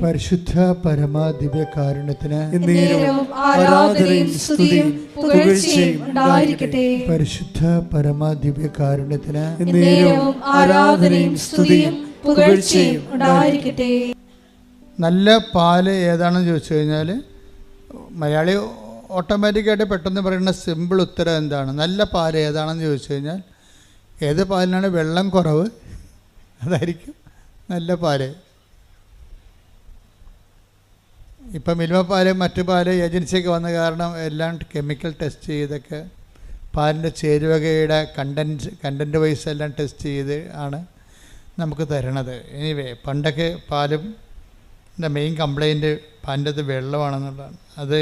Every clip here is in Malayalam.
പരിശുദ്ധ പരമ ദിവ്യകാരുണ്യത്തിന് ആരാധനയും സ്തുതിയും പുകഴ്ചയും ഉണ്ടായിരിക്കട്ടെ. പരിശുദ്ധ പരമ ദിവ്യകാരുണ്യത്തിന് ആരാധനയും സ്തുതിയും പുകഴ്ചയും ഉണ്ടായിരിക്കട്ടെ. നല്ല പാല് ഏതാണെന്ന് ചോദിച്ചു കഴിഞ്ഞാൽ മലയാളി ഓട്ടോമാറ്റിക്കായിട്ട് പെട്ടെന്ന് പറയുന്ന സിമ്പിൾ ഉത്തരം എന്താണ്? നല്ല പാല് ഏതാണെന്ന് ചോദിച്ചു കഴിഞ്ഞാൽ ഏത് പാലിനാണ് വെള്ളം കുറവ് അതായിരിക്കും നല്ല പാല്. ഇപ്പം മിൽമ പാല് മറ്റു പാല് ഏജൻസിയൊക്കെ വന്ന കാരണം എല്ലാം കെമിക്കൽ ടെസ്റ്റ് ചെയ്തൊക്കെ പാലിൻ്റെ ചേരുവകയുടെ കണ്ടൻറ്റ് വൈസ് എല്ലാം ടെസ്റ്റ് ചെയ്ത് ആണ് നമുക്ക് തരണത്. എനിവേ പണ്ടൊക്കെ പാലും മെയിൻ കംപ്ലൈൻറ്റ് പാലിൻ്റെ അത് വെള്ളമാണെന്നുള്ളതാണ്. അത്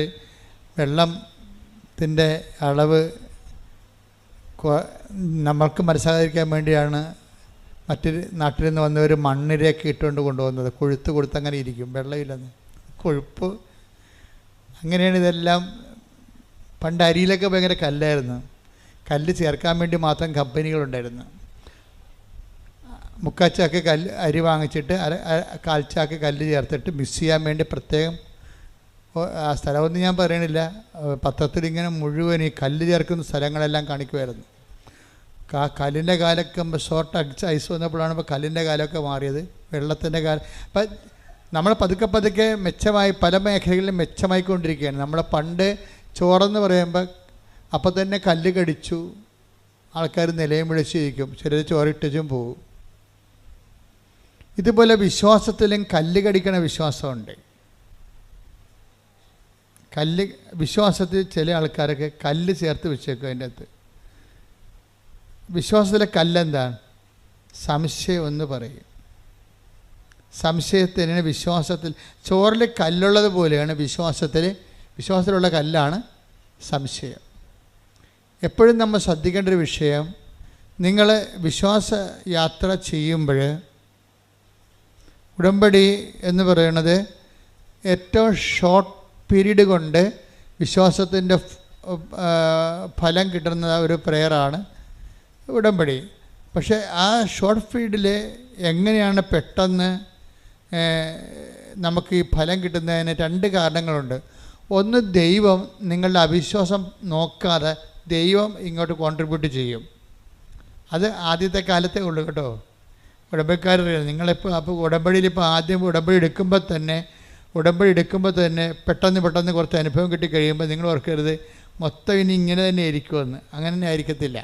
വെള്ളത്തിൻ്റെ അളവ് നമ്മൾക്ക് മനസ്സിലാകാതിരിക്കാൻ വേണ്ടിയാണ് മറ്റൊരു നാട്ടിൽ നിന്ന് വന്നവർ മണ്ണിരയൊക്കെ ഇട്ടുകൊണ്ട് കൊണ്ടുപോകുന്നത്. കൊഴുത്ത് കൊടുത്ത് അങ്ങനെ ഇരിക്കും, വെള്ളമില്ലെന്ന്, കൊഴുപ്പ്. അങ്ങനെയാണ് ഇതെല്ലാം. പണ്ട് അരിയിലൊക്കെ ഭയങ്കര കല്ലായിരുന്നു. കല്ല് ചേർക്കാൻ വേണ്ടി മാത്രം കമ്പനികളുണ്ടായിരുന്നു. മുക്കാച്ചാക്ക് അരി വാങ്ങിച്ചിട്ട് കാൽച്ചാക്ക് കല്ല് ചേർത്തിട്ട് മിക്സ് ചെയ്യാൻ വേണ്ടി പ്രത്യേകം, ആ സ്ഥലമൊന്നും ഞാൻ പറയണില്ല, പത്രത്തിലിങ്ങനെ മുഴുവൻ ഈ കല്ല് ചേർക്കുന്ന സ്ഥലങ്ങളെല്ലാം കാണിക്കുമായിരുന്നു. കല്ലിൻ്റെ കാലൊക്കെ ഷോർട്ട് ഐസ് വന്നപ്പോഴാണ് ഇപ്പോൾ കല്ലിൻ്റെ കാലമൊക്കെ മാറിയത്, വെള്ളത്തിൻ്റെ കാലം. അപ്പം നമ്മൾ പതുക്കെ പതുക്കെ മെച്ചമായി പല മേഖലകളിലും മെച്ചമായിക്കൊണ്ടിരിക്കുകയാണ്. നമ്മളെ പണ്ട് ചോറെന്ന് പറയുമ്പോൾ അപ്പം തന്നെ കല്ല് കടിച്ചു ആൾക്കാർ നിലയും വിളിച്ചിരിക്കും, ചിലർ ചോറിട്ടും പോകും. ഇതുപോലെ വിശ്വാസത്തിലും കല്ല് കടിക്കണ വിശ്വാസമുണ്ട്. വിശ്വാസത്തിൽ ചില ആൾക്കാരൊക്കെ കല്ല് ചേർത്ത് വെച്ചേക്കും. അതിൻ്റെ അകത്ത് വിശ്വാസത്തിലെ കല്ലെന്താണ്? സംശയം എന്ന് പറയും. സംശയത്തിന് വിശ്വാസത്തിൽ ചോറിൽ കല്ലുള്ളത് പോലെയാണ് വിശ്വാസത്തിലുള്ള കല്ലാണ് സംശയം. എപ്പോഴും നമ്മൾ ശ്രദ്ധിക്കേണ്ട ഒരു വിഷയം, നിങ്ങൾ വിശ്വാസ യാത്ര ചെയ്യുമ്പോൾ ഉടമ്പടി എന്ന് പറയുന്നത് ഏറ്റവും ഷോർട്ട് പീരീഡ് കൊണ്ട് വിശ്വാസത്തിൻ്റെ ഫലം കിട്ടുന്ന ഒരു പ്രയറാണ് ഉടമ്പടി. പക്ഷേ ആ ഷോർട്ട് പീരീഡിൽ എങ്ങനെയാണ് പെട്ടെന്ന് നമുക്ക് ഈ ഫലം കിട്ടുന്നതിന് രണ്ട് കാരണങ്ങളുണ്ട്. ഒന്ന്, ദൈവം നിങ്ങളുടെ അവിശ്വാസം നോക്കാതെ ദൈവം ഇങ്ങോട്ട് കോൺട്രിബ്യൂട്ട് ചെയ്യും. അത് ആദ്യത്തെ കാലത്തേ ഉള്ളൂ കേട്ടോ. ഉടമ്പടിക്കാരറിയാം നിങ്ങളിപ്പോൾ അപ്പോൾ ഉടമ്പടിയിൽ ഇപ്പോൾ ആദ്യം ഉടമ്പടി എടുക്കുമ്പോൾ തന്നെ പെട്ടെന്ന് കുറച്ച് അനുഭവം കിട്ടിക്കഴിയുമ്പോൾ നിങ്ങൾ ഓർക്കരുത് മൊത്തം ഇനി ഇങ്ങനെ തന്നെ ആയിരിക്കുമെന്ന്. അങ്ങനെ തന്നെ ആയിരിക്കത്തില്ല.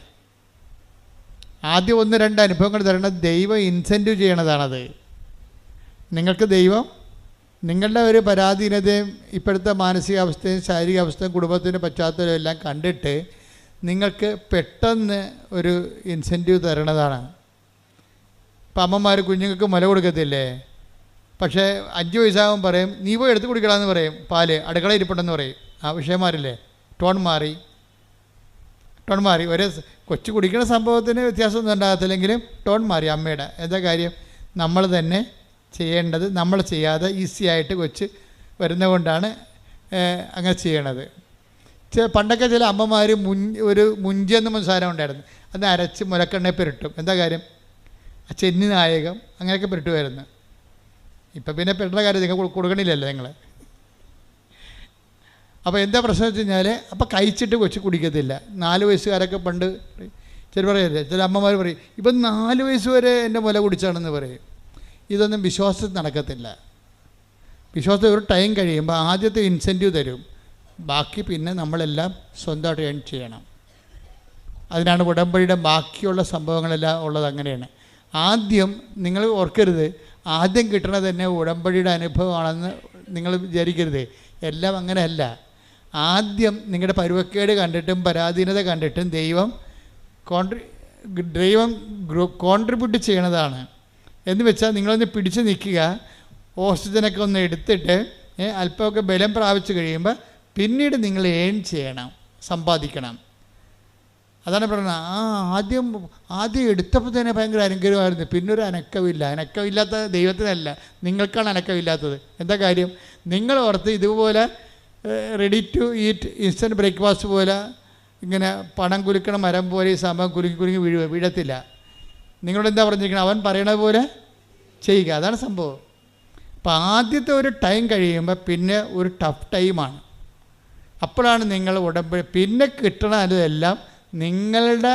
ആദ്യം 1-2 അനുഭവങ്ങൾ തരണം. ദൈവം ഇൻസെൻറ്റീവ് ചെയ്യണതാണത്. നിങ്ങൾക്ക് ദൈവം നിങ്ങളുടെ ഒരു പരാധീനതയും ഇപ്പോഴത്തെ മാനസികാവസ്ഥയും ശാരീരികാവസ്ഥയും കുടുംബത്തിൻ്റെ പശ്ചാത്തലവും എല്ലാം കണ്ടിട്ട് നിങ്ങൾക്ക് പെട്ടെന്ന് ഒരു ഇൻസെൻറ്റീവ് തരണതാണ്. ഇപ്പം അമ്മമാർ കുഞ്ഞുങ്ങൾക്ക് മുല കൊടുക്കത്തില്ലേ? പക്ഷേ 5 വയസ്സാകും പറയും നീ പോയി എടുത്ത് കുടിക്കണമെന്ന് പറയും, പാല് അടുക്കള ഇരിപ്പുണ്ടെന്ന് പറയും. ആ വിഷയം മാറില്ലേ? ടോൺ മാറി. ഒരേ കൊച്ചു കുടിക്കുന്ന സംഭവത്തിന് വ്യത്യാസമൊന്നും ഉണ്ടാകത്തില്ലെങ്കിലും ടോൺ മാറി അമ്മയുടെ. എന്താ കാര്യം? നമ്മൾ തന്നെ ചെയ്യേണ്ടത് നമ്മൾ ചെയ്യാതെ ഈസി ആയിട്ട് കൊച്ച് വരുന്നത് കൊണ്ടാണ് അങ്ങനെ ചെയ്യണത്. പണ്ടൊക്കെ ചില അമ്മമാർ ഒരു മുഞ്ചെന്ന് സാധനം ഉണ്ടായിരുന്നു, അത് അരച്ച് മുലക്കെണ്ണയിൽ പുരട്ടും. എന്താ കാര്യം? ചെന്നി നായകം അങ്ങനെയൊക്കെ പുരട്ടുമായിരുന്നു. ഇപ്പം പിന്നെ പെട്ട കാര്യം നിങ്ങൾ കൊടുക്കണില്ലല്ലോ നിങ്ങൾ. അപ്പോൾ എന്താ പ്രശ്നം വെച്ച് കഴിഞ്ഞാൽ അപ്പോൾ കഴിച്ചിട്ട് കൊച്ചു കുടിക്കത്തില്ല. 4 വയസ്സുകാരൊക്കെ പണ്ട് ചില പറയല്ലേ, ചില അമ്മമാർ പറയും ഇപ്പം 4 വയസ്സ് വരെ എൻ്റെ മുല കുടിച്ചാണെന്ന് പറയും. ഇതൊന്നും വിശ്വാസത്തിൽ നടക്കത്തില്ല. വിശ്വാസത്തിൽ ഒരു ടൈം കഴിയുമ്പോൾ ആദ്യത്തെ ഇൻസെൻറ്റീവ് തരും, ബാക്കി പിന്നെ നമ്മളെല്ലാം സ്വന്തമായിട്ട് ഏൺ ചെയ്യണം. അതിനാണ് ഉടമ്പടിയുടെ ബാക്കിയുള്ള സംഭവങ്ങളെല്ലാം ഉള്ളത്. അങ്ങനെയാണ്. ആദ്യം നിങ്ങൾ ഓർക്കരുത് ആദ്യം കിട്ടണത് തന്നെ ഉടമ്പടിയുടെ അനുഭവമാണെന്ന് നിങ്ങൾ വിചാരിക്കരുത്. എല്ലാം അങ്ങനെയല്ല. ആദ്യം നിങ്ങളുടെ പരുവക്കേട് കണ്ടിട്ടും പരാധീനത കണ്ടിട്ടും ദൈവം കോൺട്രിബ്യൂട്ട് ചെയ്യണതാണ്. എന്ന് വെച്ചാൽ നിങ്ങളൊന്ന് പിടിച്ച് നിൽക്കുക, ഓക്സിജനൊക്കെ ഒന്ന് എടുത്തിട്ട് അല്പമൊക്കെ ബലം പ്രാപിച്ച് കഴിയുമ്പോൾ പിന്നീട് നിങ്ങൾ ഏൺ ചെയ്യണം, സമ്പാദിക്കണം. അതാണ് പറയുന്നത്. ആദ്യം എടുത്തപ്പോൾ തന്നെ ഭയങ്കര അനുഗ്രഹമായിരുന്നു, പിന്നൊരു അനക്കമില്ലാത്ത ദൈവത്തിനല്ല, നിങ്ങൾക്കാണ് അനക്കമില്ലാത്തത്. എന്താ കാര്യം? നിങ്ങൾ ഓർത്ത് ഇതുപോലെ ready to eat instant breakfast പോലെ ഇങ്ങനെ പണം കുലുക്കണ മരം പോലെ ഈ സംഭവം കുലുങ്ങി വീഴത്തില്ല. നിങ്ങളോട് എന്താ പറഞ്ഞിരിക്കണം? അവൻ പറയണ പോലെ ചെയ്യുക. അതാണ് സംഭവം. അപ്പോൾ ആദ്യത്തെ ഒരു ടൈം കഴിയുമ്പോൾ പിന്നെ ഒരു ടഫ് ടൈമാണ്. അപ്പോഴാണ് നിങ്ങൾ ഉടമ്പടി പിന്നെ കിട്ടണതെല്ലാം നിങ്ങളുടെ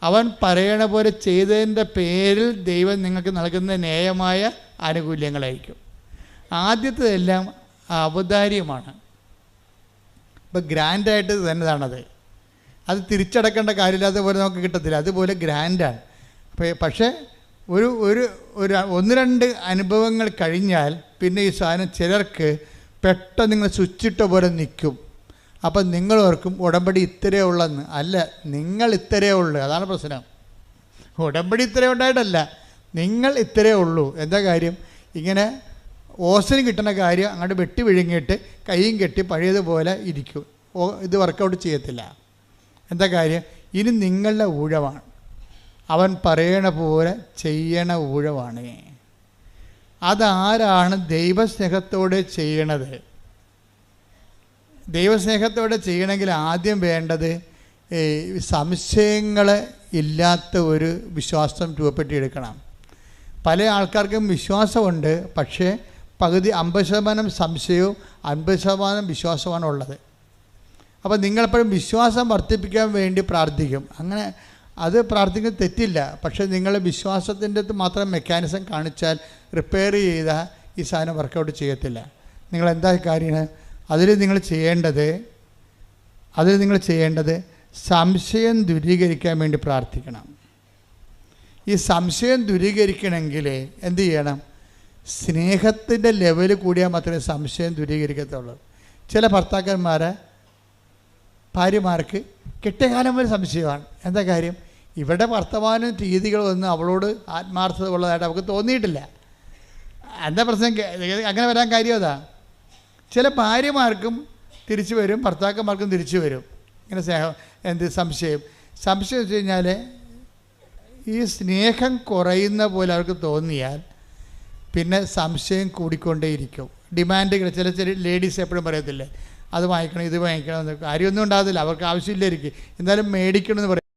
അവൻ പറയണ പോലെ ചെയ്തതിൻ്റെ പേരിൽ ദൈവം നിങ്ങൾക്ക് നൽകുന്ന ന്യായമായ ആനുകൂല്യങ്ങളായിരിക്കും. ആദ്യത്തേതെല്ലാം ഔദാര്യമാണ്. ഇപ്പോൾ ഗ്രാൻഡായിട്ട് തന്നെയാണത്. അത് തിരിച്ചടക്കേണ്ട കാര്യമില്ലാത്ത പോലെ നമുക്ക് കിട്ടത്തില്ല. അതുപോലെ ഗ്രാൻഡാണ്. പക്ഷേ ഒരു ഒരു ഒരു 1-2 അനുഭവങ്ങൾ കഴിഞ്ഞാൽ പിന്നെ ഈ സാധനം ചിലർക്ക് പെട്ടെന്ന് നിങ്ങൾ സ്വിച്ചിട്ട പോലെ നിൽക്കും. അപ്പം നിങ്ങൾ ഓർക്കും ഉടമ്പടി ഇത്രയേ ഉള്ളെന്ന്. അല്ല, നിങ്ങൾ ഇത്രയേ ഉള്ളൂ. അതാണ് പ്രശ്നം. ഉടമ്പടി ഇത്രയേ ഉണ്ടായിട്ടല്ല, നിങ്ങൾ ഇത്രയേ ഉള്ളൂ. എന്താ കാര്യം? ഇങ്ങനെ ഓസിന് കിട്ടുന്ന കാര്യം അങ്ങോട്ട് വെട്ടി വിഴുങ്ങിയിട്ട് കൈയും കെട്ടി പഴയതുപോലെ ഇരിക്കും. ഇത് വർക്കൗട്ട് ചെയ്യത്തില്ല. എന്താ കാര്യം? ഇനി നിങ്ങളുടെ ഊഴമാണ്. അവൻ പറയണ പോലെ ചെയ്യണ ഊഴമാണ്. അതാരാണ് ദൈവസ്നേഹത്തോടെ ചെയ്യണത്? ദൈവസ്നേഹത്തോടെ ചെയ്യണമെങ്കിൽ ആദ്യം വേണ്ടത് സംശയങ്ങൾ ഇല്ലാത്ത ഒരു വിശ്വാസം രൂപപ്പെടുത്തിയെടുക്കണം. പല ആൾക്കാർക്കും വിശ്വാസമുണ്ട്, പക്ഷേ പകുതി 50% സംശയവും 50% വിശ്വാസമാണ് ഉള്ളത്. അപ്പോൾ നിങ്ങളെപ്പോഴും വിശ്വാസം വർദ്ധിപ്പിക്കാൻ വേണ്ടി പ്രാർത്ഥിക്കും. അങ്ങനെ അത് പ്രാർത്ഥിക്കുന്നത് തെറ്റില്ല. പക്ഷേ നിങ്ങൾ വിശ്വാസത്തിൻ്റെ മാത്രം മെക്കാനിസം കാണിച്ചാൽ റിപ്പയർ ചെയ്താൽ ഈ സാധനം വർക്കൗട്ട് ചെയ്യത്തില്ല. നിങ്ങളെന്താ കാര്യം? അതിൽ നിങ്ങൾ ചെയ്യേണ്ടത് സംശയം ദൂരീകരിക്കാൻ വേണ്ടി പ്രാർത്ഥിക്കണം. ഈ സംശയം ദൂരീകരിക്കണമെങ്കിൽ എന്ത് ചെയ്യണം? സ്നേഹത്തിൻ്റെ ലെവൽ കൂടിയാൽ മാത്രമേ സംശയം ദൂരീകരിക്കത്തുള്ളൂ. ചില ഭാര്യമാർക്ക് കെട്ടിയകാലം വരെ സംശയമാണ്. എന്താ കാര്യം? ഇവിടെ വർത്തമാനം രീതികളൊന്നും അവളോട് ആത്മാർത്ഥത ഉള്ളതായിട്ട് അവൾക്ക് തോന്നിയിട്ടില്ല. എന്താ പ്രശ്നം? അങ്ങനെ വരാൻ കാര്യം അതാ. ചില ഭാര്യമാർക്കും തിരിച്ചു വരും, ഭർത്താക്കന്മാർക്കും തിരിച്ചു വരും. ഇങ്ങനെ സംശയം വെച്ച് കഴിഞ്ഞാൽ ഈ സ്നേഹം കുറയുന്ന പോലെ അവർക്ക് തോന്നിയാൽ പിന്നെ സംശയം കൂടിക്കൊണ്ടേയിരിക്കും. ഡിമാൻഡുകൾ ചില ലേഡീസ് എപ്പോഴും പറയത്തില്ലേ, അത് വാങ്ങിക്കണം ഇത് വാങ്ങിക്കണം എന്ന്. കാര്യമൊന്നും ഉണ്ടാകത്തില്ല, അവർക്ക് ആവശ്യമില്ലായിരിക്കും, എന്നാലും മേടിക്കണമെന്ന് പറയുന്നത്.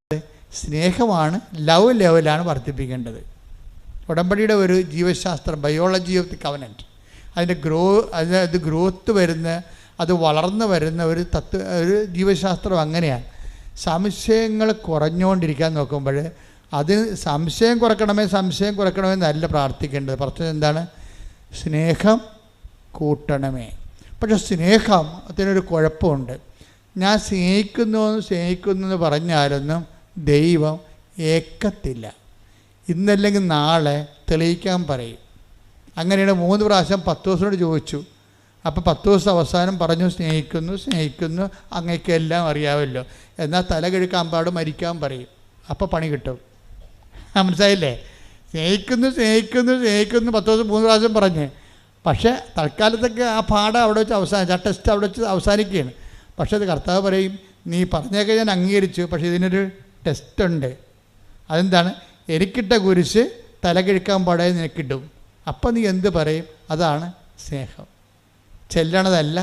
സ്നേഹമാണ്, ലവ് ലെവലാണ് വർദ്ധിപ്പിക്കേണ്ടത്. ഉടമ്പടിയുടെ ഒരു ജീവശാസ്ത്രം, ബയോളജി ഓഫ് ദി കവനൻറ്റ്, അതിൻ്റെ ഗ്രോത്ത് വരുന്ന, അത് വളർന്നു വരുന്ന ഒരു ജീവശാസ്ത്രം അങ്ങനെയാണ്. സംശയങ്ങൾ കുറഞ്ഞുകൊണ്ടിരിക്കാൻ നോക്കുമ്പോൾ അത് സംശയം കുറയ്ക്കണമേ എന്നല്ല പ്രാർത്ഥിക്കേണ്ടത്. പ്രശ്നം എന്താണ്? സ്നേഹം കൂട്ടണമേ. പക്ഷെ സ്നേഹത്തിനൊരു കുഴപ്പമുണ്ട്. ഞാൻ സ്നേഹിക്കുന്നു എന്ന് പറഞ്ഞാലൊന്നും ദൈവം ഏക്കത്തില്ല. ഇന്നല്ലെങ്കിൽ നാളെ തെളിയിക്കാൻ പറയും. അങ്ങനെയാണ് 3 പ്രാവശ്യം 10 ദിവസത്തോട് ചോദിച്ചു. അപ്പോൾ 10 ദിവസം അവസാനം പറഞ്ഞു സ്നേഹിക്കുന്നു അങ്ങേക്കെല്ലാം അറിയാമല്ലോ, എന്നാൽ തല കിഴക്കാൻ പാട് മരിക്കാൻ പറയും. അപ്പോൾ പണി കിട്ടും. മനസ്സിലായില്ലേ? സ്നേഹിക്കുന്നു 10 ദിവസം 3 പ്രാവശ്യം പറഞ്ഞ്. പക്ഷേ തൽക്കാലത്തൊക്കെ ആ പാഠം അവിടെ വെച്ച് ആ ടെസ്റ്റ് അവിടെ വെച്ച് അവസാനിക്കുകയാണ്. പക്ഷേ അത് കർത്താവ് പറയും, നീ പറഞ്ഞൊക്കെ ഞാൻ അംഗീകരിച്ചു, പക്ഷേ ഇതിനൊരു ടെസ്റ്റുണ്ട്. അതെന്താണ്? എനിക്കിട്ട കുരിശ് തല കിഴക്കാൻ പാടെ നിനക്കിട്ടും. അപ്പം നീ എന്ത് പറയും? അതാണ് സ്നേഹം. ചെല്ലണതല്ല,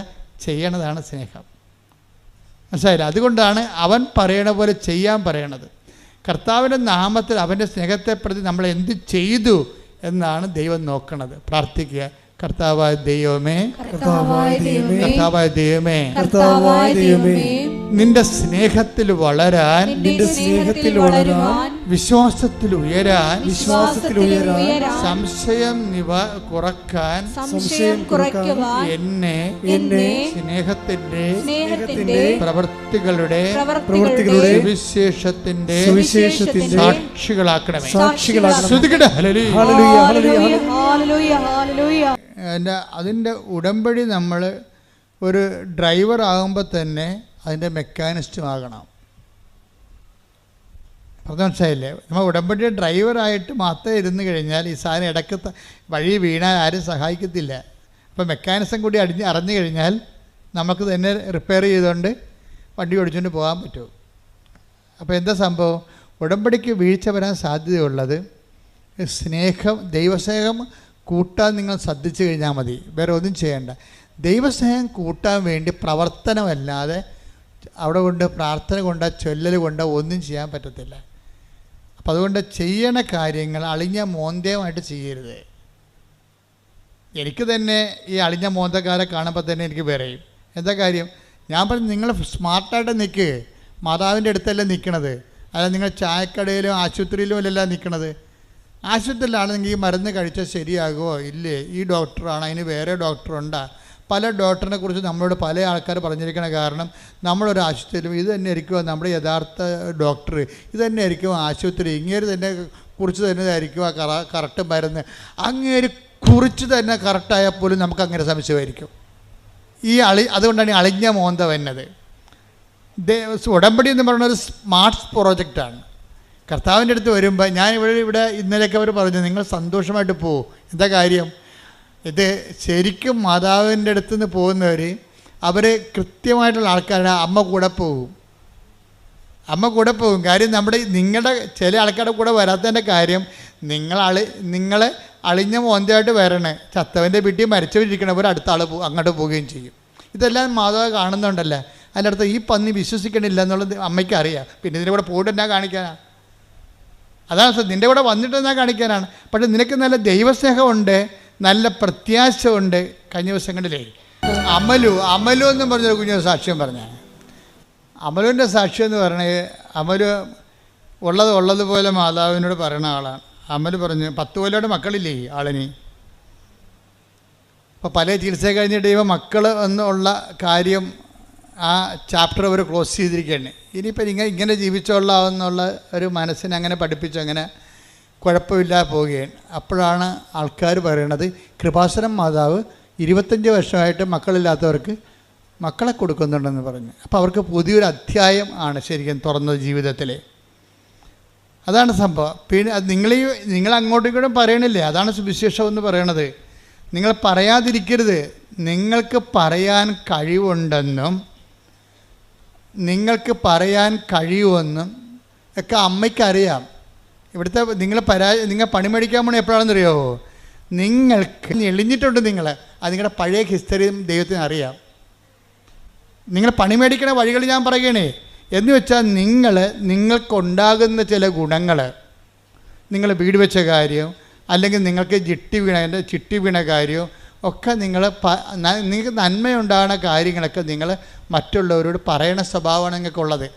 ചെയ്യണതാണ് സ്നേഹം. മനസ്സിലായില്ല? അതുകൊണ്ടാണ് അവൻ പറയണ പോലെ ചെയ്യാൻ പറയണത്. കർത്താവിൻ്റെ നാമത്തിൽ അവൻ്റെ സ്നേഹത്തെ പ്രതി നമ്മൾ എന്ത് ചെയ്തു എന്നാണ് ദൈവം നോക്കണത്. പ്രാർത്ഥിക്കുക. കർത്താവായ ദൈവമേ, നിന്റെ സ്നേഹത്തിൽ വളരാൻ, വിശ്വാസത്തിൽ ഉയരാൻ, സംശയം കുറക്കാൻ എന്നെ സ്നേഹത്തിന്റെ പ്രവൃത്തികളുടെ സുവിശേഷത്തിന്റെ സാക്ഷികളാക്കണമേ. അതിൻ്റെ ഉടമ്പടി നമ്മൾ ഒരു ഡ്രൈവർ ആകുമ്പോൾ തന്നെ അതിൻ്റെ മെക്കാനിസ്റ്റും ആകണം. മനസ്സിലായില്ലേ? നമ്മൾ ഉടമ്പടിയുടെ ഡ്രൈവറായിട്ട് മാത്രം ഇരുന്ന് കഴിഞ്ഞാൽ ഈ സാധനം ഇടയ്ക്ക് വഴി വീണാൽ ആരും സഹായിക്കത്തില്ല. അപ്പോൾ മെക്കാനിസം കൂടി അറിഞ്ഞു കഴിഞ്ഞാൽ നമുക്ക് തന്നെ റിപ്പയർ ചെയ്തുകൊണ്ട് വണ്ടി ഓടിച്ചുകൊണ്ട് പോകാൻ പറ്റും. അപ്പോൾ എന്താ സംഭവം? ഉടമ്പടിക്ക് വീഴ്ച വരാൻ സാധ്യതയുള്ളത് ദൈവസ്നേഹം കൂട്ടാൻ നിങ്ങൾ ശ്രദ്ധിച്ചു കഴിഞ്ഞാൽ മതി. വേറെ ഒന്നും ചെയ്യേണ്ട. ദൈവസ്നേഹം കൂട്ടാൻ വേണ്ടി പ്രവർത്തനമല്ലാതെ അവിടെ കൊണ്ട് പ്രാർത്ഥന കൊണ്ടോ ചൊല്ലൽ കൊണ്ടോ ഒന്നും ചെയ്യാൻ പറ്റത്തില്ല. അപ്പം അതുകൊണ്ട് ചെയ്യണ കാര്യങ്ങൾ അളിഞ്ഞ മോന്തയമായിട്ട് ചെയ്യരുത്. എനിക്ക് തന്നെ ഈ അളിഞ്ഞ മോന്തക്കാരെ കാണുമ്പോൾ തന്നെ എനിക്ക് പറയും. എന്താ കാര്യം? ഞാൻ പറഞ്ഞു, നിങ്ങൾ സ്മാർട്ടായിട്ട് നിൽക്ക്. മാതാവിൻ്റെ അടുത്തല്ലേ നിൽക്കണത്, അല്ല നിങ്ങൾ ചായക്കടയിലും ആശുപത്രിയിലും അല്ലല്ല നിൽക്കണത്. ആശുപത്രിയിലാണെങ്കിൽ ഈ മരുന്ന് കഴിച്ചാൽ ശരിയാകുമോ ഇല്ലേ, ഈ ഡോക്ടറാണ്, അതിന് വേറെ ഡോക്ടറുണ്ടാ. പല ഡോക്ടറിനെ കുറിച്ച് നമ്മളോട് പല ആൾക്കാർ പറഞ്ഞിരിക്കണ കാരണം നമ്മളൊരു ആശുപത്രിയിലും ഇത് തന്നെ ആയിരിക്കുമോ നമ്മുടെ യഥാർത്ഥ ഡോക്ടർ, ഇത് തന്നെ ആയിരിക്കും ആശുപത്രി, ഇങ്ങേര് തന്നെ കുറിച്ച് തന്നെ ആയിരിക്കും ആ കറക്റ്റ് മരുന്ന്, അങ്ങേര് കുറിച്ച് തന്നെ കറക്റ്റായാൽ പോലും നമുക്ക് അങ്ങനെ സംശയമായിരിക്കും. അതുകൊണ്ടാണ് ഈ അളിഞ്ഞ മോന്ത വന്നത്. ഉടമ്പടി എന്ന് പറയുന്ന ഒരു സ്മാർട്ട് പ്രോജക്റ്റാണ്. കർത്താവിൻ്റെ അടുത്ത് വരുമ്പോൾ ഞാൻ ഇവിടെ ഇന്നലെയൊക്കെ അവർ പറഞ്ഞു, നിങ്ങൾ സന്തോഷമായിട്ട് പോകും. എന്താ കാര്യം? ഇത് ശരിക്കും മാതാവിൻ്റെ അടുത്ത് നിന്ന് പോകുന്നവർ അവർ കൃത്യമായിട്ടുള്ള ആൾക്കാരുടെ അമ്മ കൂടെ പോകും. കാര്യം നിങ്ങളുടെ ചില ആൾക്കാരുടെ കൂടെ വരാത്തതിൻ്റെ കാര്യം നിങ്ങൾ അളിഞ്ഞ മോന്തയായിട്ട് വരണേ, ചത്തവൻ്റെ വീട്ടിൽ മരിച്ചവരിക്കണവർ അടുത്ത ആൾ അങ്ങോട്ട് പോവുകയും ചെയ്യും. ഇതെല്ലാം മാതാവ് കാണുന്നുണ്ടല്ലേ. അതിൻ്റെ അടുത്ത് ഈ പന്നി വിശ്വസിക്കണില്ല എന്നുള്ളത് അമ്മയ്ക്ക് അറിയാം. പിന്നെ ഇതിൻ്റെ കൂടെ പോയിട്ട് എന്നാ കാണിക്കാനാണ്? അതാണ് നിൻ്റെ കൂടെ വന്നിട്ട് എന്നാ കാണിക്കാനാണ്. പക്ഷെ നിനക്ക് നല്ല ദൈവസ്നേഹമുണ്ട്, നല്ല പ്രത്യാശ ഉണ്ട്. കഴിഞ്ഞ ദിവസങ്ങളിലേ അമലു എന്ന് പറഞ്ഞൊരു കുഞ്ഞൊരു സാക്ഷ്യം പറഞ്ഞാണ്. അമലുവിൻ്റെ സാക്ഷ്യം എന്ന് പറഞ്ഞാൽ അമലു ഉള്ളതുപോലെ മാതാവിനോട് പറയുന്ന ആളാണ്. അമൽ പറഞ്ഞു, 10 കൊല്ലയുടെ മക്കളില്ലേ ആളിന്. അപ്പോൾ പല ചികിത്സ കഴിഞ്ഞിട്ട് ഇവ മക്കൾ എന്നുള്ള കാര്യം ആ ചാപ്റ്റർ അവർ ക്ലോസ് ചെയ്തിരിക്കുകയാണ്. ഇനിയിപ്പോൾ ഇങ്ങനെ ജീവിച്ചോളാമെന്നുള്ള ഒരു മനസ്സിനെ അങ്ങനെ പഠിപ്പിച്ച് അങ്ങനെ കുഴപ്പമില്ലാതെ പോവുകയാണ്. അപ്പോഴാണ് ആൾക്കാർ പറയണത്, കൃപാസനം മാതാവ് 25 വർഷമായിട്ട് മക്കളില്ലാത്തവർക്ക് മക്കളെ കൊടുക്കുന്നുണ്ടെന്ന് പറഞ്ഞു. അപ്പോൾ അവർക്ക് പുതിയൊരു അധ്യായം ആണ് ശരിക്കും തുറന്നത് ജീവിതത്തിൽ. അതാണ് സംഭവം. പിന്നെ അത് നിങ്ങൾ അങ്ങോട്ടും ഇങ്ങോട്ടും പറയണില്ലേ, അതാണ് സുവിശേഷം എന്ന് പറയണത്. നിങ്ങൾ പറയാതിരിക്കരുത്. നിങ്ങൾക്ക് പറയാൻ കഴിവുണ്ടെന്നും നിങ്ങൾക്ക് പറയാൻ കഴിയുമെന്നും ഒക്കെ അമ്മയ്ക്കറിയാം. ഇവിടുത്തെ നിങ്ങൾ പണിമേടിക്കാൻ പോണ എപ്പോഴാണെന്നറിയാമോ? നിങ്ങൾക്ക് എളിഞ്ഞിട്ടുണ്ട്. അത് നിങ്ങളുടെ പഴയ ഹിസ്റ്ററിയും ദൈവത്തിന് അറിയാം. നിങ്ങൾ പണിമേടിക്കണ വഴികൾ ഞാൻ പറയുകയാണേ. എന്ന് വെച്ചാൽ നിങ്ങൾക്കുണ്ടാകുന്ന ചില ഗുണങ്ങൾ, നിങ്ങൾ വീട് വെച്ച കാര്യം, അല്ലെങ്കിൽ നിങ്ങൾക്ക് ചിട്ടി വീണ കാര്യം ഒക്കെ നിങ്ങൾക്ക് നന്മയുണ്ടാകുന്ന കാര്യങ്ങളൊക്കെ നിങ്ങൾ മറ്റുള്ളവരോട് പറയണ സ്വഭാവമാണ് നിങ്ങൾക്കുള്ളത്.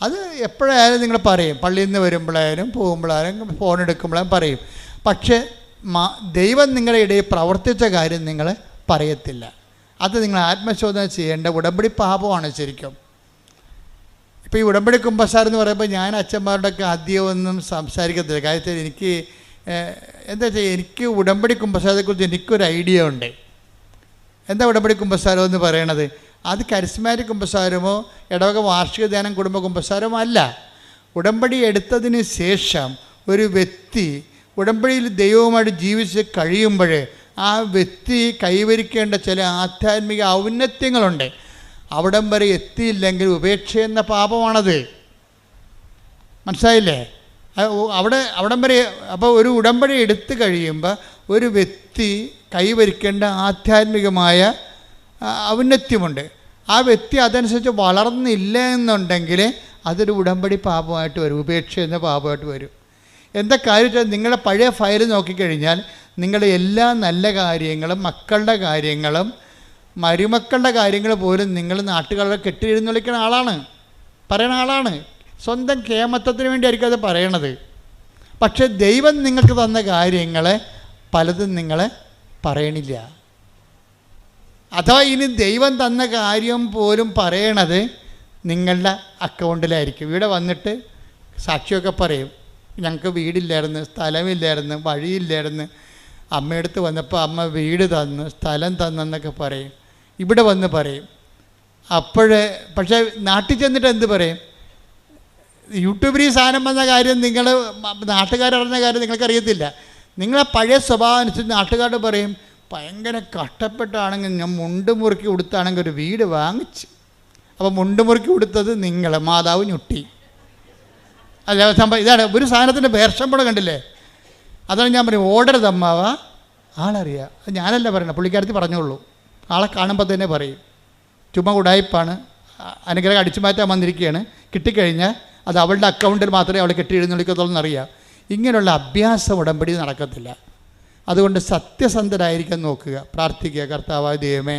അത് എപ്പോഴായാലും നിങ്ങൾ പറയും. പള്ളിയിൽ നിന്ന് വരുമ്പോഴായാലും പോകുമ്പോഴായാലും ഫോൺ എടുക്കുമ്പോഴും പറയും. പക്ഷേ ദൈവം നിങ്ങളുടെ ഇടയിൽ പ്രവർത്തിച്ച കാര്യം നിങ്ങൾ പറയത്തില്ല. അത് നിങ്ങൾ ആത്മശോധന ചെയ്യേണ്ട ഉടമ്പടി പാപമാണ് ശരിക്കും. ഇപ്പോൾ ഈ ഉടമ്പടി കുമ്പസാരം എന്ന് പറയുമ്പോൾ ഞാൻ അച്ഛന്മാരുടെയൊക്കെ ആദ്യമൊന്നും സംസാരിക്കത്തില്ല. കാര്യത്തിൽ എന്താ വെച്ചാൽ എനിക്ക് ഉടമ്പടി കുമ്പസാരത്തെക്കുറിച്ച് എനിക്കൊരു ഐഡിയ ഉണ്ട്. എന്താ ഉടമ്പടി കുമ്പസാരം എന്ന് പറയണത്? അത് കരിസ്മാറ്റിക് കുമ്പസാരമോ ഇടവക വാർഷിക ധ്യാനം കുടുംബ കുമ്പസാരമോ അല്ല. ഉടമ്പടി എടുത്തതിന് ശേഷം ഒരു വ്യക്തി ഉടമ്പടിയിൽ ദൈവവുമായിട്ട് ജീവിച്ച് കഴിയുമ്പോൾ ആ വ്യക്തി കൈവരിക്കേണ്ട ചില ആധ്യാത്മിക ഔന്നത്യങ്ങളുണ്ട്. അവിടം വരെ എത്തിയില്ലെങ്കിൽ ഉപേക്ഷ എന്ന പാപമാണത്. മനസ്സിലായില്ലേ? അവിടം വരെ. അപ്പോൾ ഒരു ഉടമ്പടി എടുത്തു കഴിയുമ്പോൾ ഒരു വ്യക്തി കൈവരിക്കേണ്ട ആധ്യാത്മികമായ ഔന്നത്യമുണ്ട്. ആ വ്യക്തി അതനുസരിച്ച് വളർന്നില്ല എന്നുണ്ടെങ്കിൽ അതൊരു ഉടമ്പടി പാപമായിട്ട് വരും, ഉപേക്ഷ എന്ന പാപമായിട്ട് വരും. എന്താ കാര്യം വെച്ചാൽ നിങ്ങളുടെ പഴയ ഫയൽ നോക്കിക്കഴിഞ്ഞാൽ നിങ്ങളുടെ എല്ലാ നല്ല കാര്യങ്ങളും, മക്കളുടെ കാര്യങ്ങളും, മരുമക്കളുടെ കാര്യങ്ങൾ പോലും നിങ്ങൾ നാട്ടുകാരുടെ കെട്ടിയിരുന്നൊളിക്കുന്ന ആളാണ്, പറയണ ആളാണ്. സ്വന്തം കേമത്വത്തിന് വേണ്ടിയായിരിക്കും അത് പറയണത്. പക്ഷെ ദൈവം നിങ്ങൾക്ക് തന്ന കാര്യങ്ങളെ പലതും നിങ്ങളെ പറയണില്ല. അഥവാ ഇനി ദൈവം തന്ന കാര്യം പോലും പറയണത് നിങ്ങളുടെ അക്കൗണ്ടിലായിരിക്കും. ഇവിടെ വന്നിട്ട് സാക്ഷിയൊക്കെ പറയും, ഞങ്ങൾക്ക് വീടില്ലായിരുന്നു, സ്ഥലമില്ലായിരുന്നു, വഴിയില്ലായിരുന്നു, അമ്മയടുത്ത് വന്നപ്പോൾ അമ്മ വീട് തന്നു, സ്ഥലം തന്നെന്നൊക്കെ പറയും. ഇവിടെ വന്ന് പറയും. പക്ഷേ നാട്ടിൽ ചെന്നിട്ട് എന്ത് പറയും? യൂട്യൂബിൽ ഈ സാധനം വന്ന കാര്യം നിങ്ങൾ നാട്ടുകാരറിഞ്ഞ കാര്യം നിങ്ങൾക്കറിയത്തില്ല. നിങ്ങളെ പഴയ സ്വഭാവം അനുസരിച്ച് നാട്ടുകാരോട് പറയും, ഭയങ്കര കഷ്ടപ്പെട്ടാണെങ്കിൽ ഞാൻ മുണ്ട് മുറുക്കി കൊടുത്താണെങ്കിൽ ഒരു വീട് വാങ്ങിച്ച്. അപ്പോൾ മുണ്ട് മുറുക്കി കൊടുത്തത് നിങ്ങൾ, മാതാവ് ഞൊട്ടി. അല്ല സംഭവം ഇതാണ്. ഒരു സാധനത്തിൻ്റെ വേർഷമ്പടം കണ്ടില്ലേ? അതാണ് ഞാൻ പറയും, ഓർഡർ തമ്മാവ ആളറിയാം. അത് ഞാനല്ല പറയണം, പുള്ളിക്കാരത്തി പറഞ്ഞോളൂ. ആളെ കാണുമ്പോൾ തന്നെ പറയും. ചുമ്മാ ഉടായിപ്പാണ്, അനുഗ്രഹം അടിച്ചു മാറ്റാൻ വന്നിരിക്കുകയാണ്, കിട്ടിക്കഴിഞ്ഞാൽ അത് അവളുടെ അക്കൗണ്ടിൽ മാത്രമേ അവൾ കെട്ടി എഴുന്നള്ളിക്കത്തുള്ളൂ എന്നറിയാം. ഇങ്ങനെയുള്ള അഭ്യാസം ഉടമ്പടി നടക്കത്തില്ല. അതുകൊണ്ട് സത്യസന്ധരായിരിക്കാൻ നോക്കുക. പ്രാർത്ഥിക്കുക, കർത്താവായ ദൈവമേ,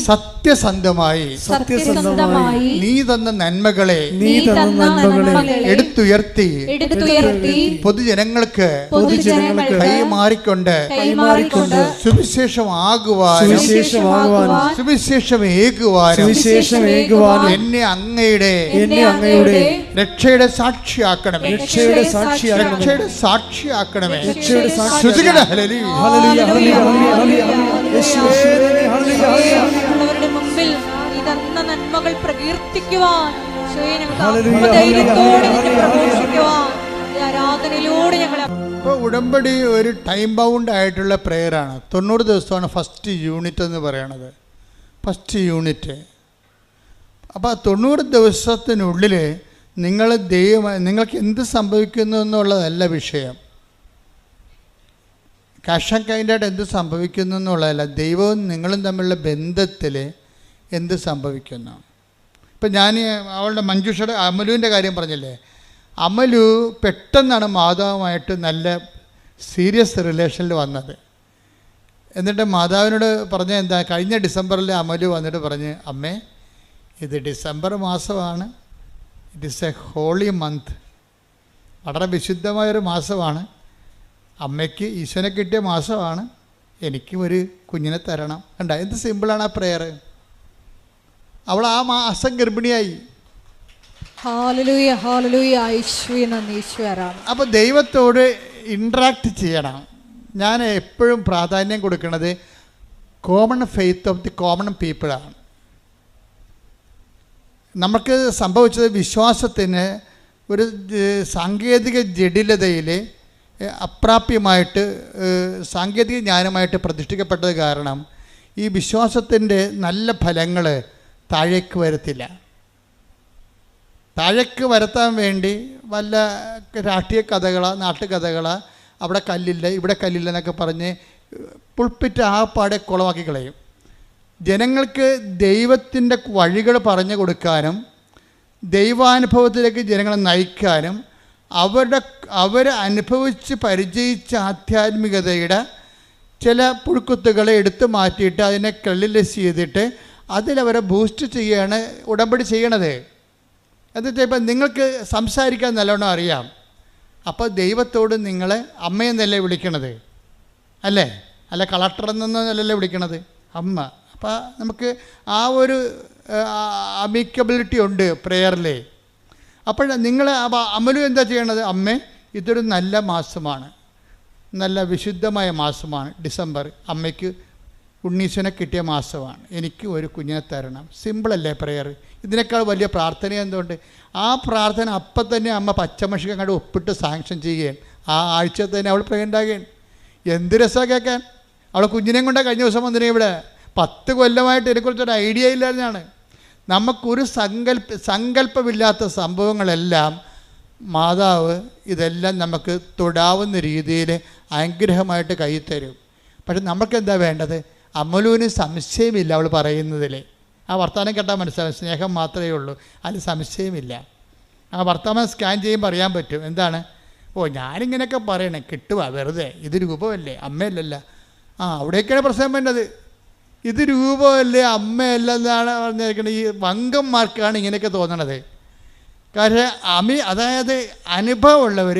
സത്യസന്ധമായി നീ തന്ന നന്മകളെ എടുത്തുയർത്തി പൊതുജനങ്ങൾക്ക് കൈമാറിക്കൊണ്ട് സുവിശേഷമാകുവാനും സുവിശേഷമേകുവാനും എന്നെ അങ്ങയുടെ രക്ഷയുടെ സാക്ഷിയാക്കണമേ. രക്ഷയുടെ സാക്ഷിയാക്കണമേ. മറ്റുള്ളവരുടെ മുമ്പിൽ നീ തന്ന നന്മകൾ പ്രകീർത്തിക്കുവാൻ, ധൈര്യത്തോടെ പ്രഘോഷിക്കുവാൻ ആരാധനയിലൂടെ ഞങ്ങളെ. ഇപ്പോൾ ഉടമ്പടി ഒരു ടൈം ബൗണ്ട് ആയിട്ടുള്ള പ്രെയറാണ്. 90 ദിവസമാണ് ഫസ്റ്റ് യൂണിറ്റ് എന്ന് പറയണത്. First unit. അപ്പോൾ 90 ദിവസത്തിനുള്ളിൽ നിങ്ങൾക്ക് എന്ത് സംഭവിക്കുന്നു എന്നുള്ളതല്ല വിഷയം. ക്യാഷ് ആൻഡ് കൈൻഡായിട്ട് എന്ത് സംഭവിക്കുന്നു എന്നുള്ളതല്ല, ദൈവവും നിങ്ങളും തമ്മിലുള്ള ബന്ധത്തിൽ എന്ത് സംഭവിക്കുന്നു. ഇപ്പം ഞാൻ അവളുടെ മഞ്ജുഷയുടെ അമലുവിൻ്റെ കാര്യം പറഞ്ഞില്ലേ, അമലു പെട്ടെന്നാണ് മാതാവുമായിട്ട് നല്ല സീരിയസ് റിലേഷനിൽ വന്നത്. എന്നിട്ട് മാതാവിനോട് പറഞ്ഞ എന്താ, കഴിഞ്ഞ ഡിസംബറിൽ അമലു വന്നിട്ട് പറഞ്ഞ്, അമ്മേ ഇത് ഡിസംബർ മാസമാണ്, it is a holy month, വളരെ വിശുദ്ധമായൊരു മാസമാണ്, അമ്മയ്ക്ക് ഈശോനെ കിട്ടിയ മാസമാണ്, എനിക്കും ഒരു കുഞ്ഞിനെ തരണം. കണ്ട എന്ത് സിമ്പിളാണ് ആ പ്രെയർ. അവൾ ആ മാസം ഗർഭിണിയായി. അപ്പോൾ ദൈവത്തോട് ഇൻട്രാക്ട് ചെയ്യണം. ഞാൻ എപ്പോഴും പ്രാധാന്യം കൊടുക്കുന്നത് common faith of the common പീപ്പിളാണ്. നമുക്ക് സംഭവിച്ചത് വിശ്വാസത്തിന് ഒരു സാങ്കേതിക ജടിലതയിൽ അപ്രാപ്യമായിട്ട് സാങ്കേതിക ജ്ഞാനമായിട്ട് പ്രതിഷ്ഠിക്കപ്പെട്ടത് കാരണം ഈ വിശ്വാസത്തിൻ്റെ നല്ല ഫലങ്ങൾ താഴേക്ക് വരത്തില്ല. താഴേക്ക് വരുത്താൻ വേണ്ടി വല്ല രാഷ്ട്രീയ കഥകളോ നാട്ടുകഥകളോ, അവിടെ കല്ലില്ല ഇവിടെ കല്ലില്ല എന്നൊക്കെ പറഞ്ഞ് പുൾപ്പിറ്റ് ആ പാടെ കുളമാക്കി കളയും. ജനങ്ങൾക്ക് ദൈവത്തിൻ്റെ വഴികൾ പറഞ്ഞു കൊടുക്കാനും ദൈവാനുഭവത്തിലേക്ക് ജനങ്ങളെ നയിക്കാനും അവർ അനുഭവിച്ച് പരിചയിച്ച ആധ്യാത്മികതയുടെ ചില പുഴുക്കുത്തുകളെ എടുത്തു മാറ്റിയിട്ട് അതിനെ ക്രെഡിലൈസ് ചെയ്തിട്ട് അതിലവരെ ബൂസ്റ്റ് ചെയ്യുകയാണ് ഉടമ്പടി ചെയ്യണത്. എന്നിട്ട് ഇപ്പം നിങ്ങൾക്ക് സംസാരിക്കാൻ നല്ലോണം അറിയാം, അപ്പോൾ ദൈവത്തോട് നിങ്ങൾ അമ്മയെന്നല്ലേ വിളിക്കണത്, അല്ലേ? അല്ല കളക്ടർ എന്നൊന്നല്ലേ വിളിക്കണത്, അമ്മ. അപ്പോൾ നമുക്ക് ആ ഒരു അമിക്കബിലിറ്റി ഉണ്ട് പ്രെയറിൽ. അപ്പോൾ നിങ്ങൾ അമലു എന്താ ചെയ്യണത്, അമ്മേ ഇതൊരു നല്ല മാസമാണ്, നല്ല വിശുദ്ധമായ മാസമാണ് ഡിസംബർ, അമ്മയ്ക്ക് ഉണ്ണീശനെ കിട്ടിയ മാസമാണ്, എനിക്ക് ഒരു കുഞ്ഞിനെ തരണം. സിമ്പിളല്ലേ പ്രെയർ? ഇതിനേക്കാൾ വലിയ പ്രാർത്ഥന എന്തുകൊണ്ട്? ആ പ്രാർത്ഥന അപ്പം തന്നെ അമ്മ പച്ചമഷിക അങ്ങോട്ട് ഒപ്പിട്ട് സാങ്ഷൻ ചെയ്യുകയാണ്. ആ ആഴ്ച തന്നെ അവൾ പ്രെയർ ഉണ്ടാകുകയാണ്. എന്ത് രസമാണ് കേൾക്കാൻ. അവൾ കുഞ്ഞിനെയും കൊണ്ടാണ് കഴിഞ്ഞ ദിവസം വന്നിരുന്നു ഇവിടെ. 10 കൊല്ലമായിട്ട് ഇതിനെക്കുറിച്ചൊരു ഐഡിയ ഇല്ലാതെയാണ്. നമുക്കൊരു സങ്കല്പമില്ലാത്ത സംഭവങ്ങളെല്ലാം മാതാവ് ഇതെല്ലാം നമുക്ക് തൊടാവുന്ന രീതിയിൽ അനുഗ്രഹമായിട്ട് കൈ തരും. പക്ഷെ നമുക്കെന്താ വേണ്ടത്? അമലുവിന് സംശയമില്ല അവൾ പറയുന്നതിൽ. ആ വർത്തമാനം കേട്ടാൽ മനസ്സിലാവും, സ്നേഹം മാത്രമേ ഉള്ളൂ, അതിൽ സംശയമില്ല. ആ വർത്തമാനം സ്കാൻ ചെയ്യുമ്പോൾ അറിയാൻ പറ്റും. എന്താണ്? ഓ ഞാനിങ്ങനെയൊക്കെ പറയണേ, കിട്ടുക വെറുതെ, ഇത് രൂപമല്ലേ അമ്മയല്ലല്ല. അവിടേക്കാണ് പ്രശ്നം വേണ്ടത്. ഇത് രൂപമല്ലേ അമ്മയല്ല എന്നാണ് പറഞ്ഞിരിക്കുന്നത്. ഈ വങ്കന്മാർക്കാണ് ഇങ്ങനെയൊക്കെ തോന്നണത്. കാരണം അതായത് അനുഭവമുള്ളവർ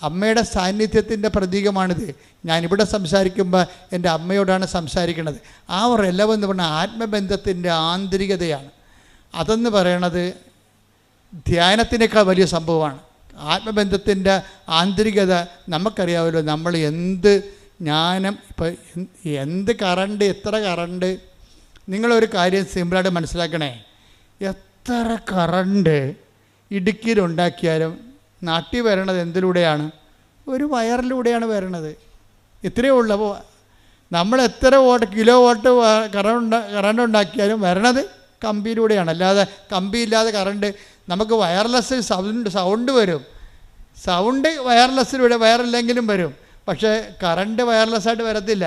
അമ്മയുടെ സാന്നിധ്യത്തിൻ്റെ പ്രതീകമാണിത്. ഞാനിവിടെ സംസാരിക്കുമ്പോൾ എൻ്റെ അമ്മയോടാണ് സംസാരിക്കുന്നത്. ആ റെലവെന്ന് പറഞ്ഞാൽ ആത്മബന്ധത്തിൻ്റെ ആന്തരികതയാണ്. അതെന്ന് പറയണത് ധ്യാനത്തിനേക്കാൾ വലിയ സംഭവമാണ്. ആത്മബന്ധത്തിൻ്റെ ആന്തരികത നമുക്കറിയാമല്ലോ. നമ്മൾ എന്ത് ജ്ഞാനം, ഇപ്പോൾ എന്ത് കറണ്ട്, എത്ര കറണ്ട്, നിങ്ങളൊരു കാര്യം സിമ്പിളായിട്ട് മനസ്സിലാക്കണേ. എത്ര കറണ്ട് ഇടുക്കിയിലുണ്ടാക്കിയാലും നാട്ടിൽ വരണത് എന്തിലൂടെയാണ്? ഒരു വയറിലൂടെയാണ് വരണത്. ഇത്രയേ ഉള്ളൂ. അപ്പോൾ നമ്മൾ എത്ര കിലോ വാട്ട് കറണ്ട് ഉണ്ടാക്കിയാലും വരണത് കമ്പിയിലൂടെയാണ്. അല്ലാതെ കമ്പിയില്ലാതെ കറണ്ട് നമുക്ക് വയർലെസ് സൗണ്ട് വരും. സൗണ്ട് വയർലെസ്സിലൂടെ വയറില്ലെങ്കിലും വരും. പക്ഷേ കറണ്ട് വയർലെസ്സായിട്ട് വരത്തില്ല.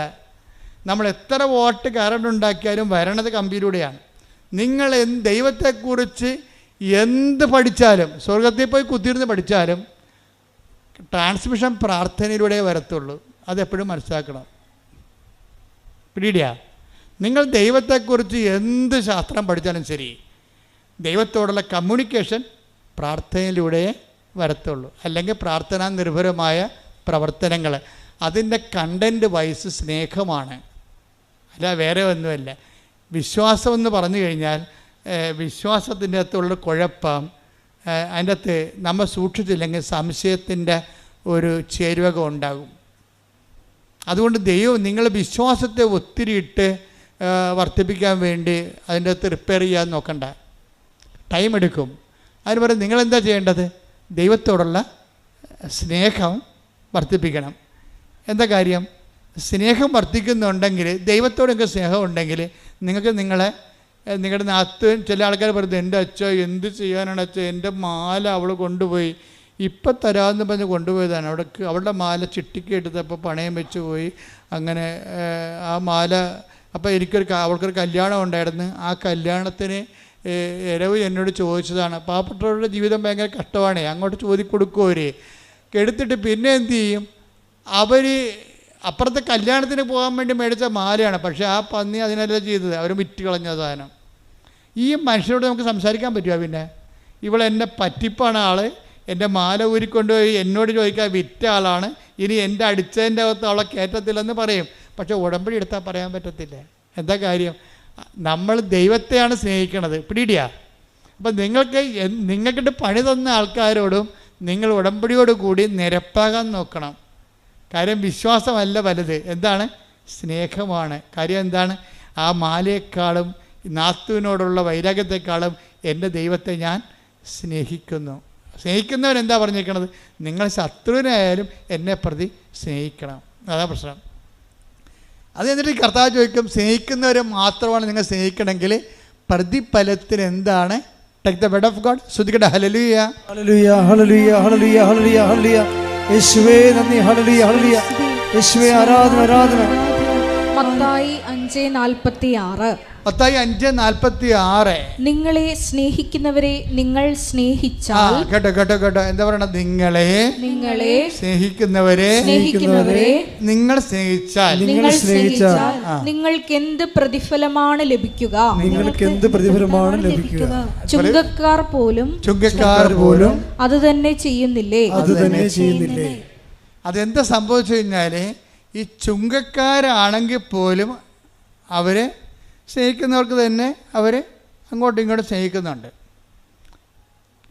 നമ്മൾ എത്ര വാട്ട് കറണ്ട് ഉണ്ടാക്കിയാലും വരണത് കമ്പിയിലൂടെയാണ്. നിങ്ങൾ ദൈവത്തെക്കുറിച്ച് എന്ത് പഠിച്ചാലും, സ്വർഗത്തിൽ പോയി കുത്തിയിരുന്ന് പഠിച്ചാലും ട്രാൻസ്മിഷൻ പ്രാർത്ഥനയിലൂടെ വരത്തുള്ളൂ. അതെപ്പോഴും മനസ്സിലാക്കണം. പിടിയിടുക. നിങ്ങൾ ദൈവത്തെക്കുറിച്ച് എന്ത് ശാസ്ത്രം പഠിച്ചാലും ശരി, ദൈവത്തോടുള്ള കമ്മ്യൂണിക്കേഷൻ പ്രാർത്ഥനയിലൂടെ വരത്തുള്ളൂ. അല്ലെങ്കിൽ പ്രാർത്ഥനാ നിർഭരമായ പ്രവർത്തനങ്ങൾ, അതിൻ്റെ കണ്ടൻറ്റ് വൈസ് സ്നേഹമാണ്, അല്ല വേറെ ഒന്നുമല്ല. വിശ്വാസം എന്ന് പറഞ്ഞു കഴിഞ്ഞാൽ വിശ്വാസത്തിൻ്റെ അകത്തുള്ളൊരു കുഴപ്പം, അതിൻ്റെ അകത്ത് നമ്മൾ സൂക്ഷിച്ചില്ലെങ്കിൽ സംശയത്തിൻ്റെ ഒരു ചേരുവക ഉണ്ടാകും. അതുകൊണ്ട് ദൈവം നിങ്ങൾ വിശ്വാസത്തെ ഒത്തിരി ഇട്ട് വർദ്ധിപ്പിക്കാൻ വേണ്ടി അതിൻ്റെ അകത്ത് റിപ്പയർ ചെയ്യാൻ നോക്കണ്ട, ടൈം എടുക്കും. അതിന് പറയും നിങ്ങളെന്താ ചെയ്യേണ്ടത്? ദൈവത്തോടുള്ള സ്നേഹം വർദ്ധിപ്പിക്കണം. എന്താ കാര്യം? സ്നേഹം വർദ്ധിക്കുന്നുണ്ടെങ്കിൽ, ദൈവത്തോടൊക്കെ സ്നേഹം ഉണ്ടെങ്കിൽ നിങ്ങൾക്ക് നിങ്ങളുടെ നാത്ത് ചില ആൾക്കാർ പറയുന്നത്, എൻ്റെ അച്ഛൻ എന്ത് ചെയ്യാനാണ് അച്ഛൻ, എൻ്റെ മാല അവൾ കൊണ്ടുപോയി, ഇപ്പം തരാമെന്ന് പറഞ്ഞ് കൊണ്ടുപോയതാണ്. അവളുടെ മാല ചിട്ടിക്ക് എടുത്തപ്പോൾ പണയം വെച്ച് പോയി. അങ്ങനെ ആ മാല, അപ്പോൾ അവൾക്കൊരു കല്യാണം ഉണ്ടായിരുന്നു. ആ കല്യാണത്തിന് ഇരവ് എന്നോട് ചോദിച്ചതാണ്. പാവപ്പെട്ടവരുടെ ജീവിതം ഭയങ്കര കഷ്ടമാണ്. അങ്ങോട്ട് ചോദിക്കൊടുക്കും. അവർ എടുത്തിട്ട് പിന്നെ എന്ത് ചെയ്യും? അവർ അപ്പുറത്തെ കല്യാണത്തിന് പോകാൻ വേണ്ടി മേടിച്ച മാലയാണ്. പക്ഷേ ആ പന്നി അതിനെല്ലാം ചെയ്തത് അവർ വിറ്റ് കളഞ്ഞ സാധനം. ഈ മനുഷ്യരോട് നമുക്ക് സംസാരിക്കാൻ പറ്റുമോ? പിന്നെ ഇവളെന്നെ പറ്റിപ്പാണ് ആൾ, എൻ്റെ മാല ഊരിക്കൊണ്ടുപോയി എന്നോട് ചോദിക്കാൻ വിറ്റ ആളാണ്, ഇനി എൻ്റെ അടിച്ചതിൻ്റെ അകത്ത് അവളെ കയറ്റത്തില്ലെന്ന് പറയും. പക്ഷേ ഉടമ്പടി എടുത്താൽ പറയാൻ പറ്റത്തില്ല. എന്താ കാര്യം? നമ്മൾ ദൈവത്തെയാണ് സ്നേഹിക്കണത്. പിടിയിടുക. അപ്പം നിങ്ങൾക്കിട്ട് പണി തന്ന ആൾക്കാരോടും നിങ്ങൾ ഉടമ്പടിയോട് കൂടി നിരപ്പാകാൻ നോക്കണം. കാര്യം വിശ്വാസമല്ല വലുത്, എന്താണ്? സ്നേഹമാണ്. കാര്യം എന്താണ്? ആ മാലയെക്കാളും നാത്തുവിനോടുള്ള വൈരാഗ്യത്തെക്കാളും എൻ്റെ ദൈവത്തെ ഞാൻ സ്നേഹിക്കുന്നു. സ്നേഹിക്കുന്നവരെന്താ പറഞ്ഞിരിക്കണത്? നിങ്ങൾ ശത്രുവിനായാലും എന്നെ പ്രതി സ്നേഹിക്കണം. അതാ പ്രശ്നം. അത് എന്നിട്ട് കർത്താവ് ചോദിക്കും, സ്നേഹിക്കുന്നവരെ മാത്രമാണ് നിങ്ങൾ സ്നേഹിക്കണമെങ്കിൽ പ്രതിഫലത്തിന് എന്താണ്? Take the word of God. ശ്രദ്ധിക്കട്ടെ. ഹല്ലേലൂയ, ഹല്ലേലൂയ, ഹല്ലേലൂയ, ഹല്ലേലൂയ, ഹല്ലേലൂയ, ഹല്ലേലൂയ. യേശുവേ നന്ദി. ഹല്ലേലൂയ, ഹല്ലേലൂയ. യേശുവേ ആരാധന, ആരാധന. മത്തായി 5:46. മത്തായി 5:46. നിങ്ങളെ സ്നേഹിക്കുന്നവരെ നിങ്ങൾ സ്നേഹിച്ചാൽ. കേട്ടോ എന്താ പറയണത്? നിങ്ങളെ സ്നേഹിക്കുന്നവരെ നിങ്ങൾ സ്നേഹിച്ചാൽ നിങ്ങൾക്ക് എന്ത് പ്രതിഫലമാണ് ലഭിക്കുക? ചുങ്കക്കാർ പോലും അത് തന്നെ ചെയ്യുന്നില്ലേ? അതെന്താ സംഭവിച്ചു കഴിഞ്ഞാൽ, ഈ ചുങ്കക്കാരാണെങ്കിൽ പോലും അവർ സ്നേഹിക്കുന്നവർക്ക് തന്നെ അവർ അങ്ങോട്ടും ഇങ്ങോട്ടും സ്നേഹിക്കുന്നുണ്ട്.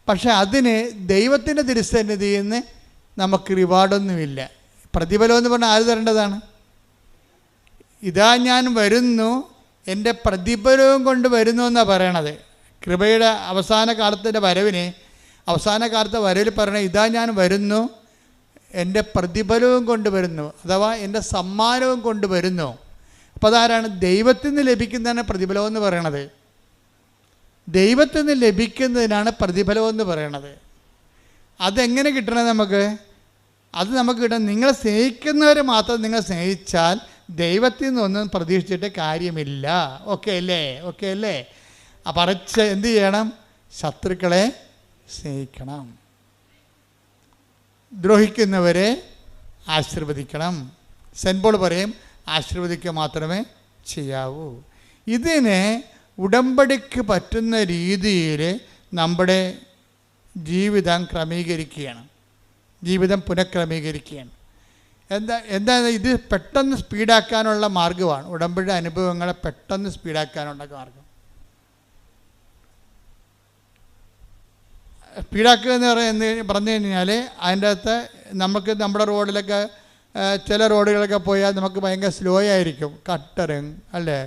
പക്ഷെ അതിന് ദൈവത്തിൻ്റെ തിരുസന്നിധിയിൽ നിന്ന് നമുക്ക് റിവാർഡൊന്നുമില്ല. പ്രതിഫലം എന്ന് പറഞ്ഞാൽ ആര് തരേണ്ടതാണ്? ഇതാ ഞാൻ വരുന്നു, എൻ്റെ പ്രതിഫലവും കൊണ്ട് വരുന്നു എന്നാണ് പറയണത്. കൃപയുടെ അവസാന കാലത്തിൻ്റെ അവസാന കാലത്തെ വരവിൽ പറയണത്, ഇതാ ഞാൻ വരുന്നു, എൻ്റെ പ്രതിഫലവും കൊണ്ടുവരുന്നു, അഥവാ എൻ്റെ സമ്മാനവും കൊണ്ടുവരുന്നു. അപ്പോൾ അതാരാണ്? ദൈവത്തിൽ നിന്ന് ലഭിക്കുന്നതാണ് പ്രതിഫലം എന്ന് പറയണത്. ദൈവത്തിൽ നിന്ന് ലഭിക്കുന്നതിനാണ് പ്രതിഫലം എന്ന് പറയണത്. അതെങ്ങനെ കിട്ടണത് നമുക്ക്? അത് നമുക്ക് കിട്ടണം, നിങ്ങളെ സ്നേഹിക്കുന്നവരെ മാത്രം നിങ്ങൾ സ്നേഹിച്ചാൽ ദൈവത്തിൽ നിന്നൊന്നും പ്രതീക്ഷിച്ചിട്ട് കാര്യമില്ല. ഓക്കെ അല്ലേ? പറച്ച് എന്ത് ചെയ്യണം? ശത്രുക്കളെ സ്നേഹിക്കണം, ദ്രോഹിക്കുന്നവരെ ആശീർവദിക്കണം. സെൻറ്റ് പോൾ പറയും, ആശീർവദിക്കുക മാത്രമേ ചെയ്യാവൂ. ഇതിനെ ഉടമ്പടിക്ക് പറ്റുന്ന രീതിയിൽ നമ്മുടെ ജീവിതം ക്രമീകരിക്കുകയാണ്, ജീവിതം പുനഃക്രമീകരിക്കുകയാണ്. എന്താ ഇത് പെട്ടെന്ന് സ്പീഡാക്കാനുള്ള മാർഗ്ഗമാണ്. ഉടമ്പടി അനുഭവങ്ങളെ പെട്ടെന്ന് സ്പീഡാക്കാനുള്ള മാർഗം. സ്പീഡാക്കുക എന്ന് പറഞ്ഞു കഴിഞ്ഞാൽ അതിൻ്റെ അകത്ത് നമുക്ക് നമ്മുടെ റോഡിലൊക്കെ ചില റോഡുകളൊക്കെ പോയാൽ നമുക്ക് ഭയങ്കര സ്ലോ ആയിരിക്കും. കട്ടറും അല്ലേ,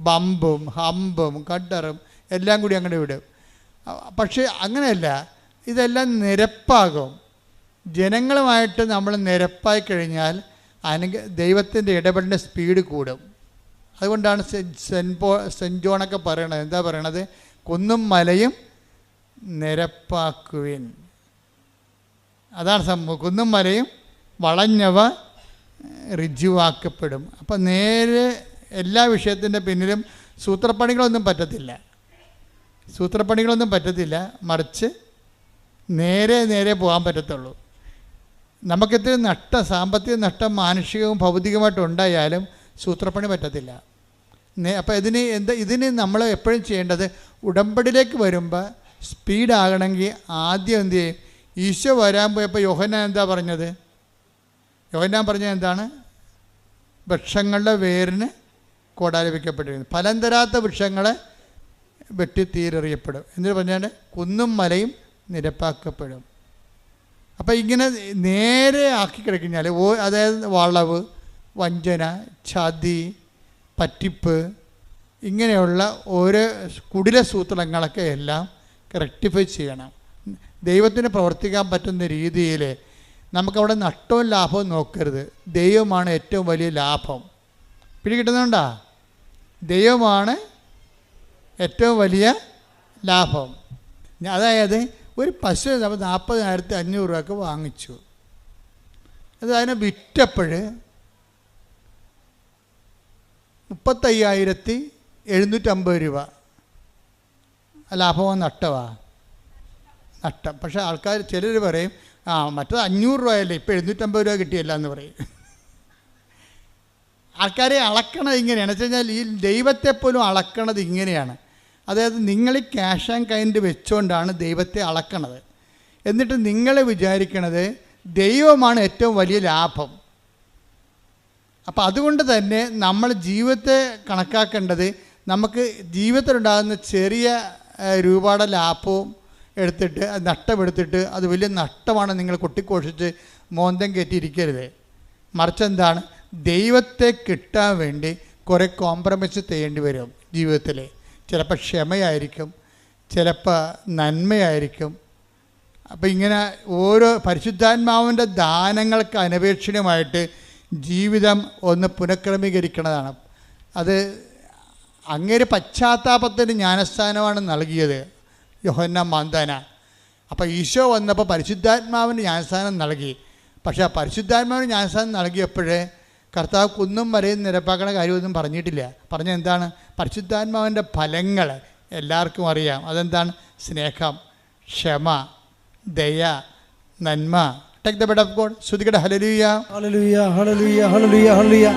ബമ്പും ഹമ്പും കട്ടറും എല്ലാം കൂടി അങ്ങോട്ട് വിടും. പക്ഷേ അങ്ങനെയല്ല, ഇതെല്ലാം നിരപ്പാകും. ജനങ്ങളുമായിട്ട് നമ്മൾ നിരപ്പായി കഴിഞ്ഞാൽ ദൈവത്തിൻ്റെ ഇടപെടലിൻ്റെ സ്പീഡ് കൂടും. അതുകൊണ്ടാണ് സെൻറ്റ് ജോണൊക്കെ പറയണത്. എന്താ പറയണത്? കുന്നും മലയും നിരപ്പാക്കുവിൻ. അതാണ് സംഭവം. കുന്നും മലയും വളഞ്ഞവ ഋജുവാക്കപ്പെടും. അപ്പം നേരെ എല്ലാ വിഷയത്തിൻ്റെ പിന്നിലും സൂത്രപ്പണികളൊന്നും പറ്റത്തില്ല, മറിച്ച് നേരെ പോകാൻ പറ്റത്തുള്ളൂ. നമുക്കിത്തിരി നഷ്ടം, സാമ്പത്തിക നഷ്ടം മാനുഷികവും ഭൗതികമായിട്ടും ഉണ്ടായാലും സൂത്രപ്പണി പറ്റത്തില്ല. അപ്പോൾ ഇതിന് നമ്മൾ എപ്പോഴും ചെയ്യേണ്ടത്, ഉടമ്പടിയിലേക്ക് വരുമ്പോൾ സ്പീഡാകണമെങ്കിൽ ആദ്യം എന്ത് ചെയ്യും? ഈശോ വരാൻ പോയപ്പോൾ യോഹന്നാൻ എന്താ പറഞ്ഞത്? യോഹന്നാൻ പറഞ്ഞത് എന്താണ്? വൃക്ഷങ്ങളുടെ വേരിന് കോടാലി വയ്ക്കപ്പെട്ടിരുന്നു, ഫലം തരാത്ത വൃക്ഷങ്ങളെ വെട്ടി തീരെറിയപ്പെടും. എന്നിട്ട് പറഞ്ഞാൽ കുന്നും മലയും നിരപ്പാക്കപ്പെടും. അപ്പോൾ ഇങ്ങനെ നേരെ ആക്കി കഴിഞ്ഞാൽ, അതായത് വളവ്, വഞ്ചന, ചതി, പറ്റിപ്പ്, ഇങ്ങനെയുള്ള ഓരോ കുടില സൂത്രങ്ങളൊക്കെ എല്ലാം റെക്ടിഫൈ ചെയ്യണം. ദൈവത്തിന് പ്രവർത്തിക്കാൻ പറ്റുന്ന രീതിയിൽ നമുക്കവിടെ നഷ്ടവും ലാഭവും നോക്കരുത്. ദൈവമാണ് ഏറ്റവും വലിയ ലാഭം. പിടികിട്ടുന്നുണ്ടോ? ദൈവമാണ് ഏറ്റവും വലിയ ലാഭം. അതായത് ഒരു പശു നമ്മൾ 40,500 രൂപയ്ക്ക് വാങ്ങിച്ചു. അത് അതിനെ വിറ്റപ്പോൾ 35,750 രൂപ. ലാഭമോ നഷ്ടമാ? നഷ്ടം. പക്ഷേ ആൾക്കാർ ചിലർ പറയും, മറ്റത് 500 രൂപയല്ലേ, ഇപ്പോൾ 750 രൂപ കിട്ടിയല്ല എന്ന് പറയും. ആൾക്കാരെ അളക്കണത് ഇങ്ങനെയാണ്. വെച്ച് കഴിഞ്ഞാൽ ഈ ദൈവത്തെപ്പോലും അളക്കണത് ഇങ്ങനെയാണ്. അതായത് നിങ്ങൾ ഈ ക്യാഷ് ആൻഡ് കൈൻഡ് വെച്ചുകൊണ്ടാണ് ദൈവത്തെ അളക്കണത്. എന്നിട്ട് നിങ്ങൾ വിചാരിക്കണത് ദൈവമാണ് ഏറ്റവും വലിയ ലാഭം. അപ്പോൾ അതുകൊണ്ട് തന്നെ നമ്മൾ ജീവിതത്തെ കണക്കാക്കേണ്ടത്, നമുക്ക് ജീവിതത്തിലുണ്ടാകുന്ന ചെറിയ രൂപയുടെ ലാഭവും എടുത്തിട്ട് അത് നഷ്ടമെടുത്തിട്ട് അത് വലിയ നഷ്ടമാണ് നിങ്ങൾ കൊട്ടിക്കോഷിച്ച് മോന്തം കയറ്റിയിരിക്കരുത്. മറിച്ച് എന്താണ്? ദൈവത്തെ കിട്ടാൻ വേണ്ടി കുറേ കോംപ്രമൈസ് ചെയ്യേണ്ടി വരും ജീവിതത്തിൽ. ചിലപ്പോൾ ക്ഷമയായിരിക്കും, ചിലപ്പോൾ നന്മയായിരിക്കും. അപ്പോൾ ഇങ്ങനെ ഓരോ പരിശുദ്ധാത്മാവിൻ്റെ ദാനങ്ങൾക്ക് അനപേക്ഷണീയമായിട്ട് ജീവിതം ഒന്ന് പുനഃക്രമീകരിക്കുന്നതാണ്. അത് അങ്ങേര് പശ്ചാത്താപത്തിന് ജ്ഞാനസ്ഥാനമാണ് നൽകിയത് യോഹന്നാൻ മാന്താന. അപ്പോൾ ഈശോ വന്നപ്പോൾ പരിശുദ്ധാത്മാവിന് ജ്ഞാനസ്ഥാനം നൽകി. പക്ഷേ ആ പരിശുദ്ധാത്മാവിന് ജ്ഞാനസ്ഥാനം നൽകിയപ്പോഴേ കർത്താവ് കുന്നും മലയും നിരപ്പാക്കണ കാര്യമൊന്നും പറഞ്ഞിട്ടില്ല. പറഞ്ഞ എന്താണ്? പരിശുദ്ധാത്മാവിൻ്റെ ഫലങ്ങൾ എല്ലാവർക്കും അറിയാം. അതെന്താണ്? സ്നേഹം, ക്ഷമ, ദയ, നന്മ. Take the word of God. ശ്രുതികട ഹല്ലേലൂയ, ഹല്ലേലൂയ, ഹല്ലേലൂയ, ഹല്ലേലൂയ, ഹല്ലേലൂയ.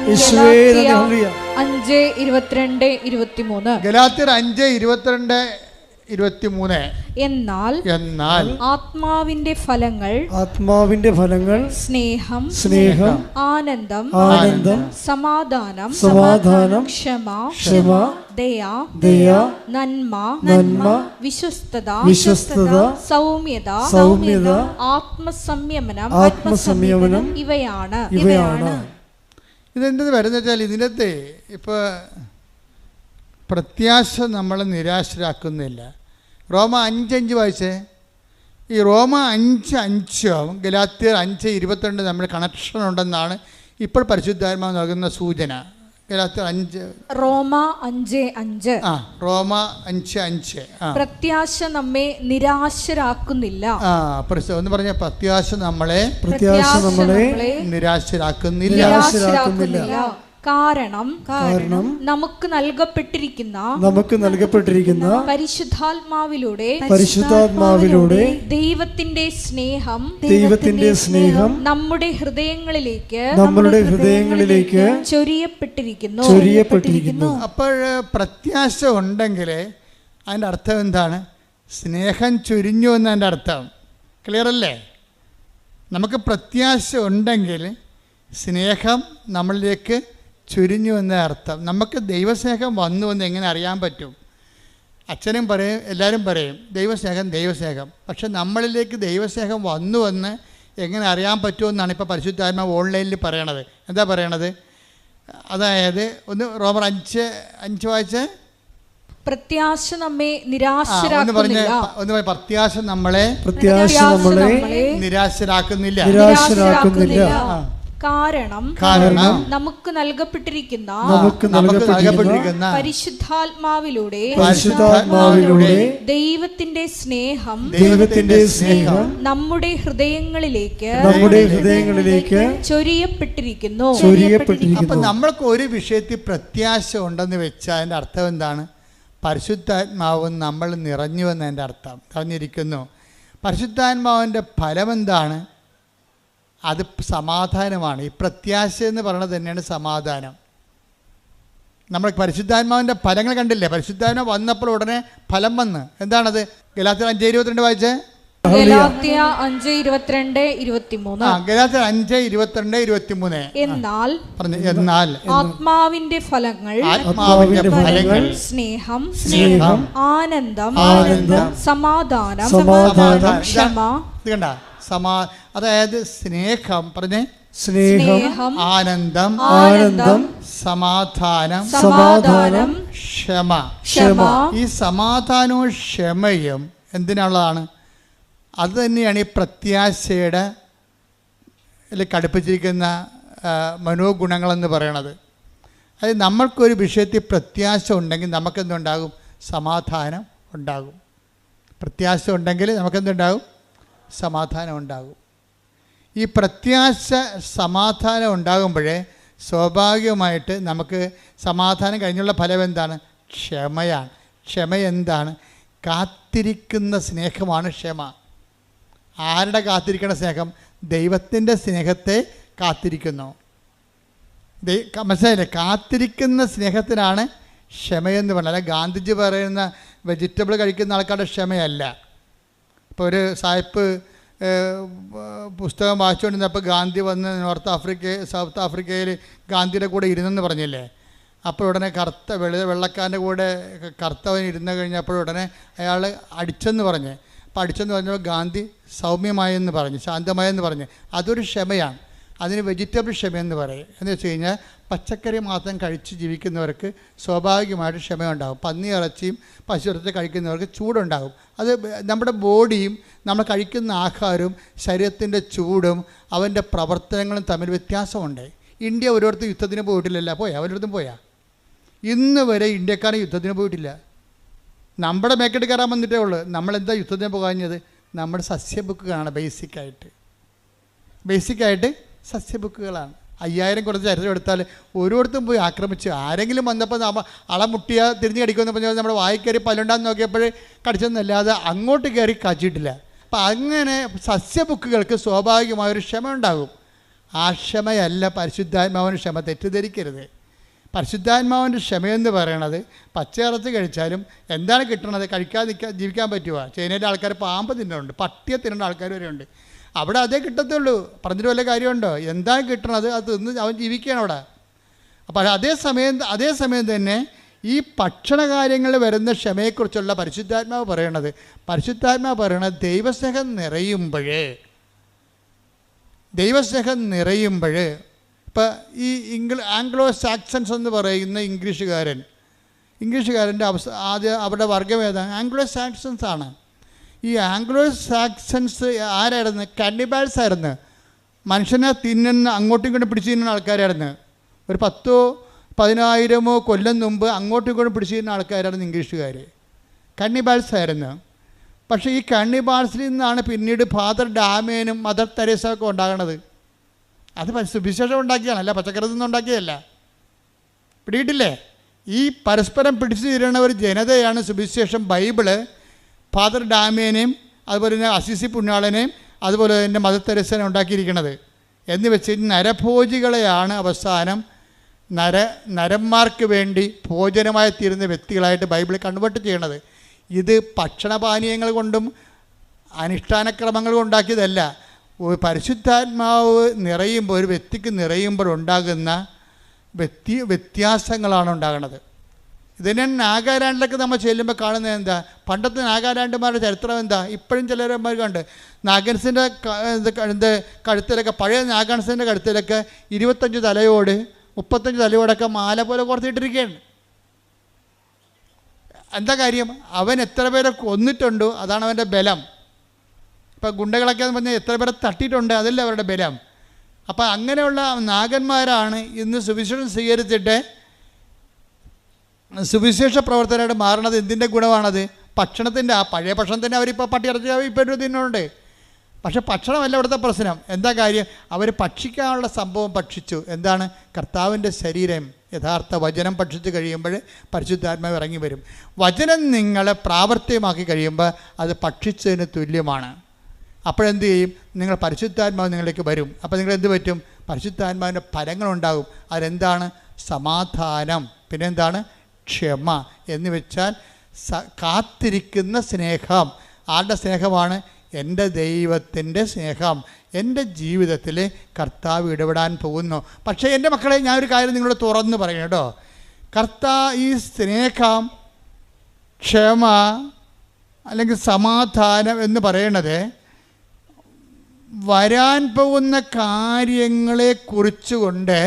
യേശുവേ നന്ദി. ഹല്ലേലൂയ. 5:22-23. ഗലാത്യർ 5:22-23. എന്നാൽ ആത്മാവിന്റെ ഫലങ്ങൾ സ്നേഹം, ആനന്ദം, സമാധാനം, ക്ഷമ, ദയ, നന്മ, വിശ്വസ്തത, സൗമ്യത, ആത്മസംയമനം ഇവയാണ്. ഇതെന്തെന്ന് വരുന്ന വെച്ചാൽ ഇതിനകത്ത് ഇപ്പോൾ പ്രത്യാശ നമ്മളെ നിരാശരാക്കുന്നില്ല. റോമ 5:5 വായിച്ചേ. ഈ റോമ 5:5 ഗലാത്യർ 5:22 നമ്മൾ കണക്ഷൻ ഉണ്ടെന്നാണ് ഇപ്പോൾ പരിശുദ്ധാത്മാവ് നൽകുന്ന സൂചന. ഗലാത്യർ 5 റോമ 5:5 റോമ 5:5. പ്രത്യാശ നമ്മെ നിരാശരാക്കുന്നില്ല. ഒന്ന് പറഞ്ഞ പ്രത്യാശ നമ്മളെ നിരാശരാക്കുന്നില്ല. കാരണം നമുക്ക് നൽകപ്പെട്ടിരിക്കുന്ന പരിശുദ്ധാത്മാവിലൂടെ ദൈവത്തിന്റെ സ്നേഹം നമ്മുടെ ഹൃദയങ്ങളിലേക്ക് ചൊരിയപ്പെട്ടിരിക്കുന്നു. അപ്പോൾ പ്രത്യാശ ഉണ്ടെങ്കിൽ അതിൻ്റെ അർത്ഥം എന്താണ്? സ്നേഹം ചൊരിഞ്ഞു എന്നതിൻ്റെ അർത്ഥം ക്ലിയർ അല്ലേ? നമുക്ക് പ്രത്യാശ ഉണ്ടെങ്കിൽ സ്നേഹം നമ്മളിലേക്ക് ചുരിഞ്ഞു എന്ന അർത്ഥം. നമുക്ക് ദൈവസ്നേഹം വന്നു എന്ന് എങ്ങനെ അറിയാൻ പറ്റും? അച്ഛനും പറയും, എല്ലാവരും പറയും ദൈവസ്നേഹം. പക്ഷെ നമ്മളിലേക്ക് ദൈവസ്നേഹം വന്നു എന്ന് എങ്ങനെ അറിയാൻ പറ്റുമെന്നാണ് ഇപ്പോൾ പരിശുദ്ധാത്മാവ് ഓൺലൈനിൽ പറയണത്. എന്താ പറയണത്? അതായത് ഒന്ന് റോമർ 5:5 വായിച്ച്. പ്രത്യാശ നമ്മെ നിരാശരാക്കുന്നില്ല. പ്രത്യാശ നമ്മളെ നിരാശരാക്കുന്നില്ല. കാരണം നമുക്ക് നൽകപ്പെട്ടിരിക്കുന്ന പരിശുദ്ധാത്മാവിലൂടെ ദൈവത്തിന്റെ സ്നേഹം നമ്മുടെ ഹൃദയങ്ങളിലേക്ക് ചൊരിയപ്പെട്ടിരിക്കുന്നു. അപ്പൊ നമ്മൾക്ക് ഒരു വിഷയത്തിൽ പ്രത്യാശ ഉണ്ടെന്ന് വെച്ചാൽ അതിൻ്റെ അർത്ഥം എന്താണ്? പരിശുദ്ധാത്മാവും നമ്മൾ നിറഞ്ഞു എന്നതിൻ്റെ അർത്ഥം. നിറഞ്ഞിരിക്കുന്നു. പരിശുദ്ധാത്മാവിൻ്റെ ഫലം എന്താണ്? അത് സമാധാനമാണ്. ഈ പ്രത്യാശ എന്ന് പറയുന്നത് തന്നെയാണ് സമാധാനം. നമ്മൾ പരിശുദ്ധാത്മാവിൻ്റെ ഫലങ്ങൾ കണ്ടില്ലേ? പരിശുദ്ധാത്മാവ് വന്നപ്പോൾ ഉടനെ ഫലം വന്ന്. എന്താണത്? ഗലാത്യർ 5:22 വായിച്ചേ. ഗലാത്യ 5:22-23. ഗലാത്യർ 5:22-23. എന്നാൽ ആത്മാവിന്റെ ഫലങ്ങൾ സ്നേഹം, ആനന്ദം, സമാധാനം, ക്ഷമ. ഇത് കണ്ട, അതായത് സ്നേഹം, പറഞ്ഞേ, സ്നേഹം, ആനന്ദം, സമാധാനം, ക്ഷമ. ഈ സമാധാനവും ക്ഷമയും എന്തിനുള്ളതാണ്? അത് തന്നെയാണ് ഈ പ്രത്യാശയുടെ കടുപ്പിച്ചിരിക്കുന്ന മനോഗുണങ്ങളെന്ന് പറയണത്. അതായത് നമ്മൾക്കൊരു വിഷയത്തിൽ പ്രത്യാശ ഉണ്ടെങ്കിൽ നമുക്കെന്തുണ്ടാകും? സമാധാനം ഉണ്ടാകും. പ്രത്യാശ ഉണ്ടെങ്കിൽ നമുക്കെന്തുണ്ടാകും? സമാധാനം ഉണ്ടാകും. ഈ പ്രത്യാശ സമാധാനം ഉണ്ടാകുമ്പോഴേ സ്വാഭാവികമായിട്ട് നമുക്ക് സമാധാനം കഴിഞ്ഞുള്ള ഫലം എന്താണ്? ക്ഷമയാണ്. ക്ഷമ എന്താണ്? കാത്തിരിക്കുന്ന സ്നേഹമാണ് ക്ഷമ. ആരുടെ കാത്തിരിക്കുന്ന സ്നേഹം? ദൈവത്തിൻ്റെ സ്നേഹത്തെ കാത്തിരിക്കുന്നു. മനസ്സിലായില്ലേ? കാത്തിരിക്കുന്ന സ്നേഹത്തിനാണ് ക്ഷമയെന്ന് പറഞ്ഞാൽ. അല്ല ഗാന്ധിജി പറയുന്ന വെജിറ്റബിൾ കഴിക്കുന്ന ആൾക്കാരുടെ ക്ഷമയല്ല. ഇപ്പോൾ ഒരു സായിപ്പ് പുസ്തകം വായിച്ചുകൊണ്ടിരുന്നപ്പോൾ ഗാന്ധി വന്ന് സൗത്ത് ആഫ്രിക്കയിൽ ഗാന്ധിയുടെ കൂടെ ഇരുന്നെന്ന് പറഞ്ഞില്ലേ? അപ്പോൾ ഉടനെ വെള്ളക്കാരൻ്റെ കൂടെ കറുത്തവൻ ഇരുന്ന് കഴിഞ്ഞപ്പോൾ ഉടനെ അയാൾ അടിച്ചെന്ന് പറഞ്ഞ്. അപ്പോൾ അടിച്ചെന്ന് പറഞ്ഞപ്പോൾ ഗാന്ധി സൗമ്യമായെന്ന് പറഞ്ഞ്, ശാന്തമായെന്ന് പറഞ്ഞ്. അതൊരു ക്ഷമയാണ്. അതിന് വെജിറ്റബിൾ ക്ഷമയെന്ന് പറയും. എന്ന് വെച്ച് കഴിഞ്ഞാൽ പച്ചക്കറി മാത്രം കഴിച്ച് ജീവിക്കുന്നവർക്ക് സ്വാഭാവികമായിട്ട് ക്ഷമയുണ്ടാകും. പന്നി ഇറച്ചിയും പശു ഇറച്ചി കഴിക്കുന്നവർക്ക് ചൂടുണ്ടാകും. അത് നമ്മുടെ ബോഡിയും നമ്മൾ കഴിക്കുന്ന ആഹാരവും ശരീരത്തിൻ്റെ ചൂടും അവൻ്റെ പ്രവർത്തനങ്ങളും തമ്മിൽ വ്യത്യാസമുണ്ട്. ഇന്ത്യ ഓരോരുത്തർ യുദ്ധത്തിന് പോയിട്ടില്ലല്ലോ. അവരടുത്തും പോയാ? ഇന്ന് വരെ ഇന്ത്യക്കാരൻ യുദ്ധത്തിന് പോയിട്ടില്ല. നമ്മുടെ മേക്കെട്ട് കയറാൻ വന്നിട്ടേ ഉള്ളൂ. നമ്മളെന്താ യുദ്ധത്തിന് പോകാഞ്ഞത്? നമ്മുടെ സസ്യബുക്കുകളാണ്. ബേസിക്കായിട്ട് സസ്യബുക്കുകളാണ്. 5000 കുറച്ച് ചരിത്രം എടുത്താൽ ഓരോരുത്തരും പോയി ആക്രമിച്ച് ആരെങ്കിലും വന്നപ്പോൾ അള മുട്ടിയാൽ തിരിഞ്ഞ് കടിക്കുമെന്ന് പറഞ്ഞാൽ നമ്മുടെ വായി കയറി പല്ലുണ്ടാന്ന് നോക്കിയപ്പോൾ കടിച്ചെന്നല്ലാതെ അങ്ങോട്ട് കയറി കച്ചിട്ടില്ല. അപ്പം അങ്ങനെ സസ്യബുക്കുകൾക്ക് സ്വാഭാവികമായൊരു ക്ഷമ ഉണ്ടാകും. ആ ക്ഷമയല്ല പരിശുദ്ധാത്മാവിൻ്റെ ക്ഷമ. തെറ്റിദ്ധരിക്കരുത്. പരിശുദ്ധാത്മാവിൻ്റെ ക്ഷമയെന്ന് പറയണത് പച്ചയിറച്ചി കഴിച്ചാലും എന്താണ് കിട്ടണത്? കഴിക്കാതെ ജീവിക്കാൻ പറ്റുമോ? ചൈനയിലെ ആൾക്കാർ പാമ്പ് തിന്നുന്നുണ്ട്, പട്ടിയെ തിന്നേണ്ട ആൾക്കാർ വരെ ഉണ്ട്. അവിടെ അതേ കിട്ടത്തുള്ളൂ. പറഞ്ഞിട്ട് വല്ല കാര്യമുണ്ടോ? എന്താണ് കിട്ടണത് അത് തിന്ന് അവൻ ജീവിക്കുകയാണ് അവിടെ. അപ്പോൾ അതേസമയം തന്നെ ഈ ഭക്ഷണകാര്യങ്ങളിൽ വരുന്ന ക്ഷമയെക്കുറിച്ചുള്ള പരിശുദ്ധാത്മാവ് പറയണത് ദൈവസ്നേഹം നിറയുമ്പോൾ ഇപ്പോൾ ഈ ആംഗ്ലോ സാക്സൺസ് എന്ന് പറയുന്ന ഇംഗ്ലീഷുകാരൻ്റെ അവരുടെ വർഗം ഏതാണ്? ആംഗ്ലോ സാക്സൺസ് ആണ്. ഈ ആംഗ്ലോ സാക്സൺസ് ആരായിരുന്നു? കാനിബാൽസ് ആയിരുന്നു. മനുഷ്യനെ തിന്നുന്ന, അങ്ങോട്ടും ഇങ്ങോട്ടും പിടിച്ചു തിന്നുന്ന ആൾക്കാരായിരുന്നു. ഒരു 10,000-15,000 കൊല്ലം മുമ്പ് അങ്ങോട്ടും ഇങ്ങോട്ടും പിടിച്ചു തിന്നുന്ന ആൾക്കാരായിരുന്നു ഇംഗ്ലീഷുകാർ. കാനിബാൽസ് ആയിരുന്നു. പക്ഷേ ഈ കാനിബാൽസിൽ നിന്നാണ് പിന്നീട് ഫാദർ ഡാമേനും മദർ തെരേസ ഒക്കെ ഉണ്ടാകണത്. അത് സുവിശേഷം ഉണ്ടാക്കിയാണ്, അല്ല പച്ചക്കറി നിന്നും ഉണ്ടാക്കിയതല്ല. പിടിയിട്ടില്ലേ? ഈ പരസ്പരം പിടിച്ചു തീരുന്ന ഒരു ജനതയാണ് സുവിശേഷം, ബൈബിള്, ഫാദർ ഡാമേനെയും അതുപോലെ തന്നെ അസിസി പുണ്യാളനെയും അതുപോലെ തന്നെ മദർ തെരേസനെ ഉണ്ടാക്കിയിരിക്കുന്നത്. എന്ന് വെച്ച് നരഭോജികളെയാണ് അവസാനം നരന്മാർക്ക് വേണ്ടി ഭോജനമായി തീരുന്ന വ്യക്തികളായിട്ട് ബൈബിൾ കൺവേർട്ട് ചെയ്യണത്. ഇത് ഭക്ഷണപാനീയങ്ങൾ കൊണ്ടും അനുഷ്ഠാനക്രമങ്ങൾ ഉണ്ടാക്കിയതല്ല. പരിശുദ്ധാത്മാവ് നിറയുമ്പോൾ, ഒരു വ്യക്തിക്ക് നിറയുമ്പോഴുണ്ടാകുന്ന വ്യത്യാസങ്ങളാണ് ഉണ്ടാകുന്നത്. ഇതിനെ നാഗാലാൻഡിലൊക്കെ നമ്മൾ ചെല്ലുമ്പോൾ കാണുന്നത് എന്താ? പണ്ടത്തെ നാഗാലാൻഡുമാരുടെ ചരിത്രം എന്താ? ഇപ്പോഴും ചിലരന്മാർ കണ്ട് നാഗൻസിൻ്റെ കഴുത്തിലൊക്കെ, പഴയ നാഗൻസിൻ്റെ കഴുത്തിലൊക്കെ 25 തലയോട് 35 തലയോടൊക്കെ മാല പോലെ കോർത്തിട്ടിരിക്കുകയാണ്. എന്താ കാര്യം? അവൻ എത്ര പേരെ കൊന്നിട്ടുണ്ടോ അതാണ് അവൻ്റെ ബലം. ഇപ്പം ഗുണ്ടകളൊക്കെ എന്ന് പറഞ്ഞാൽ എത്ര പേരെ തട്ടിയിട്ടുണ്ട്, അതല്ല അവരുടെ ബലം. അപ്പം അങ്ങനെയുള്ള നാഗന്മാരാണ് ഇന്ന് സുവിശേഷം സ്വീകരിച്ചിട്ട് സുവിശേഷ പ്രവർത്തനമായിട്ട് മാറണത്. എന്തിൻ്റെ ഗുണമാണത്? ഭക്ഷണത്തിൻ്റെ. ആ പഴയ ഭക്ഷണത്തിൻ്റെ അവരിപ്പോൾ പട്ടിയിറച്ചി ഇപ്പോൾ തിന്നുന്നുണ്ട്. പക്ഷേ ഭക്ഷണമല്ല ഇവിടുത്തെ പ്രശ്നം. എന്താ കാര്യം? അവർ ഭക്ഷിക്കാനുള്ള സംഭവം ഭക്ഷിച്ചു. എന്താണ്? കർത്താവിൻ്റെ ശരീരം, യഥാർത്ഥ വചനം ഭക്ഷിച്ച് കഴിയുമ്പോൾ പരിശുദ്ധാത്മാവ് ഇറങ്ങി വരും. വചനം നിങ്ങൾ പ്രാവർത്തികമാക്കി കഴിയുമ്പോൾ അത് ഭക്ഷിച്ചതിന് തുല്യമാണ്. അപ്പോഴെന്ത് ചെയ്യും? നിങ്ങൾ പരിശുദ്ധാത്മാവ് നിങ്ങളിലേക്ക് വരും. അപ്പോൾ നിങ്ങൾ എന്ത് പറ്റും? പരിശുദ്ധാത്മാവിൻ്റെ ഫലങ്ങളുണ്ടാകും. അതെന്താണ്? സമാധാനം, പിന്നെന്താണ്? ക്ഷമ എന്ന് വെച്ചാൽ കാത്തിരിക്കുന്ന സ്നേഹം. ആരുടെ സ്നേഹമാണ്? എൻ്റെ ദൈവത്തിൻ്റെ സ്നേഹം. എൻ്റെ ജീവിതത്തിൽ കർത്താവ് ഇടപെടാൻ പോകുന്നു. പക്ഷേ എൻ്റെ മക്കളെ, ഞാനൊരു കാര്യം നിങ്ങളോട് തുറന്ന് പറയണം കേട്ടോ. ഈ സ്നേഹം, ക്ഷമ അല്ലെങ്കിൽ സമാധാനം എന്ന് പറയണത് വരാൻ പോകുന്ന കാര്യങ്ങളെക്കുറിച്ചുകൊണ്ട്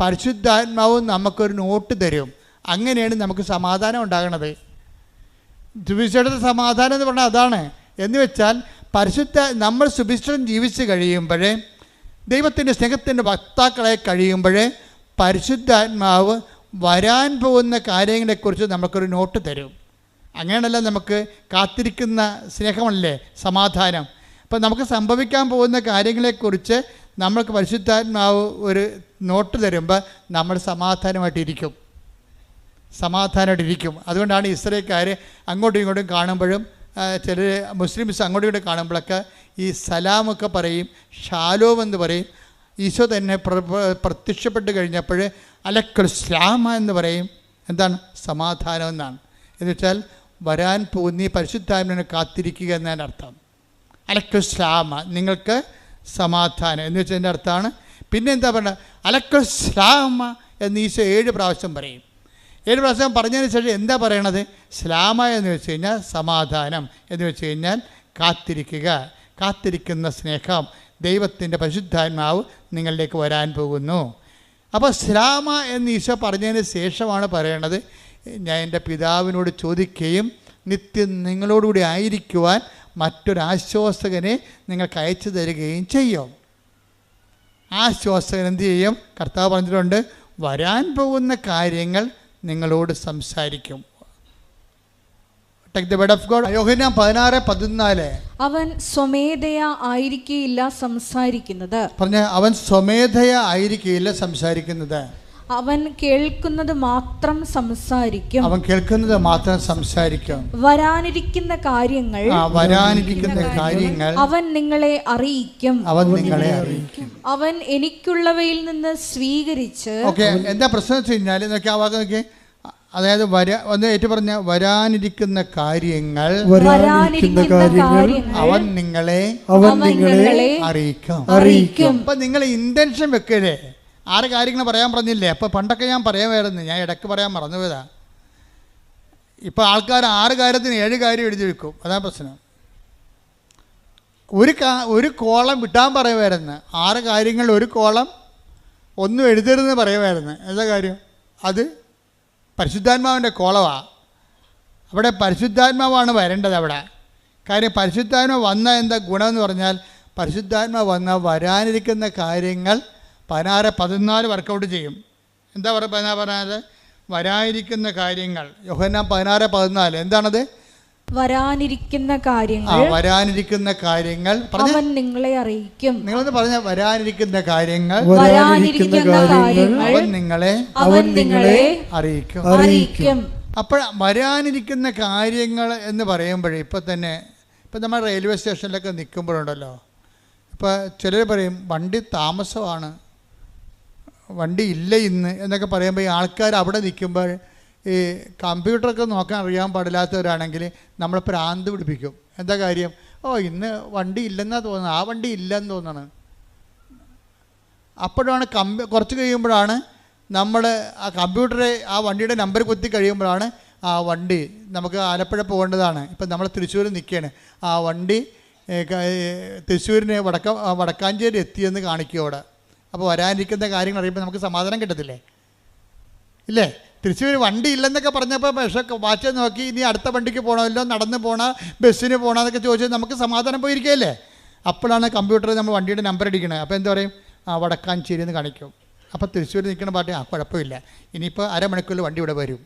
പരിശുദ്ധാത്മാവ് നമുക്കൊരു നോട്ട് തരും. അങ്ങനെയാണ് നമുക്ക് സമാധാനം ഉണ്ടാകണത്. സുവിശേഷത്തെ സമാധാനം എന്ന് പറഞ്ഞാൽ അതാണ്. എന്ന് വെച്ചാൽ നമ്മൾ സുവിശേഷം ജീവിച്ച് കഴിയുമ്പോൾ, ദൈവത്തിൻ്റെ സ്നേഹത്തിൻ്റെ വക്താക്കളെ കഴിയുമ്പോൾ, പരിശുദ്ധാത്മാവ് വരാൻ പോകുന്ന കാര്യങ്ങളെക്കുറിച്ച് നമുക്കൊരു നോട്ട് തരും. അങ്ങനെയല്ല നമുക്ക് കാത്തിരിക്കുന്ന സ്നേഹമല്ലേ സമാധാനം. അപ്പം നമുക്ക് സംഭവിക്കാൻ പോകുന്ന കാര്യങ്ങളെക്കുറിച്ച് നമ്മൾക്ക് പരിശുദ്ധാത്മാവ് ഒരു നോട്ട് തരുമ്പോൾ നമ്മൾ സമാധാനമായിട്ടിരിക്കും. അതുകൊണ്ടാണ് ഇസ്രായേൽക്കാർ അങ്ങോട്ടും ഇങ്ങോട്ടും കാണുമ്പോഴും, ചിലർ മുസ്ലിംസ് അങ്ങോട്ടും ഇങ്ങോട്ടും കാണുമ്പോഴൊക്കെ ഈ സലാമൊക്കെ പറയും, ഷാലോം എന്ന് പറയും. ഈശോ തന്നെ പ്രത്യക്ഷപ്പെട്ട് കഴിഞ്ഞപ്പോൾ അലക്കുസ്ലാമ എന്ന് പറയും. എന്താണ്? സമാധാനം എന്നാണ്. എന്ന് വെച്ചാൽ വരാൻ പോകുന്ന ഈ പരിശുദ്ധാത്മാവിനെ കാത്തിരിക്കുക എന്നതിൻ്റെ അർത്ഥം. അലക്കുസ്ലാമ, നിങ്ങൾക്ക് സമാധാനം എന്ന് വെച്ചാൽ എൻ്റെ അർത്ഥമാണ്. പിന്നെ എന്താ പറയുക? അലക്കുസ്ലാമ എന്ന് ഈശോ 7 പ്രാവശ്യം പറയും. 7 പ്രാവശ്യം പറഞ്ഞതിന് ശേഷം എന്താ പറയണത്? സ്ലാമ എന്ന് വെച്ച് കഴിഞ്ഞാൽ സമാധാനം, എന്ന് വെച്ച് കഴിഞ്ഞാൽ കാത്തിരിക്കുന്ന സ്നേഹം. ദൈവത്തിൻ്റെ പരിശുദ്ധാത്മാവ് നിങ്ങളിലേക്ക് വരാൻ പോകുന്നു. അപ്പോൾ സ്ലാമ എന്ന് ഈശോ പറഞ്ഞതിന് ശേഷമാണ് പറയണത്, ഞാൻ എൻ്റെ പിതാവിനോട് ചോദിക്കുകയും നിത്യം നിങ്ങളോടുകൂടി ആയിരിക്കുവാൻ മറ്റൊരാശ്വാസകനെ നിങ്ങൾക്ക് അയച്ചു തരികയും ചെയ്യും. ആശ്വാസകൻ എന്ത് ചെയ്യും? കർത്താവ് പറഞ്ഞിട്ടുണ്ട്, വരാൻ പോകുന്ന കാര്യങ്ങൾ നിങ്ങളോട് സംസാരിക്കും. Take the word of God. യോഹന്നാൻ 16:14. അവൻ സ്വമേധയാ ആയിരിക്കില്ല സംസാരിക്കുന്നത്. പറഞ്ഞ അവൻ സ്വമേധയാ ആയിരിക്കില്ല സംസാരിക്കുന്നത്. അവൻ കേൾക്കുന്നത് മാത്രം സംസാരിക്കും. വരാനിരിക്കുന്ന കാര്യങ്ങൾ അവൻ നിങ്ങളെ അറിയിക്കും. അവൻ എനിക്കുള്ളവയിൽ നിന്ന് സ്വീകരിച്ച്. എന്താ പ്രശ്നം വെച്ച് കഴിഞ്ഞാൽ നോക്കി ആ വാക്ക് നോക്കി, അതായത് ഒന്ന് ഏറ്റു പറഞ്ഞ വരാനിരിക്കുന്ന കാര്യങ്ങൾ അവൻ നിങ്ങളെ അറിയിക്കും. അപ്പൊ നിങ്ങൾ ഇന്റൻഷൻ വെക്കരുത്. 6 കാര്യങ്ങൾ പറയാൻ പറഞ്ഞില്ലേ? അപ്പോൾ പണ്ടൊക്കെ ഞാൻ പറയാമായിരുന്നു, ഞാൻ ഇടയ്ക്ക് പറയാൻ മറന്നുപോയതാ. ഇപ്പോൾ ആൾക്കാർ 6 കാര്യത്തിന് 7 കാര്യം എഴുതി വെക്കും. അതാണ് പ്രശ്നം. ഒരു കോളം വിട്ടാൻ പറയുമായിരുന്നു. 6 കാര്യങ്ങൾ ഒരു കോളം ഒന്നും എഴുതരുതെന്ന് പറയുമായിരുന്നു. എന്താ കാര്യം? അത് പരിശുദ്ധാത്മാവിൻ്റെ കോളമാണ്. അവിടെ പരിശുദ്ധാത്മാവാണ് വരേണ്ടത് അവിടെ. കാര്യം പരിശുദ്ധാത്മാവ് വന്ന എന്താ ഗുണമെന്ന് പറഞ്ഞാൽ, പരിശുദ്ധാത്മാവ് വന്ന വരാനിരിക്കുന്ന കാര്യങ്ങൾ 16-14 വർക്കൗട്ട് ചെയ്യും. എന്താ പറഞ്ഞത്? വരാനിരിക്കുന്ന കാര്യങ്ങൾ. യോഹന്നാൻ 16:14 എന്താണത്? വരാനിരിക്കുന്ന കാര്യങ്ങൾ അവൻ നിങ്ങളെ അറിയിക്കും. നിങ്ങളൊന്ന് പറഞ്ഞ വരാനിരിക്കുന്ന കാര്യങ്ങൾ അവൻ നിങ്ങളെ അറിയിക്കും. അപ്പോൾ വരാനിരിക്കുന്ന കാര്യങ്ങൾ എന്ന് പറയുമ്പോഴേ ഇപ്പം നമ്മൾ റെയിൽവേ സ്റ്റേഷനിലൊക്കെ നിൽക്കുമ്പോഴുണ്ടല്ലോ, ഇപ്പോൾ ചിലർ പറയും വണ്ടി താമസമാണ്, വണ്ടി ഇല്ല ഇന്ന് എന്നൊക്കെ പറയുമ്പോൾ ഈ ആൾക്കാർ അവിടെ നിൽക്കുമ്പോൾ ഈ കമ്പ്യൂട്ടറൊക്കെ നോക്കാൻ അറിയാൻ പാടില്ലാത്തവരാണെങ്കിൽ നമ്മൾ പ്രാന്ത് പിടിപ്പിക്കും. എന്താ കാര്യം? ഇന്ന് വണ്ടി ഇല്ലെന്നാണ് തോന്നുന്നത്, ആ വണ്ടി ഇല്ലെന്ന് തോന്നണം. അപ്പോഴാണ് കുറച്ച് കഴിയുമ്പോഴാണ് നമ്മൾ ആ കമ്പ്യൂട്ടറെ ആ വണ്ടിയുടെ നമ്പർ കുത്തി കഴിയുമ്പോഴാണ് ആ വണ്ടി നമുക്ക് ആലപ്പുഴ പോകേണ്ടതാണ്. ഇപ്പം നമ്മൾ തൃശ്ശൂർ നിൽക്കുകയാണ്, ആ വണ്ടി തൃശ്ശൂരിന് വടക്കാഞ്ചേരി എത്തിയെന്ന് കാണിക്കും അവിടെ. അപ്പോൾ വരാനിരിക്കുന്ന കാര്യങ്ങൾ അറിയുമ്പോൾ നമുക്ക് സമാധാനം കിട്ടത്തില്ലേ? ഇല്ലേ? തൃശ്ശൂർ വണ്ടി ഇല്ലെന്നൊക്കെ പറഞ്ഞപ്പോൾ പക്ഷേ വാച്ച് നോക്കി ഇനി അടുത്ത വണ്ടിക്ക് പോകണമല്ലോ, നടന്ന് പോകണ, ബസ്സിന് പോകണമെന്നൊക്കെ ചോദിച്ചാൽ നമുക്ക് സമാധാനം പോയിരിക്കുകയല്ലേ? അപ്പോഴാണ് കമ്പ്യൂട്ടറിൽ നമ്മൾ വണ്ടിയുടെ നമ്പർ അടിക്കണത്. അപ്പോൾ എന്താ പറയും? വടക്കാഞ്ചേരി എന്ന് കാണിക്കും. അപ്പോൾ തൃശ്ശൂർ നിൽക്കുന്ന പാർട്ടി കുഴപ്പമില്ല, ഇനിയിപ്പോൾ അരമണിക്കൂറിൽ വണ്ടി ഇവിടെ വരും.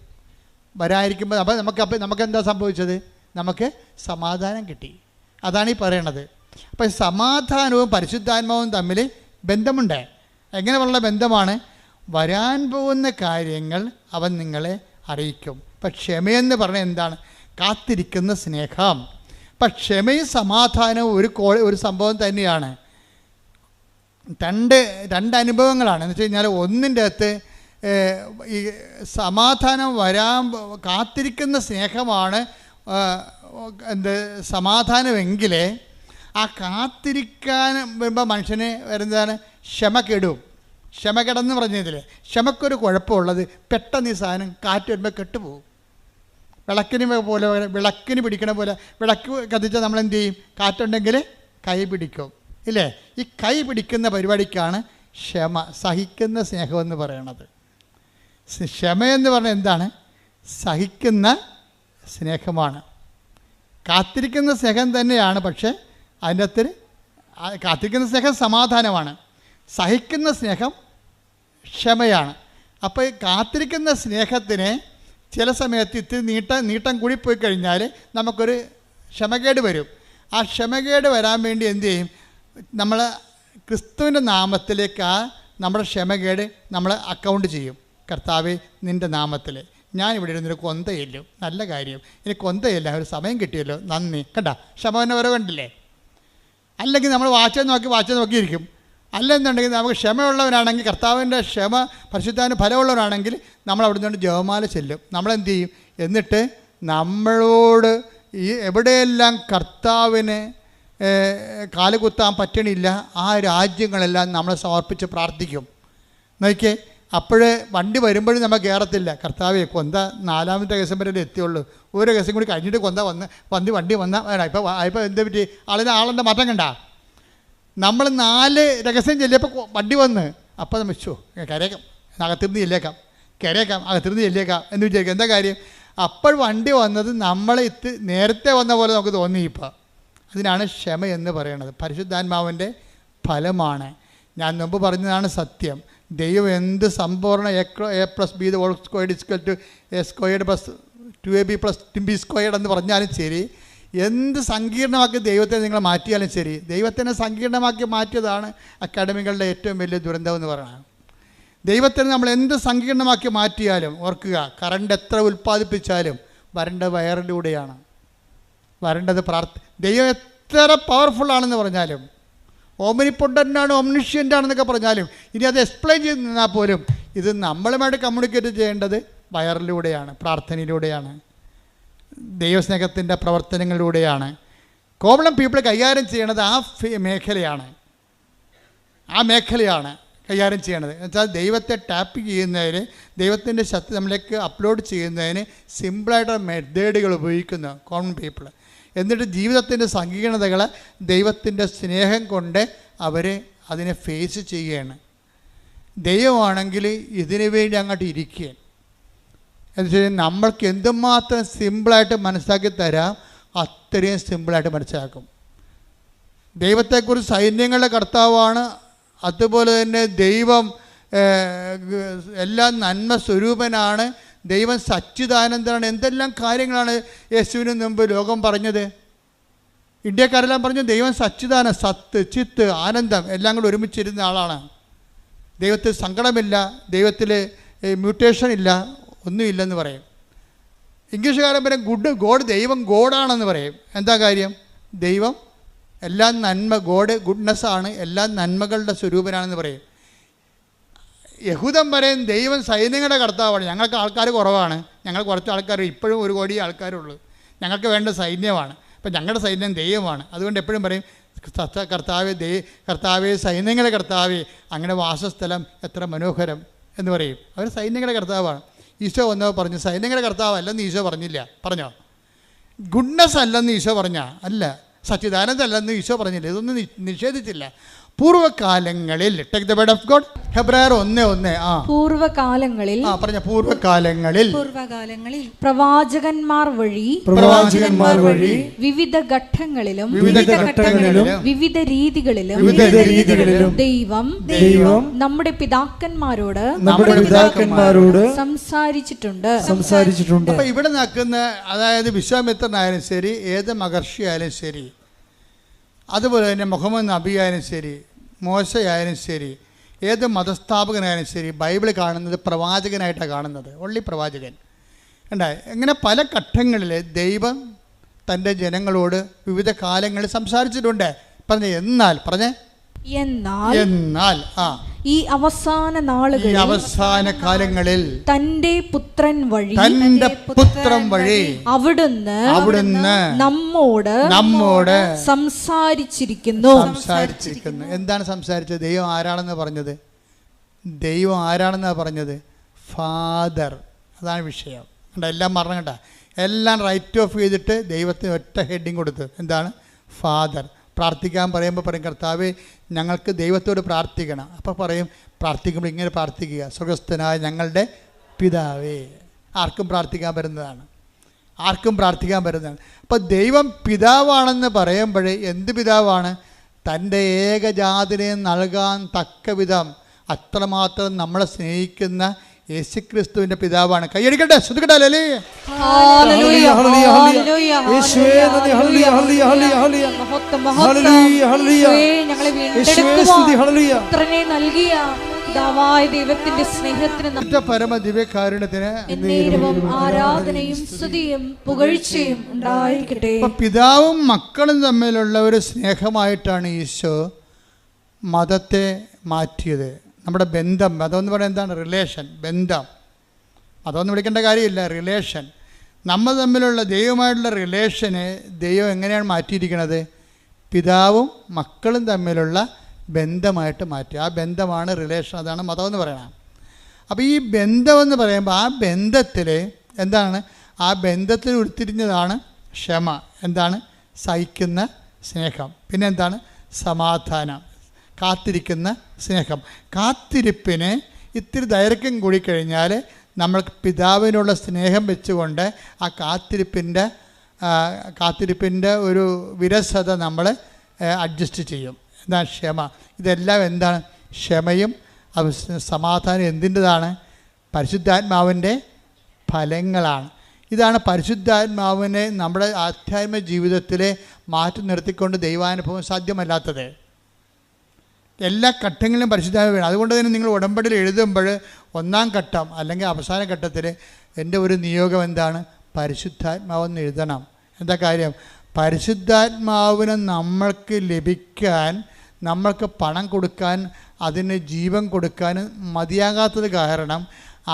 വരാതിരിക്കുമ്പോൾ അപ്പോൾ നമുക്ക് എന്താ സംഭവിച്ചത്? നമുക്ക് സമാധാനം കിട്ടി. അതാണ് ഈ പറയണത്. അപ്പോൾ സമാധാനവും പരിശുദ്ധാത്മാവും തമ്മിൽ ബന്ധമുണ്ട്. എങ്ങനെയുള്ള ബന്ധമാണ്? വരാൻ പോകുന്ന കാര്യങ്ങൾ അവൻ നിങ്ങളെ അറിയിക്കും. ഇപ്പം ക്ഷമയെന്ന് പറഞ്ഞാൽ എന്താണ്? കാത്തിരിക്കുന്ന സ്നേഹം. അപ്പം ക്ഷമയും സമാധാനവും ഒരു സംഭവം തന്നെയാണ്. രണ്ട് അനുഭവങ്ങളാണ്. എന്ന് വെച്ച് കഴിഞ്ഞാൽ ഒന്നിൻ്റെ അകത്ത് ഈ സമാധാനം കാത്തിരിക്കുന്ന സ്നേഹമാണ് സമാധാനമെങ്കിൽ ആ കാത്തിരിക്കാൻ വരുമ്പോൾ മനുഷ്യന് വരുന്നതാണ് ക്ഷമ കിടന്ന് പറഞ്ഞതിൽ ക്ഷമക്കൊരു കുഴപ്പമുള്ളത്, പെട്ടെന്ന് ഈ സാധനം കാറ്റ് വരുമ്പോൾ കെട്ടുപോകും. വിളക്കിന് പിടിക്കണ പോലെ വിളക്ക് കത്തിച്ചാൽ നമ്മളെന്ത് ചെയ്യും? കാറ്റുണ്ടെങ്കിൽ കൈ പിടിക്കും ഇല്ലേ? ഈ കൈ പിടിക്കുന്ന പരിപാടിക്കാണ് ക്ഷമ, സഹിക്കുന്ന സ്നേഹമെന്ന് പറയണത്. ക്ഷമയെന്ന് പറഞ്ഞാൽ എന്താണ്? സഹിക്കുന്ന സ്നേഹമാണ്. കാത്തിരിക്കുന്ന സ്നേഹം തന്നെയാണ്, പക്ഷേ അതിൻ്റെ അകത്ത് കാത്തിരിക്കുന്ന സ്നേഹം സമാധാനമാണ്, സഹിക്കുന്ന സ്നേഹം ക്ഷമയാണ്. അപ്പോൾ ഈ കാത്തിരിക്കുന്ന സ്നേഹത്തിന് ചില സമയത്ത് ഇത്തിരി നീട്ടം കൂടിപ്പോയി കഴിഞ്ഞാൽ നമുക്കൊരു ക്ഷമകേട് വരും. ആ ക്ഷമകേട് വരാൻ വേണ്ടി എന്ത് ചെയ്യും? നമ്മൾ ക്രിസ്തുവിൻ്റെ നാമത്തിലേക്ക് നമ്മുടെ ക്ഷമകേട് നമ്മൾ അക്കൗണ്ട് ചെയ്യും. കർത്താവേ, നിൻ്റെ നാമത്തിൽ ഞാനിവിടെ ഇരുന്നൊരു കൊന്തയില്ലോ, നല്ല കാര്യം, ഇനി കൊന്തയില്ല, ഒരു സമയം കിട്ടിയല്ലോ, നന്ദി. കണ്ടാ ക്ഷമ വരെ കണ്ടില്ലേ? അല്ലെങ്കിൽ നമ്മൾ വാച്ച് നോക്കിയിരിക്കും. അല്ലെന്നുണ്ടെങ്കിൽ നമുക്ക് ക്ഷമയുള്ളവനാണെങ്കിൽ, കർത്താവിൻ്റെ ക്ഷമ പരിശുദ്ധാന് ഫലമുള്ളവരാണെങ്കിൽ നമ്മൾ അവിടെ നിന്ന് ജപമാല ചെല്ലും. നമ്മളെന്ത് ചെയ്യും? എന്നിട്ട് നമ്മളോട് ഈ എവിടെയെല്ലാം കർത്താവിന് കാലുകുത്താൻ പറ്റണില്ല ആ രാജ്യങ്ങളെല്ലാം നമ്മളെ സമർപ്പിച്ച് പ്രാർത്ഥിക്കും. നോക്കിയേ, അപ്പോഴേ വണ്ടി വരുമ്പോഴും നമ്മൾ കയറത്തില്ല. കർത്താവേ, കൊന്ത 4ാമത്തെ കേസം വരെ എത്തിയുള്ളൂ, ഒരു കേസം കൂടി കഴിഞ്ഞിട്ട് കൊന്ത വണ്ടി വന്നാൽ ഇപ്പോൾ എന്ത് പറ്റി? ആളിൻ്റെ മാറ്റം കണ്ട. നമ്മൾ 4 രഹസ്യം ചെല്ലിയപ്പോൾ വണ്ടി വന്ന്, അപ്പോൾ നമ്മൾ കരയേക്കാം, അകത്തിരുന്ന് ചെല്ലേക്കാം, അകത്തിരുന്ന് ചെല്ലേക്കാം എന്ന് വിചാരിക്കും. എന്താ കാര്യം? അപ്പോൾ വണ്ടി വന്നത് നമ്മളെ നേരത്തെ വന്ന പോലെ നമുക്ക് തോന്നി. ഇപ്പോൾ അതിനാണ് ക്ഷമ എന്ന് പറയുന്നത്. പരിശുദ്ധാത്മാവിൻ്റെ ഫലമാണ്. ഞാൻ മുമ്പ് പറഞ്ഞതാണ് സത്യം. ദൈവം എന്ത് സമ്പൂർണ്ണ A+B² A² എന്ന് പറഞ്ഞാലും ശരി, എന്ത് സങ്കീർണമാക്കി ദൈവത്തെ നിങ്ങൾ മാറ്റിയാലും ശരി, ദൈവത്തിനെ സങ്കീർണമാക്കി മാറ്റിയതാണ് അക്കാഡമികളുടെ ഏറ്റവും വലിയ ദുരന്തം എന്ന് പറയുന്നത്. ദൈവത്തിന് നമ്മൾ എന്ത് സങ്കീർണമാക്കി മാറ്റിയാലും ഓർക്കുക, കറണ്ട് എത്ര ഉൽപ്പാദിപ്പിച്ചാലും വരേണ്ടത് വയറിലൂടെയാണ്. വരേണ്ടത് ദൈവം എത്ര പവർഫുള്ളാണെന്ന് പറഞ്ഞാലും, ഓംനിപ്പൊട്ടൻ്റാണ്, ഓംനിഷ്യൻ്റാണെന്നൊക്കെ പറഞ്ഞാലും, ഇനി അത് എക്സ്പ്ലെയിൻ ചെയ്ത് നിന്നാൽ പോലും ഇത് നമ്മളുമായിട്ട് കമ്മ്യൂണിക്കേറ്റ് ചെയ്യേണ്ടത് വയറിലൂടെയാണ്, പ്രാർത്ഥനയിലൂടെയാണ്, ദൈവസ്നേഹത്തിൻ്റെ പ്രവർത്തനങ്ങളിലൂടെയാണ്. കോമൺ പീപ്പിൾ കൈകാര്യം ചെയ്യണത് ആ മേഖലയാണ് കൈകാര്യം ചെയ്യണത്. എന്നുവെച്ചാൽ ദൈവത്തെ ടാപ്പ് ചെയ്യുന്നതിന്, ദൈവത്തിൻ്റെ ശക്തി നമ്മളിലേക്ക് അപ്ലോഡ് ചെയ്യുന്നതിന് സിമ്പിളായിട്ടുള്ള മെത്തേഡുകൾ ഉപയോഗിക്കുന്നു കോമൺ പീപ്പിൾ. എന്നിട്ട് ജീവിതത്തിൻ്റെ സങ്കീർണതകൾ ദൈവത്തിൻ്റെ സ്നേഹം കൊണ്ട് അവർ അതിനെ ഫേസ് ചെയ്യുകയാണ്. ദൈവമാണെങ്കിൽ ഇതിനു വേണ്ടി അങ്ങോട്ട് ഇരിക്കുകയാണ്. എന്ന് വെച്ച് കഴിഞ്ഞാൽ നമ്മൾക്ക് എന്തുമാത്രം സിമ്പിളായിട്ട് മനസ്സിലാക്കി തരാം, അത്രയും സിമ്പിളായിട്ട് മനസ്സിലാക്കും. ദൈവത്തെക്കുറിച്ച് സൈന്യങ്ങളുടെ കർത്താവാണ്. അതുപോലെ തന്നെ ദൈവം എല്ലാം നന്മ സ്വരൂപനാണ്, ദൈവം സച്ചിദാനന്ദനാണ്. എന്തെല്ലാം കാര്യങ്ങളാണ് യേശുവിന് മുമ്പ് ലോകം പറഞ്ഞത്. ഇന്ത്യക്കാരെല്ലാം പറഞ്ഞു ദൈവം സച്ചിദാനന്ദ, സത്ത്, ചിത്ത്, ആനന്ദം എല്ലാം കൂടെ ഒരുമിച്ചിരുന്ന ആളാണ്. ദൈവത്തിൽ സങ്കടമില്ല, ദൈവത്തിൽ മ്യൂട്ടേഷൻ ഇല്ല, ഒന്നുമില്ലെന്ന് പറയും. ഇംഗ്ലീഷുകാരൻ പറയും ഗോഡ്, ദൈവം ഗോഡാണെന്ന് പറയും. എന്താ കാര്യം? ദൈവം എല്ലാം നന്മ, ഗോഡ് ഗുഡ്നെസ്സാണ്, എല്ലാം നന്മകളുടെ സ്വരൂപനാണെന്ന് പറയും. യഹൂദൻ പറയും ദൈവം സൈന്യങ്ങളുടെ കർത്താവാണ്, ഞങ്ങൾക്ക് ആൾക്കാർ കുറവാണ്, ഞങ്ങൾ കുറച്ച് ആൾക്കാർ, ഇപ്പോഴും 1 കോടി ആൾക്കാരുള്ളൂ, ഞങ്ങൾക്ക് വേണ്ട സൈന്യമാണ്, അപ്പം ഞങ്ങളുടെ സൈന്യം ദൈവമാണ്. അതുകൊണ്ട് എപ്പോഴും പറയും കർത്താവേ സൈന്യങ്ങളുടെ കർത്താവേ, അങ്ങനെ വാസസ്ഥലം എത്ര മനോഹരം എന്ന് പറയും. അവർ സൈന്യങ്ങളുടെ കർത്താവാണ്. ഈശോ വന്നോ പറഞ്ഞു സൈന്യങ്ങളുടെ കർത്താവ് അല്ലെന്ന് ഈശോ പറഞ്ഞില്ല. പറഞ്ഞോ? ഗുഡ്നെസ് അല്ലെന്ന് ഈശോ പറഞ്ഞാൽ അല്ല, സച്ചിദാനന്ദ അല്ലെന്ന് ഈശോ പറഞ്ഞില്ല, ഇതൊന്നും നിഷേധിച്ചില്ല. പൂർവ്വകാലങ്ങളിൽ take the word of God, ഹെബ്രായർ 1:1. പൂർവ്വകാലങ്ങളിൽ പ്രവാചകന്മാർ വഴി വിവിധ ഘട്ടങ്ങളിലും വിവിധ രീതികളിലും ദൈവം നമ്മുടെ പിതാക്കന്മാരോട് സംസാരിച്ചിട്ടുണ്ട്. അപ്പൊ ഇവിടെ നിൽക്കുന്ന, അതായത് വിശ്വാമിത്രനായാലും ശരി, ഏത് മഹർഷിയായാലും ശരി, അതുപോലെ തന്നെ മുഹമ്മദ് നബി ആയാലും ശരി, മോശയായാലും ശരി, ഏത് മതസ്ഥാപകനായാലും ശരി, ബൈബിൾ കാണുന്നത് പ്രവാചകനായിട്ടാണ് കാണുന്നത്. ഒള്ളി പ്രവാചകൻ. ഉണ്ടായി. ഇങ്ങനെ പല ഘട്ടങ്ങളിൽ ദൈവം തൻ്റെ ജനങ്ങളോട് വിവിധ കാലങ്ങളിൽ സംസാരിച്ചിട്ടുണ്ട്. പറഞ്ഞേ എന്നാൽ ഈ അവസാന നാളുകളിൽ, അവസാന കാലങ്ങളിൽ തന്റെ പുത്രൻ വഴി അവിടുന്ന് നമ്മോട് സംസാരിച്ചിരിക്കുന്നു. എന്താണ് സംസാരിച്ചത്? ദൈവം ആരാണെന്ന് പറഞ്ഞത്? ഫാദർ. അതാണ് വിഷയം. എല്ലാം മറന്നു കേട്ടാ. എല്ലാം റൈറ്റ് ഓഫ് ചെയ്തിട്ട് ദൈവത്തിന് ഒറ്റ ഹെഡിങ് കൊടുത്ത്. എന്താണ്? ഫാദർ. പ്രാർത്ഥിക്കാൻ പറയുമ്പോൾ പറയും, കർത്താവേ ഞങ്ങൾക്ക് ദൈവത്തോട് പ്രാർത്ഥിക്കണം. അപ്പോൾ പറയും, പ്രാർത്ഥിക്കുമ്പോൾ ഇങ്ങനെ പ്രാർത്ഥിക്കുക, സ്വർഗ്ഗസ്ഥനായ ഞങ്ങളുടെ പിതാവേ. ആർക്കും പ്രാർത്ഥിക്കാൻ പറ്റുന്നതാണ്. അപ്പോൾ ദൈവം പിതാവാണെന്ന് പറയുമ്പോഴേ എന്ത് പിതാവാണ്? തൻ്റെ ഏകജാതനെ നൽകാൻ തക്ക വിധം അത്രമാത്രം നമ്മളെ സ്നേഹിക്കുന്ന യേശുക്രിസ്തുവിന്റെ പിതാവാണ്. കൈയടിക്കട്ടെ, ശ്രദ്ധിക്കട്ടെ. ദൈവത്തിന്റെ സ്നേഹത്തിന് പരമദിവ്യകാരുണ്യത്തിന് ആരാധനയും സ്തുതിയും പുകഴ്ചയും ഉണ്ടായിരിക്കട്ടെ. പിതാവും മക്കളും തമ്മിലുള്ള ഒരു സ്നേഹമായിട്ടാണ് ഈശോ മതത്തെ മാറ്റിയത്. നമ്മുടെ ബന്ധം, മതമെന്ന് പറയുന്നത് എന്താണ്? റിലേഷൻ, ബന്ധം. മതമൊന്നും വിളിക്കേണ്ട കാര്യമില്ല, റിലേഷൻ. നമ്മൾ തമ്മിലുള്ള ദൈവമായിട്ടുള്ള റിലേഷനെ ദൈവം എങ്ങനെയാണ് മാറ്റിയിരിക്കുന്നത്? പിതാവും മക്കളും തമ്മിലുള്ള ബന്ധമായിട്ട് മാറ്റി. ആ ബന്ധമാണ് റിലേഷൻ. അതാണ് മതമെന്ന് പറയണം. അപ്പോൾ ഈ ബന്ധമെന്ന് പറയുമ്പോൾ ആ ബന്ധത്തിൽ എന്താണ്? ആ ബന്ധത്തിൽ ഉരുത്തിരിഞ്ഞതാണ് ക്ഷമ. എന്താണ്? സഹിക്കുന്ന സ്നേഹം. പിന്നെ എന്താണ്? സമാധാനം, കാത്തിരിക്കുന്ന സ്നേഹം. കാത്തിരിപ്പിന് ഇത്തിരി ദൈർഘ്യം കൂടിക്കഴിഞ്ഞാൽ നമ്മൾക്ക് പിതാവിനുള്ള സ്നേഹം വെച്ചുകൊണ്ട് ആ കാത്തിരിപ്പിൻ്റെ ഒരു വിരസത നമ്മൾ അഡ്ജസ്റ്റ് ചെയ്യും. എന്താണ്? ക്ഷമ. ഇതെല്ലാം എന്താണ്? ക്ഷമയും സമാധാനം എന്തിൻ്റെതാണ്? പരിശുദ്ധാത്മാവിൻ്റെ ഫലങ്ങളാണ്. ഇതാണ് പരിശുദ്ധാത്മാവിനെ നമ്മുടെ ആധ്യാത്മിക ജീവിതത്തിൽ മാറ്റി നിർത്തിക്കൊണ്ട് ദൈവാനുഭവം സാധ്യമല്ലാത്തത്. എല്ലാ ഘട്ടങ്ങളിലും പരിശുദ്ധാത്മാവ് വേണം. അതുകൊണ്ട് തന്നെ നിങ്ങൾ ഉടമ്പടിയിൽ എഴുതുമ്പോൾ ഒന്നാം ഘട്ടം അല്ലെങ്കിൽ അവസാന ഘട്ടത്തിൽ എൻ്റെ ഒരു നിയോഗം എന്താണ്? പരിശുദ്ധാത്മാവെന്ന് എഴുതണം. എന്താ കാര്യം? പരിശുദ്ധാത്മാവിനെ നമ്മൾക്ക് ലഭിക്കാൻ, നമ്മൾക്ക് പണം കൊടുക്കാൻ, അതിന് ജീവൻ കൊടുക്കാൻ മതിയാകാത്തത് കാരണം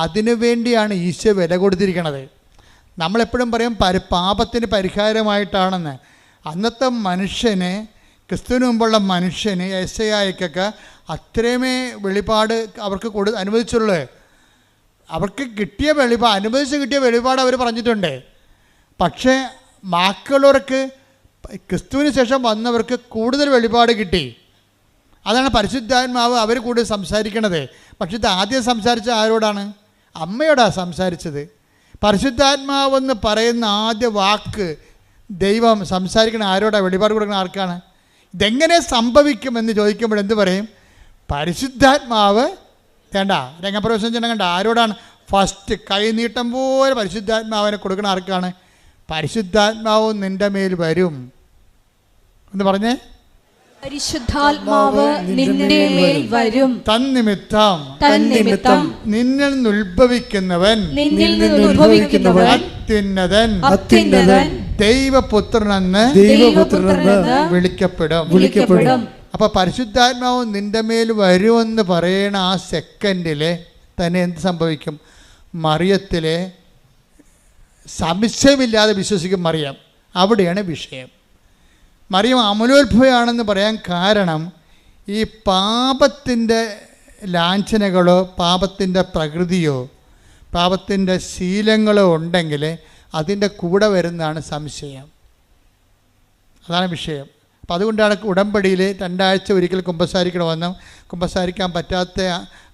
അതിനു വേണ്ടിയാണ് ഈശോ വില കൊടുത്തിരിക്കുന്നത്. നമ്മളെപ്പോഴും പറയും പാപത്തിന് പരിഹാരമായിട്ടാണെന്ന്. അന്നത്തെ മനുഷ്യന്, ക്രിസ്തുവിന് മുമ്പുള്ള മനുഷ്യന്, യെശയ്യായ്ക്കൊക്കെ അത്രയുമേ വെളിപാട് അവർക്ക് അനുവദിച്ചുള്ളൂ. അവർക്ക് കിട്ടിയ അനുവദിച്ച് കിട്ടിയ വെളിപാട് അവർ പറഞ്ഞിട്ടുണ്ട്. പക്ഷേ ബാക്കിയുള്ളവർക്ക്, ക്രിസ്തുവിന് ശേഷം വന്നവർക്ക് കൂടുതൽ വെളിപാട് കിട്ടി. അതാണ് പരിശുദ്ധാത്മാവ് അവർ കൂടുതൽ സംസാരിക്കണത്. പക്ഷേ ഇത് ആദ്യം സംസാരിച്ച ആരോടാണ്? അമ്മയോടാണ് സംസാരിച്ചത്. പരിശുദ്ധാത്മാവെന്ന് പറയുന്ന ആദ്യ വാക്ക് ദൈവം സംസാരിക്കണ ആരോടാണ്? വെളിപാട് കൊടുക്കുന്ന ആർക്കാണ്? ഇതെങ്ങനെ സംഭവിക്കുമെന്ന് ചോദിക്കുമ്പോൾ എന്ത് പറയും? പരിശുദ്ധാത്മാവ് വേണ്ട രംഗപ്രവേശനം ചെയ്യണം. കണ്ട ആരോടാണ്? ഫസ്റ്റ് കൈനീട്ടം പോലെ പരിശുദ്ധാത്മാവിനെ കൊടുക്കണ ആർക്കാണ്? പരിശുദ്ധാത്മാവ് നിൻ്റെ മേൽ വരും എന്ന് പറഞ്ഞേ. പരിശുദ്ധാത്മാവ് നിന്റെ മേൽ വരും. തന്നിമിത്തം നിന്നിൽ നിന്ന് ഉത്ഭവിക്കുന്നവൻ അത്യുന്നതൻ ദൈവപുത്രനെന്ന് വിളിക്കപ്പെടും. അപ്പൊ പരിശുദ്ധാത്മാവ് നിന്റെ മേൽ വരുമെന്ന് പറയണ ആ സെക്കൻഡിൽ തന്നെ എന്ത് സംഭവിക്കും? മറിയത്തിലെ സംശയമില്ലാതെ വിശ്വസിക്കും മറിയം. അവിടെയാണ് വിഷയം. മറിയം അമലോത്ഭവയാണെന്ന് പറയാൻ കാരണം ഈ പാപത്തിൻ്റെ ലാഞ്ചനകളോ പാപത്തിൻ്റെ പ്രകൃതിയോ പാപത്തിൻ്റെ ശീലങ്ങളോ ഉണ്ടെങ്കിൽ അതിൻ്റെ കൂടെ വരുന്നതാണ് സംശയം. അതാണ് വിഷയം. അപ്പം അതുകൊണ്ടാണ് ഉടമ്പടിയിൽ 2 ആഴ്ച ഒരിക്കൽ കുമ്പസാരിക്കണമെന്നും കുമ്പസാരിക്കാൻ പറ്റാത്ത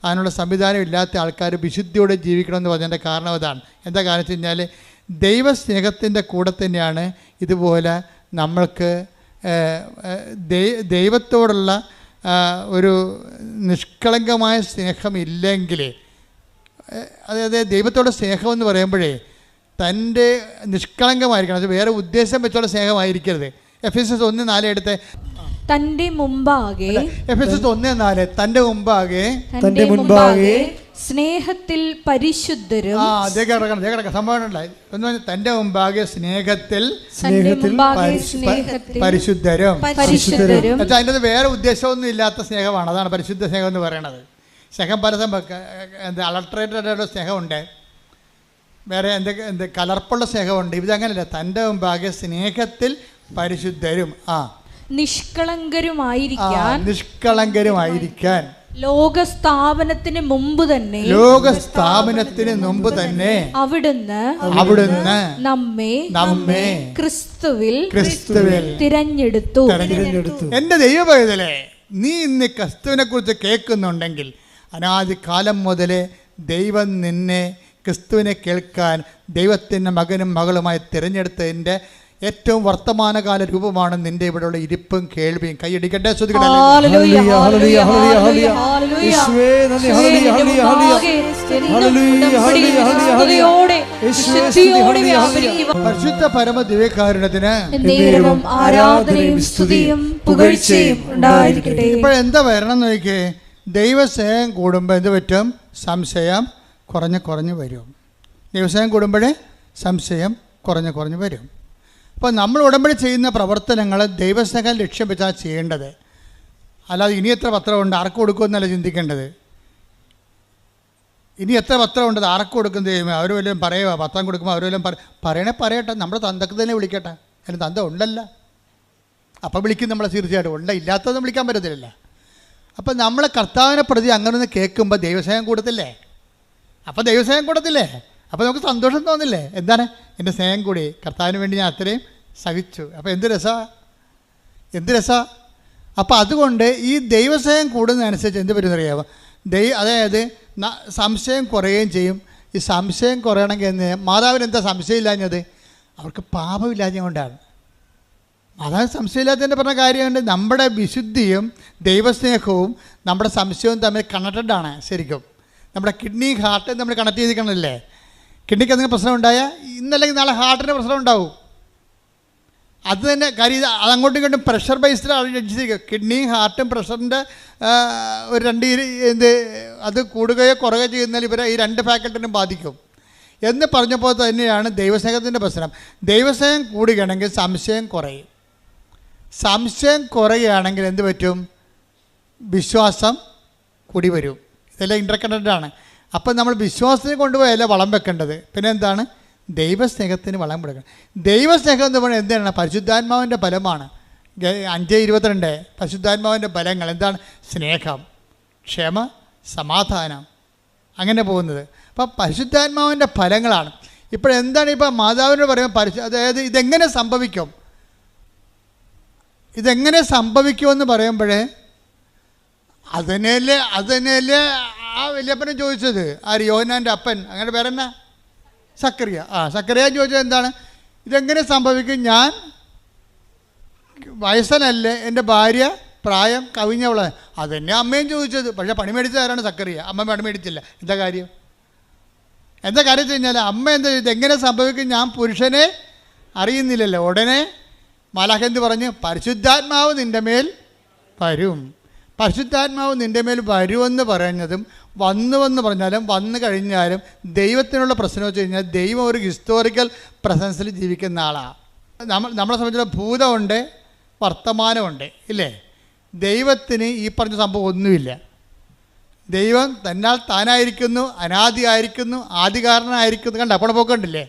അതിനുള്ള സംവിധാനം ഇല്ലാത്ത ആൾക്കാർ വിശുദ്ധിയോടെ ജീവിക്കണമെന്ന് പറഞ്ഞതിൻ്റെ കാരണം അതാണ്. എന്താ കാരണം വെച്ച് കഴിഞ്ഞാൽ ദൈവസ്നേഹത്തിൻ്റെ കൂടെ തന്നെയാണ് ഇതുപോലെ നമ്മൾക്ക് ദൈവത്തോടുള്ള ഒരു നിഷ്കളങ്കമായ സ്നേഹമില്ലെങ്കിൽ, അതായത് ദൈവത്തോടെ സ്നേഹം എന്ന് പറയുമ്പോഴേ തൻ്റെ നിഷ്കളങ്കമായിരിക്കണം. അത് വേറെ ഉദ്ദേശം വെച്ചുള്ള സ്നേഹമായിരിക്കരുത്. എഫെസ്യസ് 1:4 എടുത്ത് തന്റെ മുമ്പാകെ, എഫെസ്യസ് 1:4 തൻ്റെ മുമ്പാകെ സ്നേഹത്തിൽ പരിശുദ്ധരും. അതേ കിടക്കണം സംഭവം ഉണ്ടായി. തന്റെ മുമ്പാകെ സ്നേഹത്തിൽ പരിശുദ്ധരും. അതിൻ്റെ വേറെ ഉദ്ദേശമൊന്നും ഇല്ലാത്ത സ്നേഹമാണ്. അതാണ് പരിശുദ്ധ സ്നേഹം എന്ന് പറയുന്നത്. സ്നേഹം പല അളട്രേറ്റഡ് സ്നേഹമുണ്ട്, വേറെ എന്തൊക്കെ കലർപ്പുള്ള സ്നേഹമുണ്ട്. ഇതങ്ങനല്ല. തൻ്റെ മുമ്പാകെ സ്നേഹത്തിൽ പരിശുദ്ധരും നിഷ്കളങ്കരുമായിരിക്കാൻ ലോകസ്ഥാപനത്തിന് മുമ്പ് തന്നെ അവിടുന്ന് നമ്മെ ക്രിസ്തുവിൽ തിരഞ്ഞെടുത്തു. എന്റെ ദൈവപൈതലേ, നീ ഇന്ന് ക്രിസ്തുവിനെ കുറിച്ച് കേൾക്കുന്നുണ്ടെങ്കിൽ അനാദികാലം മുതലേ ദൈവം നിന്നെ ക്രിസ്തുവിനെ കേൾക്കാൻ ദൈവത്തിൻ്റെ മകനും മകളുമായി തിരഞ്ഞെടുത്തതിൻ്റെ ഏറ്റവും വർത്തമാനകാല രൂപമാണ് നിന്റെ ഇവിടെയുള്ള ഇരിപ്പും കേൾവിയും. കൈയടിക്കട്ടെ, പരിശുദ്ധ പരമ ദിവ്യകാരുണ്യത്തിന് ആരാധനയും സ്തുതിയും പുകഴ്ചയും ഉണ്ടായിരിക്കട്ടെ. ഇപ്പോഴെന്താ വരണം നോക്കിയേ, ദൈവസ്നേഹം കൂടുമ്പോൾ എന്ത് പറ്റും? സംശയം കുറഞ്ഞു വരും. ദൈവസ്നേഹം കൂടുമ്പോഴേ സംശയം കുറഞ്ഞു വരും. അപ്പോൾ നമ്മൾ ഉടമ്പടി ചെയ്യുന്ന പ്രവർത്തനങ്ങൾ ദൈവസ്നേഹം ലക്ഷ്യം വെച്ചാൽ ചെയ്യേണ്ടത്. അല്ലാതെ ഇനി എത്ര പത്രമുണ്ട് ആർക്ക് കൊടുക്കുമെന്നല്ല ചിന്തിക്കേണ്ടത്. ഇനി എത്ര പത്രമുണ്ട് ആർക്ക് കൊടുക്കുന്നത് ചെയ്യുമ്പോൾ അവർ വല്ലതും പറയുക, പത്രം കൊടുക്കുമ്പോൾ അവർ വല്ലതും പറയട്ടെ. നമ്മുടെ തന്തക്ക് തന്നെ വിളിക്കട്ടെ. അതിന് തന്ത ഉണ്ടല്ല, അപ്പം വിളിക്കും നമ്മളെ. തീർച്ചയായിട്ടും ഇല്ലാത്തതൊന്നും വിളിക്കാൻ പറ്റത്തില്ല. അപ്പം നമ്മളെ കർത്താവിനെ പ്രതി അങ്ങനെ കേൾക്കുമ്പോൾ ദൈവസ്നേഹം കൂടത്തില്ലേ? അപ്പം ദൈവസ്നേഹം കൂടത്തില്ലേ? അപ്പോൾ നമുക്ക് സന്തോഷം തോന്നില്ലേ? എന്താണ് എൻ്റെ സ്നേഹം കൂടി, കർത്താവിന് വേണ്ടി ഞാൻ അത്രയും സഹിച്ചു. അപ്പോൾ എന്ത് രസാ. അപ്പോൾ അതുകൊണ്ട് ഈ ദൈവസ്നേഹം കൂടുന്നതനുസരിച്ച് എന്ത് പറ്റുമെന്നറിയാമോ? അതായത് സംശയം കുറയുകയും ചെയ്യും. ഈ സംശയം കുറയണമെങ്കിൽ മാതാവിന് എന്താ സംശയം ഇല്ലാഞ്ഞത്? അവർക്ക് പാപമില്ലാഞ്ഞ കൊണ്ടാണ്. മാതാവിന് സംശയമില്ലാത്തതിൻ്റെ പറഞ്ഞ കാര്യമുണ്ട്. നമ്മുടെ വിശുദ്ധിയും ദൈവസ്നേഹവും നമ്മുടെ സംശയവും തമ്മിൽ കണക്റ്റഡാണ്. ശരിക്കും നമ്മുടെ കിഡ്നി ഹാർട്ട് നമ്മൾ കണക്ട് ചെയ്തിരിക്കണമല്ലേ? കിഡ്നിക്ക് എന്തെങ്കിലും പ്രശ്നം ഉണ്ടായാൽ ഇന്നല്ലെങ്കിൽ നാളെ ഹാർട്ടിന് പ്രശ്നം ഉണ്ടാവും. അത് തന്നെ കാര്യം. അതങ്ങോട്ടും ഇങ്ങോട്ടും പ്രഷർ ബേസ്ഡ് അടിച്ചിരിക്കുക. കിഡ്നിയും ഹാർട്ടും പ്രഷറിൻ്റെ ഒരു അത് കൂടുകയോ കുറയുകയോ ചെയ്യുന്നതിൽ ഇവരെ ഈ രണ്ട് ഫാക്കൽറ്റിനും ബാധിക്കും എന്ന് പറഞ്ഞപ്പോൾ തന്നെയാണ് ദൈവസ്നേഹത്തിൻ്റെ പ്രശ്നം. ദൈവസ്നേഹം കൂടുകയാണെങ്കിൽ സംശയം കുറയും. സംശയം കുറയുകയാണെങ്കിൽ എന്ത് പറ്റും? വിശ്വാസം കൂടി വരും. ഇതെല്ലാം ഇൻ്റർകണക്റ്റഡാണ്. അപ്പം നമ്മൾ വിശ്വാസത്തിന് കൊണ്ടുപോയല്ല വളം വെക്കേണ്ടത്. പിന്നെ എന്താണ്? ദൈവസ്നേഹത്തിന് വളം കൊടുക്കണം. ദൈവസ്നേഹം എന്ന് പറയുന്നത് എന്താണ്? പരിശുദ്ധാത്മാവിൻ്റെ ഫലമാണ്. 5:22 പരിശുദ്ധാത്മാവിൻ്റെ ഫലങ്ങൾ എന്താണ്? സ്നേഹം, ക്ഷമ, സമാധാനം, അങ്ങനെ പോകുന്നത്. അപ്പം പരിശുദ്ധാത്മാവിൻ്റെ ഫലങ്ങളാണ്. ഇപ്പോഴെന്താണ് ഇപ്പം മാതാവിനോട് പറയുമ്പോൾ അതായത് ഇതെങ്ങനെ സംഭവിക്കുമെന്ന് പറയുമ്പോഴേ അതിനല്ലേ ആ വല്യപ്പനെ ചോദിച്ചത്. ആര്? യോഹന്നാൻ്റെ അപ്പൻ. അങ്ങനെ പേരെന്നാ? സക്കറിയ. സക്കറിയ ചോദിച്ചത് എന്താണ്? ഇതെങ്ങനെ സംഭവിക്കും? ഞാൻ വയസ്സനല്ലേ, എൻ്റെ ഭാര്യ പ്രായം കവിഞ്ഞവളെ. അതെന്നെ അമ്മയും ചോദിച്ചത്. പക്ഷേ പണി മേടിച്ചത് ആരാണ്? സക്കറിയ. അമ്മ പണി മേടിച്ചില്ല. എന്താ കാര്യം വെച്ച് കഴിഞ്ഞാൽ അമ്മ എന്താ ചെയ്തത്? എങ്ങനെ സംഭവിക്കും? ഞാൻ പുരുഷനെ അറിയുന്നില്ലല്ലോ. ഉടനെ മാലാഖന്ത് പറഞ്ഞ് പരിശുദ്ധാത്മാവ് നിൻ്റെ മേൽ വരും. പരിശുദ്ധാത്മാവ് നിൻ്റെ മേൽ വരുമെന്ന് പറയുന്നതും വന്നുവെന്ന് പറഞ്ഞാലും വന്നു കഴിഞ്ഞാലും ദൈവത്തിനുള്ള പ്രശ്നം വെച്ച് കഴിഞ്ഞാൽ ദൈവം ഒരു ഹിസ്റ്റോറിക്കൽ പ്രസൻസിൽ ജീവിക്കുന്ന ആളാണ്. നമ്മളെ സംബന്ധിച്ചുള്ള ഭൂതമുണ്ട്, വർത്തമാനമുണ്ട്, ഇല്ലേ? ദൈവത്തിന് ഈ പറഞ്ഞ സംഭവം ഒന്നുമില്ല. ദൈവം തന്നാൽ താനായിരിക്കുന്നു, അനാദിയായിരിക്കുന്നു, ആദികാരണമായിരിക്കുന്നു. കണ്ട അപ്പോൾ പോക്കണ്ടില്ലേ?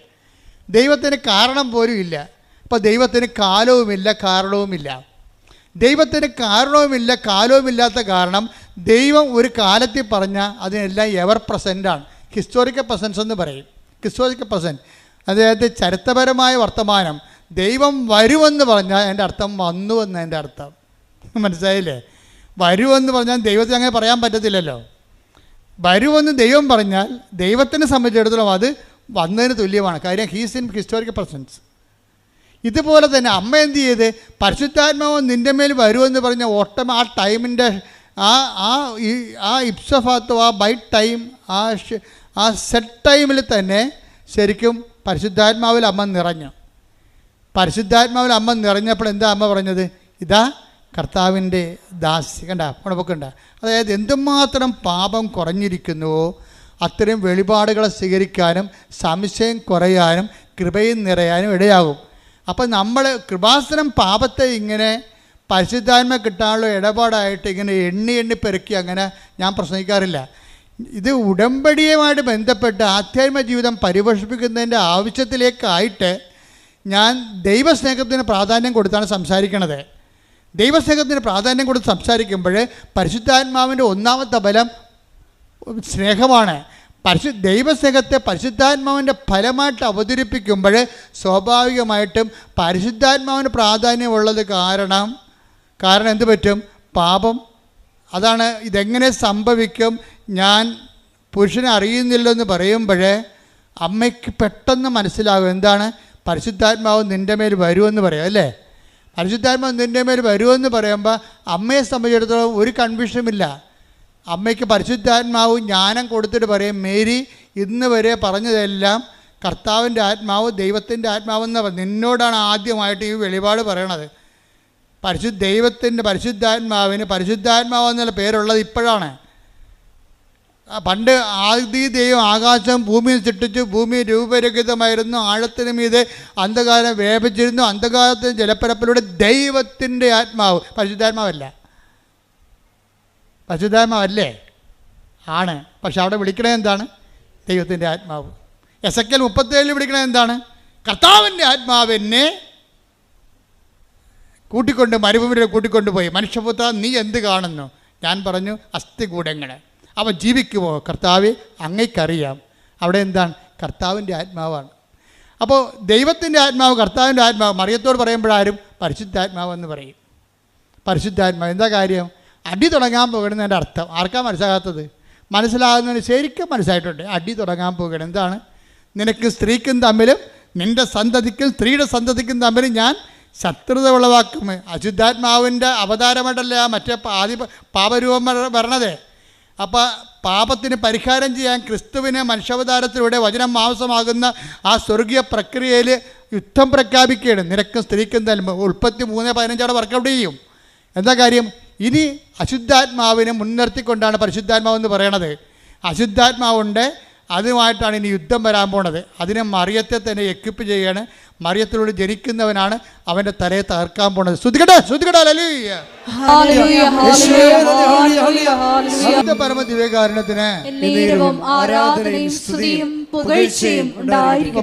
ദൈവത്തിന് കാരണം പോലും ഇല്ല. അപ്പോൾ ദൈവത്തിന് കാലവുമില്ല, കാരണവുമില്ല. ദൈവത്തിന് കാരണവുമില്ല, കാലവുമില്ലാത്ത കാരണം ദൈവം ഒരു കാലത്തിൽ പറഞ്ഞാൽ അതിനെല്ലാം എവർ പ്രസൻ്റാണ്. ഹിസ്റ്റോറിക്കൽ പ്രസൻസ് എന്ന് പറയും. ഹിസ്റ്റോറിക്കൽ പ്രസൻറ്റ് അതായത് ചരിത്രപരമായ വർത്തമാനം. ദൈവം വരുമെന്ന് പറഞ്ഞാൽ എൻ്റെ അർത്ഥം വന്നുവെന്ന് എൻ്റെ അർത്ഥം. മനസ്സിലായില്ലേ? വരുമെന്ന് പറഞ്ഞാൽ ദൈവത്തിന് അങ്ങനെ പറയാൻ പറ്റത്തില്ലല്ലോ. വരുമെന്ന് ദൈവം പറഞ്ഞാൽ ദൈവത്തിനെ സംബന്ധിച്ചിടത്തോളം അത് വന്നതിന് തുല്യമാണ്. കാര്യം ഹീസ് ഇൻ ഹിസ്റ്റോറിക്കൽ പ്രസൻസ്. ഇതുപോലെ തന്നെ അമ്മ എന്ത് ചെയ്ത്? പരിശുദ്ധാത്മാവ് നിൻ്റെ മേൽ വരുമെന്ന് പറഞ്ഞ ആ ടൈമിൻ്റെ ആ ഇപ്സഫാത്തോ ആ ബൈ ടൈം ആ സെറ്റ് ടൈമിൽ തന്നെ ശരിക്കും പരിശുദ്ധാത്മാവിൽ അമ്മ നിറഞ്ഞു. പരിശുദ്ധാത്മാവിൽ അമ്മ നിറഞ്ഞപ്പോൾ എന്താ അമ്മ പറഞ്ഞത്? ഇതാ കർത്താവിൻ്റെ ദാസി. കണ്ട പൊക്കണ്ട. അതായത് എന്തുമാത്രം പാപം കുറഞ്ഞിരിക്കുന്നുവോ അത്രയും വെളിപാടുകളെ സ്വീകരിക്കാനും സംശയം കുറയാനും കൃപയും നിറയാനും ഇടയാകും. അപ്പം നമ്മൾ കൃപാസനം പാപത്തെ ഇങ്ങനെ പരിശുദ്ധാത്മ കിട്ടാനുള്ള ഇടപാടായിട്ട് ഇങ്ങനെ എണ്ണി പെറുക്കി അങ്ങനെ ഞാൻ പ്രസംഗിക്കാറില്ല. ഇത് ഉടമ്പടിയുമായിട്ട് ബന്ധപ്പെട്ട് ആധ്യാത്മ ജീവിതം പരിപോഷിപ്പിക്കുന്നതിൻ്റെ ആവശ്യത്തിലേക്കായിട്ട് ഞാൻ ദൈവസ്നേഹത്തിന് പ്രാധാന്യം കൊടുത്താണ് സംസാരിക്കണത്. ദൈവസ്നേഹത്തിന് പ്രാധാന്യം കൊടുത്ത് സംസാരിക്കുമ്പോൾ പരിശുദ്ധാത്മാവിൻ്റെ ഒന്നാമത്തെ ബലം സ്നേഹമാണ്. ദൈവസ്നേഹത്തെ പരിശുദ്ധാത്മാവിൻ്റെ ഫലമായിട്ട് അവതരിപ്പിക്കുമ്പോൾ സ്വാഭാവികമായിട്ടും പരിശുദ്ധാത്മാവിന് പ്രാധാന്യമുള്ളത് കാരണം എന്ത് പറ്റും? പാപം. അതാണ് ഇതെങ്ങനെ സംഭവിക്കും, ഞാൻ പുരുഷനെ അറിയുന്നില്ലെന്ന് പറയുമ്പോൾ അമ്മയ്ക്ക് പെട്ടെന്ന് മനസ്സിലാകും എന്താണ് പരിശുദ്ധാത്മാവ് നിൻ്റെ മേൽ വരുമെന്ന് പറയാം അല്ലേ. പരിശുദ്ധാത്മാവ് നിൻ്റെ മേൽ വരുമെന്ന് പറയുമ്പോൾ അമ്മയെ സംബന്ധിച്ചിടത്തോളം ഒരു കൺഫ്യൂഷനുമില്ല. അമ്മയ്ക്ക് പരിശുദ്ധാത്മാവ് ജ്ഞാനം കൊടുത്തിട്ട് പറയും, മേരി ഇന്ന് വരെ പറഞ്ഞതെല്ലാം കർത്താവിൻ്റെ ആത്മാവ് ദൈവത്തിൻ്റെ ആത്മാവെന്ന് നിന്നോടാണ് ആദ്യമായിട്ട് ഈ വെളിപാട് പറയണത്. ദൈവത്തിൻ്റെ പരിശുദ്ധാത്മാവിന് പരിശുദ്ധാത്മാവ് എന്നുള്ള പേരുള്ളത് ഇപ്പോഴാണ്. പണ്ട് ആദി ദൈവം ആകാശം ഭൂമിയിൽ സൃഷ്ടിച്ചു, ഭൂമി രൂപരഹിതമായിരുന്നു, ആഴത്തിന് മീതെ അന്ധകാരം വ്യാപിച്ചിരുന്നു, അന്ധകാരത്തിന് ജലപ്പരപ്പിലൂടെ ദൈവത്തിൻ്റെ ആത്മാവ്. പരിശുദ്ധാത്മാവല്ലേ? ആണ്. പക്ഷെ അവിടെ വിളിക്കണത് എന്താണ്? ദൈവത്തിൻ്റെ ആത്മാവ്. എസെക്കിയേൽ 37 വിളിക്കണത് എന്താണ്? കർത്താവിൻ്റെ ആത്മാവിനെ മരുഭൂമിയിലെ കൂട്ടിക്കൊണ്ടുപോയി, മനുഷ്യപുത്ര നീ എന്ത് കാണുന്നു? ഞാൻ പറഞ്ഞു, അസ്ഥികൂടങ്ങൾ. അവൻ ജീവിക്കുമോ? കർത്താവെ അങ്ങയ്ക്കറിയാം. അവിടെ എന്താണ്? കർത്താവിൻ്റെ ആത്മാവാണ്. അപ്പോൾ ദൈവത്തിൻ്റെ ആത്മാവ്, കർത്താവിൻ്റെ ആത്മാവ്. മറിയത്തോട് പറയുമ്പോഴാരും പരിശുദ്ധാത്മാവെന്ന് പറയും. പരിശുദ്ധാത്മാവ് എന്താ കാര്യം? അടി തുടങ്ങാൻ പോകണമെന്നതിൻ്റെ അർത്ഥം ആർക്കാ മനസ്സിലാകാത്തത്? മനസ്സിലാകുന്നതിന് ശരിക്കും മനസ്സിലായിട്ടുണ്ട്. അടി തുടങ്ങാൻ പോകണം. എന്താണ്? നിനക്ക് സ്ത്രീക്കും തമ്മിലും നിൻ്റെ സന്തതിക്കും സ്ത്രീയുടെ സന്തതിക്കും തമ്മിലും ഞാൻ ശത്രുത ഉളവാക്കും. അശുദ്ധാത്മാവിൻ്റെ അവതാരമായിട്ടല്ല മറ്റേ പാപരൂപം വരണത്. അപ്പോൾ പാപത്തിന് പരിഹാരം ചെയ്യാൻ ക്രിസ്തുവിനെ മനുഷ്യാവതാരത്തിലൂടെ വചനം മാംസമാകുന്ന ആ സ്വർഗീയ പ്രക്രിയയിൽ യുദ്ധം പ്രഖ്യാപിക്കുകയാണ്. നിനക്കും സ്ത്രീക്കും തമ്മിൽ. ഉൽപ്പത്തി 3:15 വർക്കൗട്ട് ചെയ്യും. എന്താ കാര്യം? ഇനി അശുദ്ധാത്മാവിനെ മുൻനിർത്തിക്കൊണ്ടാണ് പരിശുദ്ധാത്മാവെന്ന് പറയണത്. അശുദ്ധാത്മാവുണ്ട്, അതുമായിട്ടാണ് ഇനി യുദ്ധം വരാൻ പോണത്. അതിനെ മറിയത്തെ തന്നെ എക്വിപ്പ് ചെയ്യാണ്. മറിയത്തിലൂടെ ജനിക്കുന്നവനാണ് അവൻ്റെ തലയെ തകർക്കാൻ പോണത്. പരമ ദിവ്യകാരുണ്യത്തിന്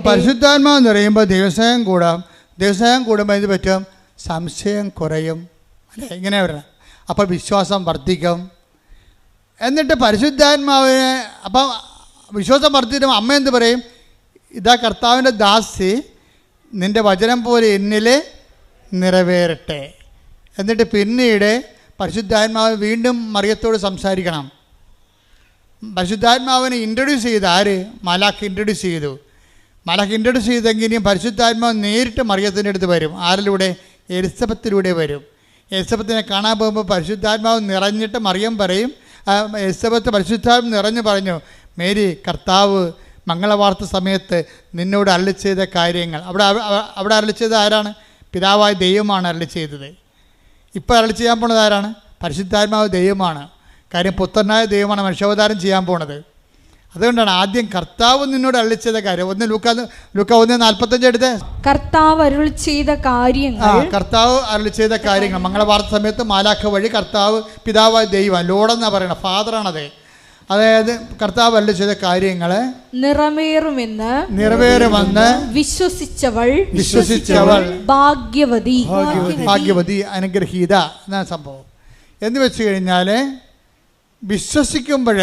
പരിശുദ്ധാത്മാവ് എന്ന് പറയുമ്പോൾ ദൈവസ്നേഹം കൂടാം. ദൈവസ്നേഹം കൂടുമ്പോൾ ഇത് പറ്റും, സംശയം കുറയും അല്ലേ? ഇങ്ങനെ വരണം. അപ്പോൾ വിശ്വാസം വർദ്ധിക്കും. എന്നിട്ട് പരിശുദ്ധാത്മാവിനെ അപ്പം വിശ്വാസം വർദ്ധിക്കുമ്പോൾ അമ്മ എന്ത് പറയും? ഇതാ കർത്താവിൻ്റെ ദാസി, നിൻ്റെ വചനം പോലെ എന്നിൽ നിറവേറട്ടെ. എന്നിട്ട് പിന്നീട് പരിശുദ്ധാത്മാവ് വീണ്ടും മറിയത്തോട് സംസാരിക്കണം. പരിശുദ്ധാത്മാവിനെ ഇൻട്രൊഡ്യൂസ് ചെയ്ത് ആര്? മാലാഖ് ഇൻട്രൊഡ്യൂസ് ചെയ്തു. മാലാഖ് ഇൻട്രൊഡ്യൂസ് ചെയ്തെങ്കിലും പരിശുദ്ധാത്മാവ് നേരിട്ട് മറിയത്തിൻ്റെ അടുത്ത് വരും. ആരിലൂടെ? എലിസബത്തിലൂടെ വരും. എലിസബത്തിനെ കാണാൻ പോകുമ്പോൾ പരിശുദ്ധാത്മാവ് നിറഞ്ഞിട്ട് മറിയം പറയും, എലിസബത്ത് പരിശുദ്ധാത്മാവ് നിറഞ്ഞു പറഞ്ഞു, മേരി കർത്താവ് മംഗളവാർത്ത സമയത്ത് നിന്നോട് അരുളി ചെയ്ത കാര്യങ്ങൾ. അവിടെ അരുളി ചെയ്തത് ആരാണ്? പിതാവായ ദൈവമാണ് അരുളി ചെയ്തത്. ഇപ്പോൾ അരുളി ചെയ്യാൻ പോണത് ആരാണ്? പരിശുദ്ധാത്മാവ് ദൈവമാണ്. കാര്യം പുത്രനായ ദൈവമാണ് മനുഷ്യാവതാരം ചെയ്യാൻ പോണത്. അതുകൊണ്ടാണ് ആദ്യം കർത്താവ് നിന്നോട് അരുളി ചെയ്ത കാര്യം. ലൂക്ക 1:45 എടുത്ത് കർത്താവ് അരുളി ചെയ്ത കാര്യങ്ങൾ. കർത്താവ് അരുളി ചെയ്ത കാര്യങ്ങൾ. മംഗളവാർത്ത സമയത്ത് മാലാഖ വഴി കർത്താവ് പിതാവായ ദൈവം, ലോഡെന്നാണ് പറയണത്, ഫാദറാണത്. അതായത് കർത്താവ് അരുളി ചെയ്ത കാര്യങ്ങൾ നിറവേറുമെന്ന് വിശ്വസിച്ചവൾ ഭാഗ്യവതി അനുഗ്രഹീത എന്നാണ് സംഭവം. എന്ന് വെച്ച് കഴിഞ്ഞാൽ വിശ്വസിക്കുമ്പോൾ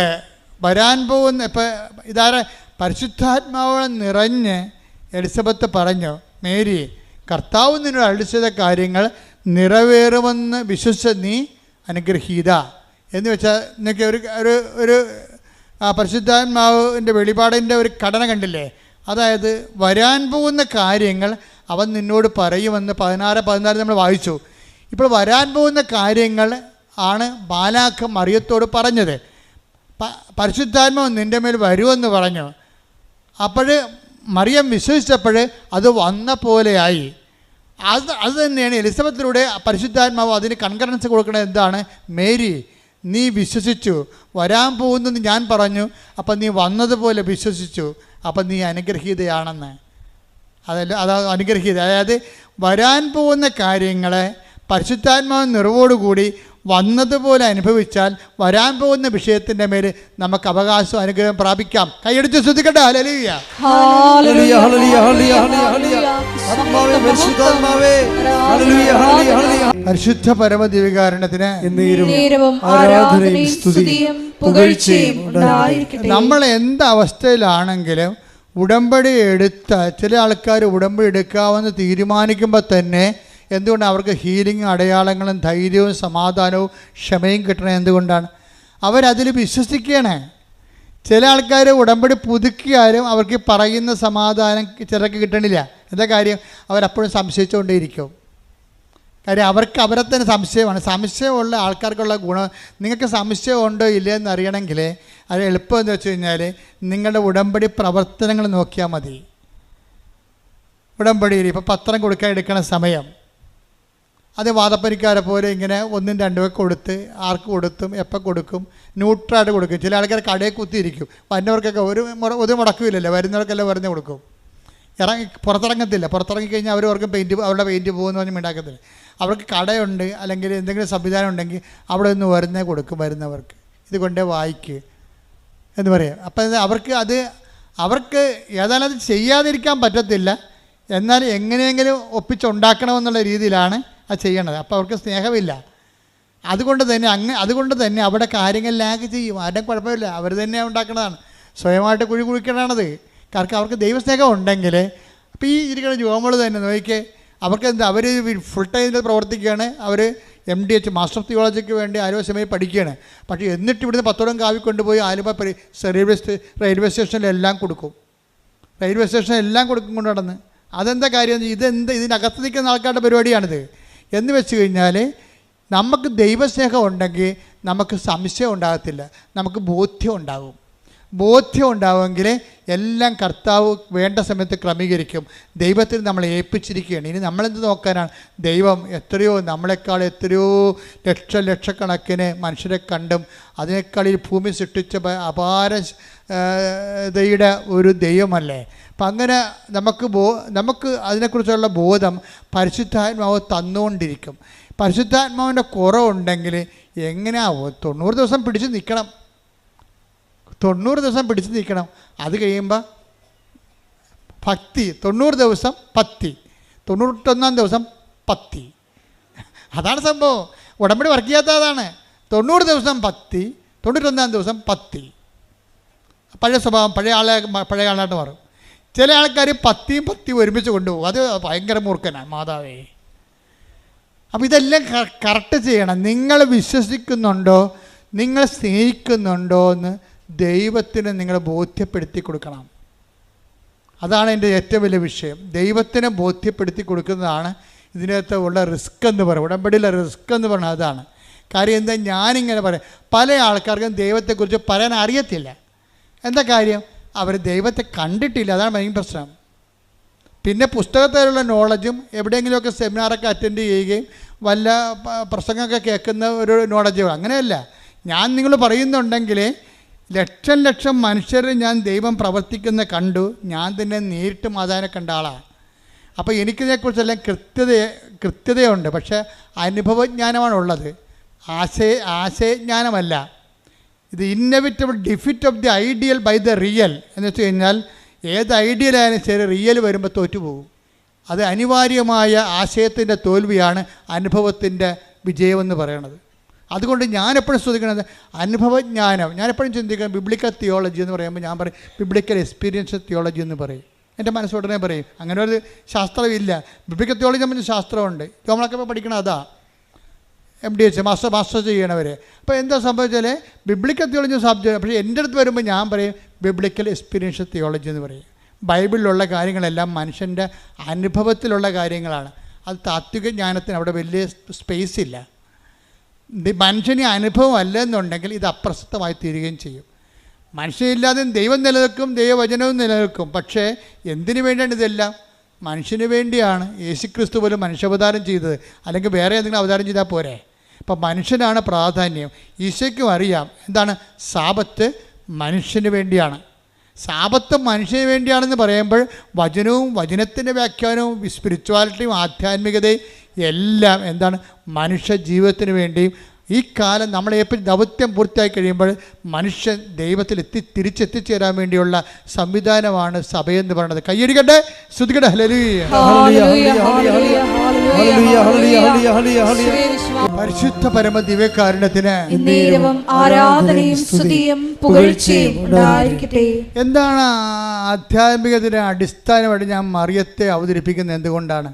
വരാൻ പോകുന്ന ഇപ്പം ഇതാരെ പരിശുദ്ധാത്മാവ് നിറഞ്ഞ് എലിസബത്ത് പറഞ്ഞു, മേരി കർത്താവ് നിന്നോട് അരുളി ചെയ്ത കാര്യങ്ങൾ നിറവേറുമെന്ന് വിശ്വസിച്ച നീ അനുഗ്രഹീത. എന്ന് വെച്ചാൽ നിങ്ങൾക്ക് ഒരു പരിശുദ്ധാത്മാവിൻ്റെ വെളിപാടിൻ്റെ ഒരു ഘടന കണ്ടില്ലേ? അതായത് വരാൻ പോകുന്ന കാര്യങ്ങൾ അവൻ നിന്നോട് പറയുമെന്ന് 16 നമ്മൾ വായിച്ചു. ഇപ്പോൾ വരാൻ പോകുന്ന കാര്യങ്ങൾ ആണ് മാലാഖ മറിയത്തോട് പറഞ്ഞത്. പരിശുദ്ധാത്മാവ് നിൻ്റെ മേൽ വരുമെന്ന് പറഞ്ഞു. അപ്പോൾ മറിയം വിശ്വസിച്ചപ്പോൾ അത് വന്ന പോലെയായി. അത് തന്നെയാണ് എലിസബത്തിലൂടെ പരിശുദ്ധാത്മാവ് അതിന് കൺകറൻസ് കൊടുക്കുന്നത്. എന്താണ്? മേരി നീ വിശ്വസിച്ചു, വരാൻ പോകുന്നെന്ന് ഞാൻ പറഞ്ഞു, അപ്പം നീ വന്നതുപോലെ വിശ്വസിച്ചു, അപ്പം നീ അനുഗ്രഹീതയാണെന്ന്. അത് അനുഗ്രഹീത, അതായത് വരാൻ പോകുന്ന കാര്യങ്ങളെ പരിശുദ്ധാത്മാവ് നിറവോടുകൂടി വന്നതുപോലെ അനുഭവിച്ചാൽ വരാൻ പോകുന്ന വിഷയത്തിൻ്റെ മേൽ നമുക്ക് അവകാശം അനുഗ്രഹം പ്രാപിക്കാം. കൈയടിച്ച് ശ്രദ്ധിക്കട്ടെ. ഹല്ലേലൂയ, ഹല്ലേലൂയ, ഹല്ലേലൂയ, ഹല്ലേലൂയ, ഹല്ലേലൂയ. ആത്മാവേ, പരിശുദ്ധാത്മാവേ, ഹല്ലേലൂയ, ഹല്ലേലൂയ, ഹല്ലേലൂയ. പരിശുദ്ധ പരമദിവ്യകാരുണ്യത്തിന് എന്നേരവും ആരാധനയും സ്തുതിയും പുകഴ്ചയും ഉണ്ടായിരിക്കട്ടെ. നമ്മൾ എന്ത് അവസ്ഥയിലാണെങ്കിലും ഉടമ്പടി എടുത്ത ചില ആൾക്കാർ ഉടമ്പടി എടുക്കാമെന്ന് തീരുമാനിക്കുമ്പോൾ തന്നെ എന്തുകൊണ്ടാണ് അവർക്ക് ഹീലിംഗ്, അടയാളങ്ങളും ധൈര്യവും സമാധാനവും ക്ഷമയും കിട്ടണത്? എന്തുകൊണ്ടാണ്? അവരതിൽ വിശ്വസിക്കുകയാണ്. ചില ആൾക്കാർ ഉടമ്പടി പുതുക്കിയാലും അവർക്ക് പറയുന്ന സമാധാനം ചിലർക്ക് കിട്ടണില്ല. എന്താ കാര്യം? അവരപ്പോഴും സംശയിച്ചുകൊണ്ടേയിരിക്കും. കാര്യം അവർക്ക് അവരെ തന്നെ സംശയമാണ്. സംശയമുള്ള ആൾക്കാർക്കുള്ള ഗുണം, നിങ്ങൾക്ക് സംശയം ഉണ്ടോ ഇല്ലയോ എന്ന് അറിയണമെങ്കിൽ അത് എളുപ്പമെന്ന് വെച്ച് കഴിഞ്ഞാൽ നിങ്ങളുടെ ഉടമ്പടി പ്രവർത്തനങ്ങൾ നോക്കിയാൽ മതി. ഉടമ്പടിയിൽ ഇപ്പോൾ പത്രം കൊടുക്കാൻ എടുക്കണ സമയം അത് വാദപ്പനിക്കാരെ പോലെ ഇങ്ങനെ 1, 2 കൊടുത്ത് ആർക്ക് കൊടുത്തും എപ്പോൾ കൊടുക്കും, ന്യൂട്രായിട്ട് കൊടുക്കും. ചില ആൾക്കാർ കടയിൽ കുത്തിയിരിക്കും. വരുന്നവർക്കൊക്കെ ഒരു മുടക്കുമില്ലല്ലോ, വരുന്നവർക്കെല്ലാം വെറുതെ കൊടുക്കും. പുറത്തിറങ്ങത്തില്ല. പുറത്തിറങ്ങിക്കഴിഞ്ഞാൽ അവർക്ക് അവരുടെ പെയിൻറ്റ് പോകുമെന്ന് പറഞ്ഞ് ഉണ്ടാക്കത്തില്ല. അവർക്ക് കടയുണ്ട് അല്ലെങ്കിൽ എന്തെങ്കിലും സംവിധാനം ഉണ്ടെങ്കിൽ അവിടെ നിന്ന് വരുന്നേ കൊടുക്കും. വരുന്നവർക്ക് ഇത് കൊണ്ടേ വായിക്ക് എന്ന് പറയാം. അപ്പം അവർക്ക് ഏതായാലും അത് ചെയ്യാതിരിക്കാൻ പറ്റത്തില്ല. എന്നാൽ എങ്ങനെയെങ്കിലും ഒപ്പിച്ചുണ്ടാക്കണമെന്നുള്ള രീതിയിലാണ് അത് ചെയ്യണത്. അപ്പോൾ അവർക്ക് സ്നേഹമില്ല. അതുകൊണ്ട് തന്നെ അവിടെ കാര്യങ്ങൾ ലാഗ് ചെയ്യും. ആരുടെയും കുഴപ്പമില്ല, അവർ തന്നെ ഉണ്ടാക്കണതാണ്, സ്വയമായിട്ട് കുഴി കുഴിക്കണതാണത്. കാരണം അവർക്ക് ദൈവസ്നേഹം ഉണ്ടെങ്കിൽ അപ്പോൾ ഈ ഇരിക്കുന്ന ജോമകൾ തന്നെ നോക്കിക്കേ, അവർക്ക് അവർ ഫുൾ ടൈമിൽ പ്രവർത്തിക്കുകയാണ്. അവർ MDH മാസ്റ്റർ ഓഫ് തിയോളജിക്ക് വേണ്ടി ആലുവ പഠിക്കുകയാണ്. പക്ഷേ എന്നിട്ട് ഇവിടുന്ന് 10 കാവി കൊണ്ടുപോയി ആലുവ റെയിൽവേ സ്റ്റേഷനിലെല്ലാം കൊടുക്കും. റെയിൽവേ സ്റ്റേഷനിലെല്ലാം കൊടുക്കും കൊണ്ട് നടന്ന്. അതെന്താ കാര്യം? ഇതിനകത്ത് നിൽക്കുന്ന ആൾക്കാരുടെ പരിപാടിയാണിത്. എന്ന് വെച്ച് കഴിഞ്ഞാൽ നമുക്ക് ദൈവസ്നേഹം ഉണ്ടെങ്കിൽ നമുക്ക് സംശയം ഉണ്ടാകത്തില്ല, നമുക്ക് ബോധ്യം ഉണ്ടാകും. ബോധ്യം ഉണ്ടാവുമെങ്കിൽ എല്ലാം കർത്താവ് വേണ്ട സമയത്ത് ക്രമീകരിക്കും. ദൈവത്തിൽ നമ്മളെ ഏൽപ്പിച്ചിരിക്കുകയാണ്. ഇനി നമ്മളെന്ത് നോക്കാനാണ്? ദൈവം നമ്മളെക്കാൾ എത്രയോ ലക്ഷക്കണക്കിന് മനുഷ്യരെ കണ്ടും അതിനേക്കാൾ ഈ ഭൂമി സൃഷ്ടിച്ച അപാരതയുടെ ഒരു ദൈവമല്ലേ. അപ്പം അങ്ങനെ നമുക്ക് അതിനെക്കുറിച്ചുള്ള ബോധം പരിശുദ്ധാത്മാവ് തന്നുകൊണ്ടിരിക്കും. പരിശുദ്ധാത്മാവിൻ്റെ കുറവുണ്ടെങ്കിൽ എങ്ങനെയാവോ? 90 ദിവസം പിടിച്ച് നിൽക്കണം. 90 ദിവസം പിടിച്ച് നിൽക്കണം. അത് കഴിയുമ്പോൾ ഭക്തി, 90 ദിവസം പത്തി, 91-ാം ദിവസം പത്തി. അതാണ് സംഭവം. ഉടമ്പടി വർക്ക് ചെയ്യാത്ത അതാണ്. 90 ദിവസം പത്തി, 91-ാം ദിവസം പത്തി. പഴയ സ്വഭാവം പഴയ ആളായിട്ട് മാറും. ചില ആൾക്കാർ പത്തിയും ഒരുമിച്ച് കൊണ്ടുപോകും. അത് ഭയങ്കര മൂർഖനാണ് മാതാവേ. അപ്പോൾ ഇതെല്ലാം കറക്റ്റ് ചെയ്യണം. നിങ്ങൾ വിശ്വസിക്കുന്നുണ്ടോ, നിങ്ങൾ സ്നേഹിക്കുന്നുണ്ടോ എന്ന് ദൈവത്തിന് നിങ്ങൾ ബോധ്യപ്പെടുത്തി കൊടുക്കണം. അതാണ് എൻ്റെ ഏറ്റവും വലിയ വിഷയം. ദൈവത്തിനെ ബോധ്യപ്പെടുത്തി കൊടുക്കുന്നതാണ് ഇതിനകത്ത് ഉള്ള റിസ്ക് എന്ന് പറയും. ഉടമ്പടിയിലെ റിസ്ക് എന്ന് പറഞ്ഞാൽ അതാണ്. കാര്യം എന്താ? ഞാനിങ്ങനെ പറയാം, പല ആൾക്കാർക്കും ദൈവത്തെക്കുറിച്ച് പറയാൻ അറിയത്തില്ല. എന്താ കാര്യം? അവർ ദൈവത്തെ കണ്ടിട്ടില്ല. അതാണ് മെയിൻ പ്രശ്നം. പിന്നെ പുസ്തകത്തിലുള്ള നോളജും എവിടെയെങ്കിലുമൊക്കെ സെമിനാറൊക്കെ അറ്റൻഡ് ചെയ്യുകയും വല്ല പ്രസംഗമൊക്കെ കേൾക്കുന്ന ഒരു നോളജ്, അങ്ങനെയല്ല. ഞാൻ നിങ്ങൾ പറയുന്നുണ്ടെങ്കിൽ ലക്ഷം മനുഷ്യരെ ഞാൻ ദൈവം പ്രവർത്തിക്കുന്ന കണ്ടു. ഞാൻ തന്നെ നേരിട്ട് മാതാവിനെ കണ്ട ആളാണ്. അപ്പോൾ എനിക്കിതിനെക്കുറിച്ചെല്ലാം കൃത്യതയുണ്ട്. പക്ഷേ അനുഭവജ്ഞാനമാണുള്ളത്, ആശയജ്ഞാനമല്ല. ഇത് inevitable defeat of the ideal by the real എന്ന് വെച്ച് കഴിഞ്ഞാൽ ഏത് ഐഡിയലായാലും ശരി റിയൽ വരുമ്പോൾ തോറ്റുപോകും. അത് അനിവാര്യമായ ആശയത്തിൻ്റെ തോൽവിയാണ് അനുഭവത്തിൻ്റെ വിജയമെന്ന് പറയണത്. അതുകൊണ്ട് ഞാനെപ്പോഴും ശ്രദ്ധിക്കുന്നത് അനുഭവജ്ഞാനം. ഞാനെപ്പോഴും ചിന്തിക്കുന്നത് ബിബ്ലിക്കൽ തിയോളജി എന്ന് പറയുമ്പോൾ ഞാൻ പറയും ബിബ്ലിക്കൽ എക്സ്പീരിയൻസ് തിയോളജി എന്ന് പറയും. എൻ്റെ മനസ്സുടനെ പറയും. അങ്ങനെ ഒരു ശാസ്ത്രമില്ല. ബിബ്ലിക്കൽ തിയോളജി നമ്മൾ ശാസ്ത്രമുണ്ട്. നമ്മളൊക്കെ ഇപ്പോൾ പഠിക്കണം അതാ MDH മാസ്റ്റർ ചെയ്യണവർ. അപ്പോൾ എന്താ സംഭവിച്ചാൽ ബിബ്ലിക്കൽ തിയോളജി സബ്ജക്റ്റ്. പക്ഷേ എൻ്റെ അടുത്ത് വരുമ്പോൾ ഞാൻ പറയും ബിബ്ലിക്കൽ എക്സ്പീരിയൻസ് തിയോളജി എന്ന് പറയും. ബൈബിളിലുള്ള കാര്യങ്ങളെല്ലാം മനുഷ്യൻ്റെ അനുഭവത്തിലുള്ള കാര്യങ്ങളാണ്. അത് താത്വിക ജ്ഞാനത്തിന് അവിടെ വലിയ സ്പേസ് ഇല്ല. മനുഷ്യന് അനുഭവം അല്ലെന്നുണ്ടെങ്കിൽ ഇത് അപ്രസക്തമായി തീരുകയും ചെയ്യും. മനുഷ്യനില്ലാതെ ദൈവം നിലനിൽക്കും, ദൈവവചനവും നിലനിൽക്കും. പക്ഷേ എന്തിനു വേണ്ടിയാണ് ഇതെല്ലാം? മനുഷ്യന് വേണ്ടിയാണ്. യേശുക്രിസ്തു പോലും മനുഷ്യാവതാരം ചെയ്തത്. അല്ലെങ്കിൽ വേറെ എന്തെങ്കിലും അവതാരം ചെയ്താൽ പോരെ? അപ്പം മനുഷ്യനാണ് പ്രാധാന്യം. ഈശോയ്ക്കും അറിയാം എന്താണ് സാബത്ത് മനുഷ്യന് വേണ്ടിയാണ്. സാബത്ത് മനുഷ്യന് വേണ്ടിയാണെന്ന് പറയുമ്പോൾ വചനവും വചനത്തിൻ്റെ വ്യാഖ്യാനവും സ്പിരിച്വാലിറ്റിയും ആധ്യാത്മികതയും എല്ലാം എന്താണ് മനുഷ്യ ജീവിതത്തിന് വേണ്ടിയും ഈ കാലം നമ്മളെ എപ്പോഴും ദൗത്യം പൂർത്തിയായി കഴിയുമ്പോൾ മനുഷ്യൻ ദൈവത്തിൽ തിരിച്ചെത്തിച്ചേരാൻ വേണ്ടിയുള്ള സംവിധാനമാണ് സഭയെന്ന് പറയുന്നത്. കയ്യടിക്കട്ടെ, ശ്രുതിക്കട്ടെ. ഹല്ലേലൂയ. പരിശുദ്ധ പരമ ദിവ്യകാരുണ്യത്തിന് ആരാധനയും സ്തുതിയും പുകഴ്ചയും ഉണ്ടായിരിക്കട്ടെ. എന്താണ് ആധ്യാത്മികത്തിന് അടിസ്ഥാനമായിട്ട് ഞാൻ മറിയത്തെ അവതരിപ്പിക്കുന്നത് എന്തുകൊണ്ടാണ്?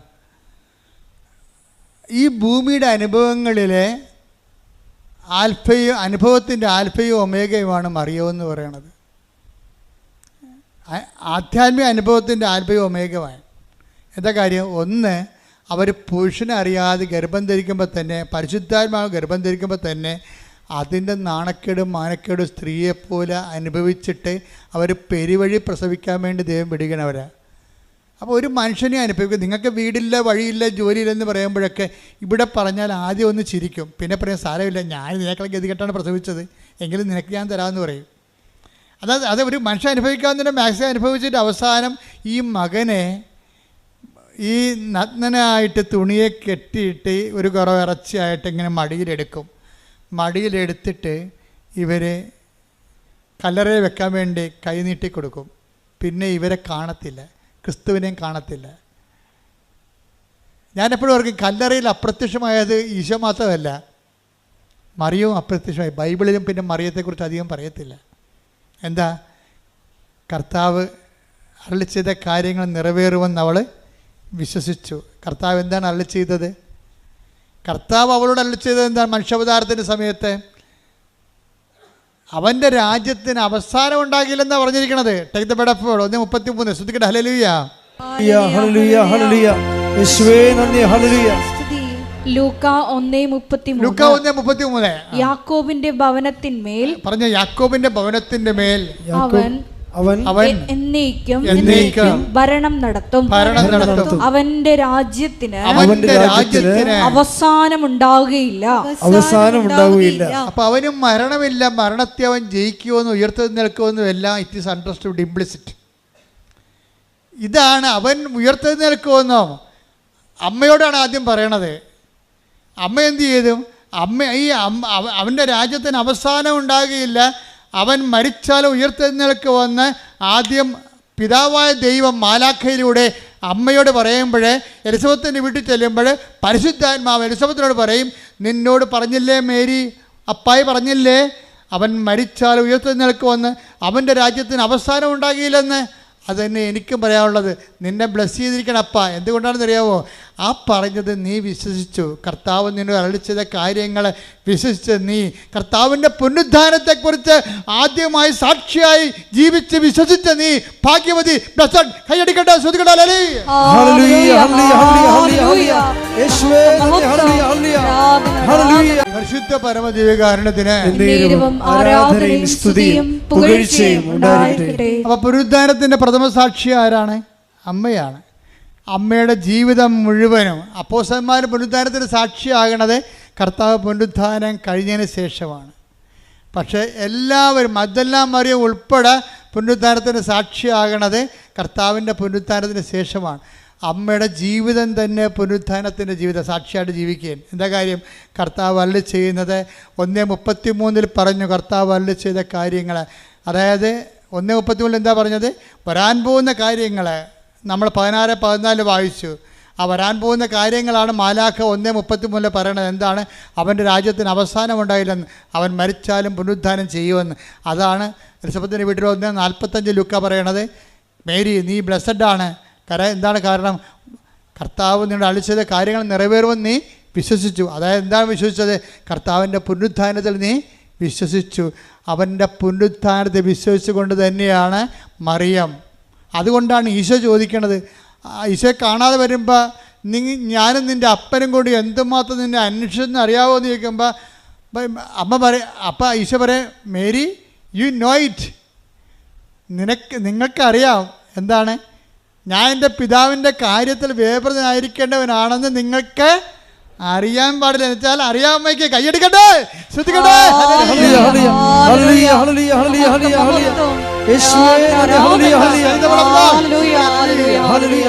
ഈ ഭൂമിയുടെ അനുഭവങ്ങളിലെ അനുഭവത്തിൻ്റെ ആൽഫയും ഒമേഗയുമാണ് മറിയമെന്ന് പറയണത്. ആധ്യാത്മിക അനുഭവത്തിൻ്റെ ആൽഫയും ഒമേഗയാണ്. എന്താ കാര്യം? ഒന്ന്, അവർ പുരുഷനെ അറിയാതെ ഗർഭം ധരിക്കുമ്പോൾ തന്നെ, പരിശുദ്ധാത്മാവ് ഗർഭം ധരിക്കുമ്പോൾ തന്നെ അതിൻ്റെ നാണക്കേടും മാനക്കേടും സ്ത്രീയെപ്പോലെ അനുഭവിച്ചിട്ട് അവർ പെരുവഴി പ്രസവിക്കാൻ വേണ്ടി ദൈവം വിടുകണവരാ. അപ്പോൾ ഒരു മനുഷ്യനെ അനുഭവിക്കും. നിങ്ങൾക്ക് വീടില്ല, വഴിയില്ല, ജോലിയില്ലെന്ന് പറയുമ്പോഴൊക്കെ ഇവിടെ പറഞ്ഞാൽ ആദ്യം ഒന്ന് ചിരിക്കും, പിന്നെ പറയാം സാരമില്ല, ഞാൻ നിനക്കളെ ഗതികെട്ടാണ് പ്രസവിച്ചത്, എങ്കിലും നിനക്ക് ഞാൻ തരാമെന്ന് പറയും. അത് ഒരു മനുഷ്യൻ അനുഭവിക്കാവുന്നതിൻ്റെ മാക്സിമം അനുഭവിച്ചിട്ട് അവസാനം ഈ മകനെ ഈ നഗ്നനായിട്ട് തുണിയെ കെട്ടിയിട്ട് ഒരു കുറവ് ഇറച്ചിയായിട്ട് ഇങ്ങനെ മടിയിലെടുക്കും. മടിയിലെടുത്തിട്ട് ഇവർ കല്ലറയിൽ വെക്കാൻ വേണ്ടി കൈ നീട്ടി കൊടുക്കും. പിന്നെ ഇവരെ കാണത്തില്ല, ക്രിസ്തുവിനെയും കാണത്തില്ല. ഞാനെപ്പോഴും ഓർക്കും കല്ലറയിൽ അപ്രത്യക്ഷമായത് ഈശോ മാത്രമല്ല, മറിയവും അപ്രത്യക്ഷമായി. ബൈബിളിലും പിന്നെ മറിയത്തെക്കുറിച്ച് അധികം പറയത്തില്ല. എന്താ? കർത്താവ് അരുളി ചെയ്ത കാര്യങ്ങൾ നിറവേറുമെന്ന് അവൾ വിശ്വസിച്ചു. കർത്താവ് എന്താണ് അരുളി ചെയ്തത്? കർത്താവ് അവളോട് അരുളി ചെയ്തത് എന്താണ്? മനുഷ്യാവതാരത്തിൻ്റെ സമയത്ത് അവൻ്റെ രാജ്യത്തിന് അവസാനം ഉണ്ടാകില്ലെന്നാണ് പറഞ്ഞിരിക്കുന്നത്. Take the word of God 1:33. ശ്രദ്ധിക്കട്ടെ. ഹല്ലേലൂയ. ഹല്ലേലൂയ, ഹല്ലേലൂയ. യേശുവേ നന്ദി. ഹല്ലേലൂയ. ലൂക്ക 1:33. യാക്കോബിന്റെ ഭവനത്തിന്മേൽ പറഞ്ഞ യാക്കോബിന്റെ ഭവനത്തിന്റെ മേൽ അവൻ എന്നേക്കും ഭരണം നടത്തും. അവന്റെ രാജ്യത്തിന് അവസാനമുണ്ടാവുകയില്ല. അപ്പൊ അവനും മരണമില്ല, മരണത്തെ അവൻ ജയിക്കുമെന്നും ഉയർത്തെഴുന്നേൽക്കുമെന്നും എല്ലാം ഇറ്റ് ഈസ് അണ്ടർസ്റ്റുഡ് ഇംപ്ലിസിറ്റ്. ഇതാണ് അവൻ ഉയർത്തെഴുന്നേൽക്കുമെന്നോ അമ്മയോടാണ് ആദ്യം പറയണത്. അമ്മ എന്ത് ചെയ്തു? അവൻ്റെ രാജ്യത്തിന് അവസാനം ഉണ്ടാകുകയില്ല, അവൻ മരിച്ചാലും ഉയർത്തെഴുന്നേൽക്കുമെന്ന് ആദ്യം പിതാവായ ദൈവം മാലാഖയിലൂടെ അമ്മയോട് പറയുമ്പോഴേ എലിസബത്തിൻ്റെ വീട്ടിൽ ചെല്ലുമ്പോൾ പരിശുദ്ധാത്മാവ് എലിസബത്തിനോട് പറയും, നിന്നോട് പറഞ്ഞില്ലേ മേരി, അപ്പായി പറഞ്ഞില്ലേ അവൻ മരിച്ചാലും ഉയർത്തെഴുന്നേൽക്കുമെന്ന്, അവൻ്റെ രാജ്യത്തിന് അവസാനം ഉണ്ടാകില്ലെന്ന്. അതുതന്നെ എനിക്കും പറയാനുള്ളത്. നിന്നെ ബ്ലെസ് ചെയ്തിരിക്കണം അപ്പ. എന്തുകൊണ്ടാണെന്ന് അറിയാമോ? ആ പറഞ്ഞത് നീ വിശ്വസിച്ചു. കർത്താവ് നിന്നോട് അരുളി ചെയ്ത കാര്യങ്ങൾ വിശ്വസിച്ച് നീ കർത്താവിൻ്റെ പുനരുദ്ധാനത്തെക്കുറിച്ച് ആദ്യമായി സാക്ഷിയായി ജീവിച്ച് വിശ്വസിച്ച നീ ഭാഗ്യവതി. കൈയടിക്കട്ടെ, ശ്രുതിക്കട്ടെ. പരിശുദ്ധ പരമദിവ്യകാരുണ്യത്തിന് ആരാധനയും സ്തുതിയും പുകഴ്ചയും ഉണ്ടായിരിക്കട്ടെ. അപ്പോൾ പുനരുദ്ധാനത്തിൻ്റെ പ്രഥമ സാക്ഷി ആരാണ്? അമ്മയാണ്. അമ്മയുടെ ജീവിതം മുഴുവനും അപ്പോസ്തലന്മാർ പുനരുദ്ധാനത്തിന് സാക്ഷിയാകണത് കർത്താവ് പുനരുദ്ധാനം കഴിഞ്ഞതിന് ശേഷമാണ്. പക്ഷേ എല്ലാവരും മഗ്ദലന മറിയം ഉൾപ്പെടെ പുനരുദ്ധാനത്തിന് സാക്ഷിയാകണത് കർത്താവിൻ്റെ പുനരുദ്ധാനത്തിന് ശേഷമാണ്. അമ്മയുടെ ജീവിതം തന്നെ പുനരുദ്ധാനത്തിൻ്റെ ജീവിതം സാക്ഷിയായിട്ട് ജീവിക്കുകയും. എന്താ കാര്യം? കർത്താവ് അരുളി ചെയ്യുന്നത് 1:33 പറഞ്ഞു. കർത്താവ് അരുളി ചെയ്ത കാര്യങ്ങൾ, അതായത് 1:33 എന്താ പറഞ്ഞത്? വരാൻ പോകുന്ന കാര്യങ്ങൾ നമ്മൾ 16-14 വായിച്ചു. ആ വരാൻ പോകുന്ന കാര്യങ്ങളാണ് മാലാഖ 1:33 പറയണത്. എന്താണ്? അവൻ്റെ രാജ്യത്തിന് അവസാനം ഉണ്ടായില്ലെന്ന്, അവൻ മരിച്ചാലും പുനരുദ്ധാനം ചെയ്യുമെന്ന്. അതാണ് എലിസബത്തിൻ്റെ വീട്ടിൽ 1:45 ലൂക്ക പറയണത്. മേരി നീ ബ്ലെസ്സഡാണ്. എന്താണ് കാരണം? കർത്താവ് നിന്നോട് അരുളി ചെയ്ത കാര്യങ്ങൾ നിറവേറുമെന്ന് നീ വിശ്വസിച്ചു. അതായത് എന്താണ് വിശ്വസിച്ചത്? കർത്താവിൻ്റെ പുനരുദ്ധാനത്തിൽ നീ വിശ്വസിച്ചു. അവൻ്റെ പുനരുദ്ധാനത്തെ വിശ്വസിച്ചുകൊണ്ട് തന്നെയാണ് മറിയം. അതുകൊണ്ടാണ് ഈശോ ചോദിക്കണത്. ഈശോയെ കാണാതെ വരുമ്പോൾ ഞാനും നിൻ്റെ അപ്പനും കൂടി എന്തുമാത്രം നിന്നെ അന്വേഷിച്ചെന്ന് അറിയാമോ എന്ന് ചോദിക്കുമ്പോൾ അമ്മ പറയും, അപ്പം ഈശോ പറയും, മേരി യു നോ ഇറ്റ്, നിങ്ങൾക്കറിയാം. എന്താണ്? ഞാൻ എൻ്റെ പിതാവിൻ്റെ കാര്യത്തിൽ വ്യാപൃതനായിരിക്കേണ്ടവനാണെന്ന് നിങ്ങൾക്ക് അറിയാൻ പാടില്ല എന്ന് വെച്ചാൽ അറിയാമ്മയ്ക്ക് കൈയടിക്കട്ടെ, ശ്രദ്ധിക്കട്ടെ. ഹല്ലേലൂയ, ഹല്ലേലൂയ, ഹല്ലേലൂയ, ഹല്ലേലൂയ, ഹല്ലേലൂയ, ഹല്ലേലൂയ, ഹല്ലേലൂയ. യേശുവേ നന്ദി, ഹല്ലേലൂയ, ഹല്ലേലൂയ.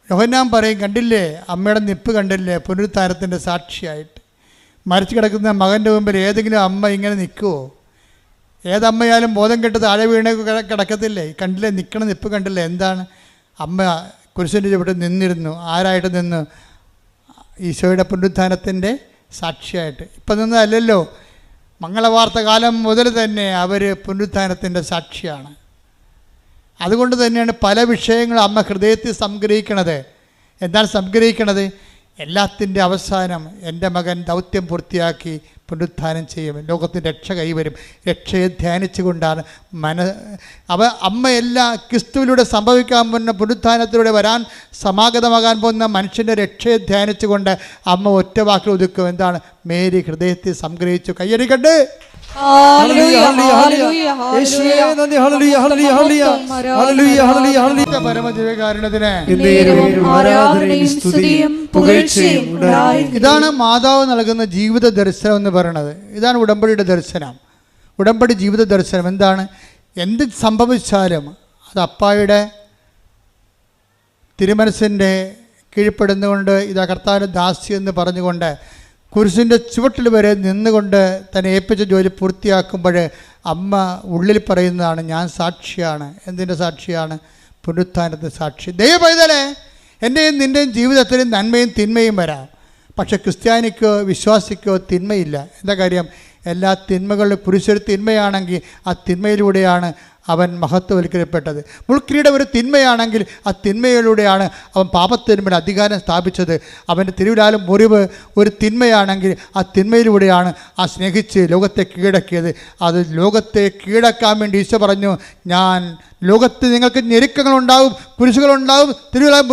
യോഹന്നാൻ പറയും, കണ്ടില്ലേ അമ്മയുടെ നിപ്പ് കണ്ടില്ലേ, പുനരുത്ഥാനത്തിൻ്റെ സാക്ഷിയായിട്ട്. മരിച്ചു കിടക്കുന്ന മകൻ്റെ മുമ്പിൽ ഏതെങ്കിലും അമ്മ ഇങ്ങനെ നിൽക്കുമോ? ഏതമ്മയാലും ബോധം കെട്ട് താഴെ വീണ് കിടക്കത്തില്ലേ? കണ്ടില്ലേ നിൽക്കണ നിപ്പ് കണ്ടില്ലേ? എന്താണ്? അമ്മ കുരിശിൻ്റെ ചുവട്ടിൽ നിന്നിരുന്നു. ആരായിട്ട് നിന്ന്? ഈശോയുടെ പുനരുത്ഥാനത്തിൻ്റെ സാക്ഷിയായിട്ട്. ഇപ്പം നിന്നതല്ലല്ലോ, മംഗളവാർത്ത കാലം മുതൽ തന്നെ അവർ പുനരുത്ഥാനത്തിൻ്റെ സാക്ഷിയാണ്. അതുകൊണ്ട് തന്നെയാണ് പല വിഷയങ്ങളും അമ്മ ഹൃദയത്തിൽ സംഗ്രഹിക്കണത്. എന്താണ് സംഗ്രഹിക്കണത്? എല്ലാത്തിൻ്റെ അവസാനം എൻ്റെ മകൻ ദൗത്യം പൂർത്തിയാക്കി പുനരുത്ഥാനം ചെയ്യും, ലോകത്തിൻ്റെ രക്ഷ കൈവരും. രക്ഷയെ ധ്യാനിച്ചുകൊണ്ടാണ് അമ്മയെല്ലാം ക്രിസ്തുവിലൂടെ സംഭവിക്കാൻ പോകുന്ന പുനരുത്ഥാനത്തിലൂടെ വരാൻ സമാഗതമാകാൻ പോകുന്ന മനുഷ്യൻ്റെ രക്ഷയെ ധ്യാനിച്ചുകൊണ്ട് അമ്മ ഒറ്റ വാക്കിൽ ഒതുക്കും. എന്താണ്? മേരി ഹൃദയത്തിൽ സംഗ്രഹിച്ചു. കയ്യടിക്കട്ടെ. പരമദിവ്യകാരുണ്യത്തിന് ഇതാണ് മാതാവ് നൽകുന്ന ജീവിത ദർശനം എന്ന് പറയുന്നത്. ഇതാണ് ഉടമ്പടിയുടെ ദർശനം. ഉടമ്പടി ജീവിത ദർശനം എന്താണ്? എന്ത് സംഭവിച്ചാലും അത് അപ്പായുടെ തിരുമനസ്സിൻ്റെ കീഴ്പ്പെടുന്നുകൊണ്ട് ഇതാ കർത്താവിൻ്റെ ദാസി എന്ന് പറഞ്ഞുകൊണ്ട് കുരിശിൻ്റെ ചുവട്ടിൽ വരെ നിന്നുകൊണ്ട് തന്നെ ഏൽപ്പിച്ച ജോലി പൂർത്തിയാക്കുമ്പോൾ അമ്മ ഉള്ളിൽ പറയുന്നതാണ്, ഞാൻ സാക്ഷിയാണ്. എന്തിൻ്റെ സാക്ഷിയാണ്? പുനരുത്ഥാനത്തിൻ്റെ സാക്ഷി. ദൈവപൈതലേ, എൻ്റെയും നിൻ്റെയും ജീവിതത്തിൽ നന്മയും തിന്മയും വരാം. പക്ഷെ ക്രിസ്ത്യാനിക്കോ വിശ്വാസിക്കോ തിന്മയില്ല. എന്താ കാര്യം? എല്ലാ തിന്മകളിലും പുരുഷൊരു തിന്മയാണെങ്കിൽ ആ തിന്മയിലൂടെയാണ് അവൻ മഹത്വവൽക്കരിക്കപ്പെട്ടത്. മുൾക്കിരീടം ഒരു തിന്മയാണെങ്കിൽ ആ തിന്മയിലൂടെയാണ് അവൻ പാപത്തിന്മേൽ അധികാരം സ്ഥാപിച്ചത്. അവൻ്റെ തിരുവിലാലും മുറിവ് ഒരു തിന്മയാണെങ്കിൽ ആ തിന്മയിലൂടെയാണ് ആ സ്നേഹിച്ച് ലോകത്തെ കീഴടക്കിയത്. അത് ലോകത്തെ കീഴടക്കാൻ വേണ്ടി ഈശോ പറഞ്ഞു, ഞാൻ ലോകത്ത് നിങ്ങൾക്ക് ഞെരുക്കങ്ങളുണ്ടാവും, കുരിശുകളുണ്ടാവും, തിരുവിലാൽ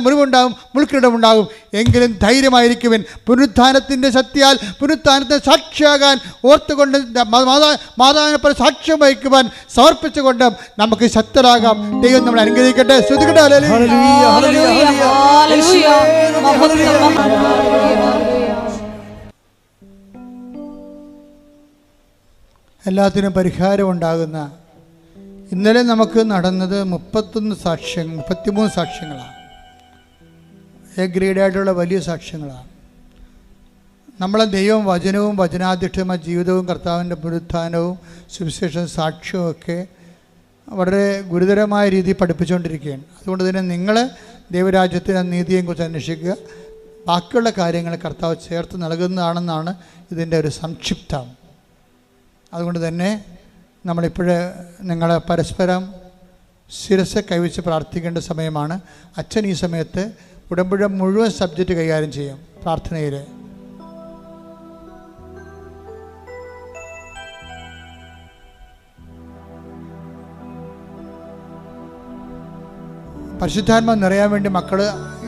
മുറിവുണ്ടാവും, മുൾക്കിരീടമുണ്ടാകും. എങ്കിലും ധൈര്യമായിരിക്കുവിൻ. പുനരുത്ഥാനത്തിൻ്റെ ശക്തിയാൽ പുനരുത്ഥാനത്തെ സാക്ഷിയാകാൻ ഓർത്തുകൊണ്ട് മാതാവിനെപ്പോലെ സാക്ഷ്യം വഹിക്കുവാൻ സമർപ്പിച്ചുകൊണ്ട് നമുക്ക് ശക്തരാകാം. ദൈവം നമ്മൾ അനുഗ്രഹിക്കട്ടെ. ശ്രദ്ധിക്കട്ടെ. എല്ലാത്തിനും പരിഹാരം ഉണ്ടാകുന്ന ഇന്നലെ നമുക്ക് നടന്നത് 33 സാക്ഷ്യങ്ങളാണ്. എ ഗ്രേഡായിട്ടുള്ള വലിയ സാക്ഷ്യങ്ങളാണ്. നമ്മളെ ദൈവം വചനവും വചനാധിഷ്ഠിതമായ ജീവിതവും കർത്താവിൻ്റെ പുനരുത്ഥാനവും സുവിശേഷവും സാക്ഷ്യവും ഒക്കെ വളരെ ഗുരുതരമായ രീതിയിൽ പഠിപ്പിച്ചുകൊണ്ടിരിക്കുകയാണ്. അതുകൊണ്ട് തന്നെ നിങ്ങൾ ദൈവരാജ്യത്തിൻ്റെ നീതിയെക്കുറിച്ച് അന്വേഷിക്കുക. ബാക്കിയുള്ള കാര്യങ്ങൾ കർത്താവ് ചേർത്ത് നൽകുന്നതാണെന്നാണ് ഇതിൻ്റെ ഒരു സംക്ഷിപ്തം. അതുകൊണ്ട് തന്നെ നമ്മളിപ്പോഴേ നിങ്ങൾ പരസ്പരം ശിരസ് കൈവച്ച് പ്രാർത്ഥിക്കേണ്ട സമയമാണ്. അച്ഛൻ ഈ സമയത്ത് ഉടമ്പടി മുഴുവൻ സബ്ജക്റ്റ് കൈകാര്യം ചെയ്യും പ്രാർത്ഥനയിൽ. പരിശുദ്ധാത്മ നിറയാൻ വേണ്ടി മക്കൾ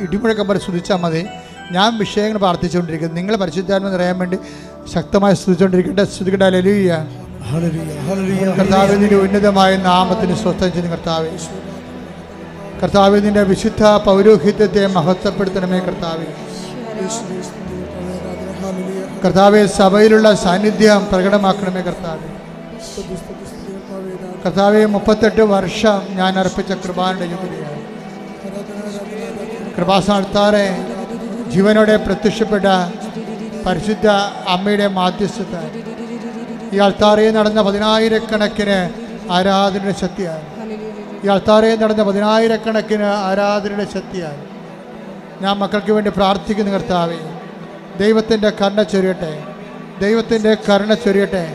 ഇടിമുഴക്കം പോലെ സ്തുതിച്ചാൽ മതി. ഞാൻ വിഷയങ്ങൾ പ്രാർത്ഥിച്ചുകൊണ്ടിരിക്കുന്നത്, നിങ്ങൾ പരിശുദ്ധാത്മ നിറയാൻ വേണ്ടി ശക്തമായി സ്തുതിച്ചുകൊണ്ടിരിക്കട്ടെ. സ്തുതിക്കട്ടെ. ഹല്ലേലൂയ. കർത്താവിൻ്റെ ഉന്നതമായ നാമത്തിന് സ്വസ്ഥം ചെയ്യുന്ന കർത്താവേ, കർത്താവിൻ്റെ വിശുദ്ധ പൗരോഹിത്യത്തെ മഹത്വപ്പെടുത്തണമേ കർത്താവേ. കർത്താവെ, സഭയിലുള്ള സാന്നിധ്യം പ്രകടമാക്കണമേ കർത്താവേ. കർത്താവെ, 38 വർഷം ഞാൻ അർപ്പിച്ച കൃപാന്റെ ജൂബിലിയാണ്. കൃപാസ്ഥാനത്താറെ ജീവനോടെ പ്രത്യക്ഷപ്പെട്ട പരിശുദ്ധ അമ്മയുടെ മാധ്യസ്ഥത ഈ അൾത്താറയിൽ നടന്ന 10,000 ആരാധനയുടെ ശക്തിയാണ്. ഈ അൾത്താറയിൽ നടന്ന 10,000 ആരാധനയുടെ ശക്തിയാണ്. ഞാൻ മക്കൾക്ക് വേണ്ടി പ്രാർത്ഥിക്കുന്ന കർത്താവേ, ദൈവത്തിൻ്റെ കരുണ ചൊരിയട്ടെ, ദൈവത്തിൻ്റെ കരുണ ചൊരിയട്ടെ,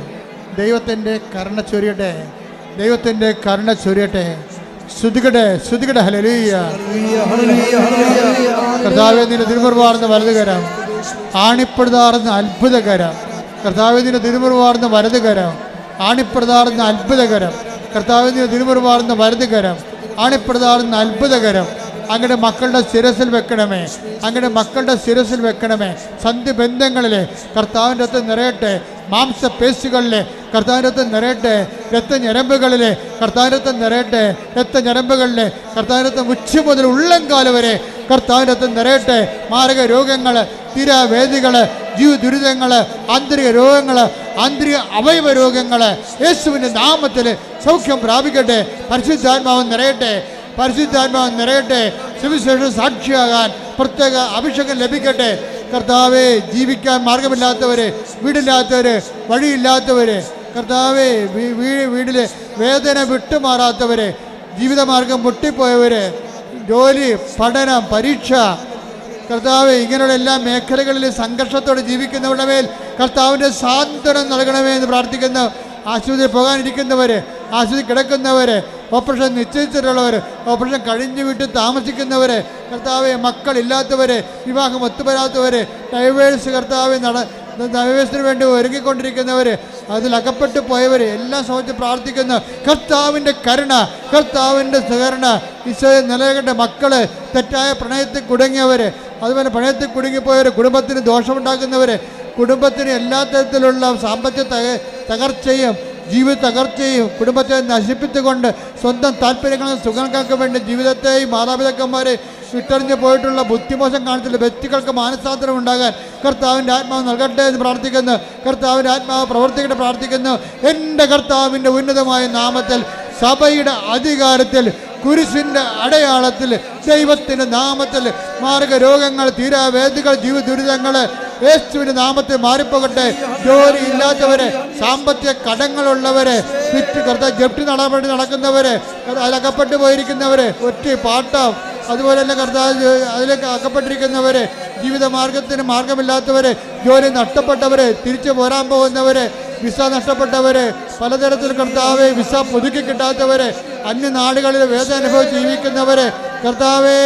ദൈവത്തിൻ്റെ കരുണ ചൊരിയട്ടെ, ദൈവത്തിൻ്റെ കരുണ ചൊരിയട്ടെ. സ്തുതിക്കട്ടെ, സ്തുതിക്കട്ടെ. ഹല്ലേലൂയ. കർത്താവേ, നിന്റെ തിരുമുറിവാർന്ന വലതുകരം, ആണിപ്പെടുതാർന്ന അത്ഭുതകരം. കർത്താവേ, നിന്റെ തിരുമുറിവാർന്ന വലതുകരം, ആണിപ്പെടുതാർന്ന അത്ഭുതകരം. കർത്താവേ, നിന്റെ തിരുമുറിവാർന്ന വലതുകരം, ആണിപ്പെടുതാർന്ന അത്ഭുതകരം. അങ്ങയുടെ മക്കളുടെ ശിരസിൽ വെക്കണമേ, അങ്ങയുടെ മക്കളുടെ ശിരസിൽ വെക്കണമേ. സന്ധിബന്ധങ്ങളിലെ കർത്താവിൻ്റെ അകത്ത് നിറയട്ടെ, മാംസപേശികളിലെ കർത്താവിൻ്റെ അകത്ത് നിറയട്ടെ, രക്തഞരമ്പുകളിലെ കർത്താവിൻ്റെ അകത്ത് നിറയട്ടെ, രക്തഞരമ്പുകളിലെ കർത്താവിൻ്റെ അകത്ത് ഉച്ച മുതൽ ഉള്ളംകാല വരെ കർത്താവിൻ്റെ അകത്ത് നിറയട്ടെ. മാരക രോഗങ്ങൾ, തീരാവേദികൾ, ജീവ ദുരിതങ്ങൾ, ആന്തരിക രോഗങ്ങൾ, ആന്തരിക അവയവ രോഗങ്ങൾ യേശുവിൻ്റെ നാമത്തിൽ സൗഖ്യം പ്രാപിക്കട്ടെ. പരിശുദ്ധാത്മാവ് നിറയട്ടെ, പരിശുദ്ധാത്മാവ് നിറയട്ടെ. സുവിശേഷം സാക്ഷിയാകാൻ പ്രത്യേക അഭിഷേകം ലഭിക്കട്ടെ. കർത്താവെ, ജീവിക്കാൻ മാർഗമില്ലാത്തവർ, വീടില്ലാത്തവർ, വഴിയില്ലാത്തവർ, കർത്താവെ, വീട്ടിലെ വേദന വിട്ടുമാറാത്തവർ, ജീവിതമാർഗം മുട്ടിപ്പോയവർ, ജോലി, പഠനം, പരീക്ഷ, കർത്താവെ, ഇങ്ങനെയുള്ള എല്ലാ മേഖലകളിൽ സംഘർഷത്തോടെ ജീവിക്കുന്നവരുടെ മേൽ കർത്താവിൻ്റെ സാന്ത്വനം നൽകണമേ എന്ന് പ്രാർത്ഥിക്കുന്നു. ആശുപത്രിയിൽ പോകാനിരിക്കുന്നവർ, ആശുപത്രി കിടക്കുന്നവർ, ഓപ്പറേഷൻ നിശ്ചയിച്ചിട്ടുള്ളവർ, ഓപ്പറേഷൻ കഴിഞ്ഞ് വീട്ടിൽ താമസിക്കുന്നവർ, കർത്താവെ, മക്കളില്ലാത്തവർ, വിവാഹം ഒത്തുവരാത്തവർ, ഡൈവേഴ്സ്, കർത്താവെ, ഡൈവേഴ്സിന് വേണ്ടി ഒരുങ്ങിക്കൊണ്ടിരിക്കുന്നവർ, അതിൽ അകപ്പെട്ടു പോയവർ എല്ലാം സമയത്ത് പ്രാർത്ഥിക്കുന്നു. കർത്താവിൻ്റെ കരുണ, കർത്താവിൻ്റെ സഹകരണ ഈശോയെ നിലനിൽക്കേണ്ട മക്കൾ, തെറ്റായ പ്രണയത്തിൽ കുടുങ്ങിയവർ, അതുപോലെ പ്രണയത്തിൽ കുടുങ്ങിപ്പോയവർ, കുടുംബത്തിന് ദോഷമുണ്ടാക്കുന്നവർ, കുടുംബത്തിന് എല്ലാ തരത്തിലുള്ള സാമ്പത്തിക തകർച്ചയും ജീവിത തകർച്ചയും കുടുംബത്തെ നശിപ്പിച്ചുകൊണ്ട് സ്വന്തം താല്പര്യങ്ങളും സുഖങ്ങൾക്കൊക്കെ വേണ്ടി ജീവിതത്തെയും മാതാപിതാക്കന്മാരെ വിട്ടെറിഞ്ഞ് പോയിട്ടുള്ള ബുദ്ധിമോശം കാണിച്ചുള്ള വ്യക്തികൾക്ക് മാനസാന്തരം ഉണ്ടാകാൻ കർത്താവിൻ്റെ ആത്മാവ് നൽകട്ടെ എന്ന് പ്രാർത്ഥിക്കുന്നു. കർത്താവിൻ്റെ ആത്മാവ് പ്രവർത്തിക്കട്ടെ പ്രാർത്ഥിക്കുന്നു. എൻ്റെ കർത്താവിൻ്റെ ഉന്നതമായ നാമത്തിൽ, സഭയുടെ അധികാരത്തിൽ, കുരിശിൻ്റെ അടയാളത്തിൽ, ദൈവത്തിൻ്റെ നാമത്തിൽ മാരക രോഗങ്ങൾ, തീരാവേദികൾ, ജീവ ദുരിതങ്ങൾ യേശുവിൻ്റെ നാമത്തിൽ മാറിപ്പോകട്ടെ. ജോലി ഇല്ലാത്തവരെ, സാമ്പത്തിക കടങ്ങളുള്ളവരെ, ജപ്തി നടപടി നടക്കുന്നവരെ, അതിലകപ്പെട്ടു പോയിരിക്കുന്നവരെ, ഒറ്റ പാട്ടം, അതുപോലെ തന്നെ കർത്താവ് അതിലേക്ക് അകപ്പെട്ടിരിക്കുന്നവരെ, ജീവിതമാർഗത്തിന് മാർഗമില്ലാത്തവരെ, ജോലി നഷ്ടപ്പെട്ടവരെ, തിരിച്ചു പോരാൻ പോകുന്നവരെ, വിസ നഷ്ടപ്പെട്ടവരെ, പലതരത്തിൽ കർത്താവെ വിസ പുതുക്കി കിട്ടാത്തവരെ, അന്യനാടുകളിൽ വേദന അനുഭവിച്ച് ജീവിക്കുന്നവരെ, കർത്താവേ,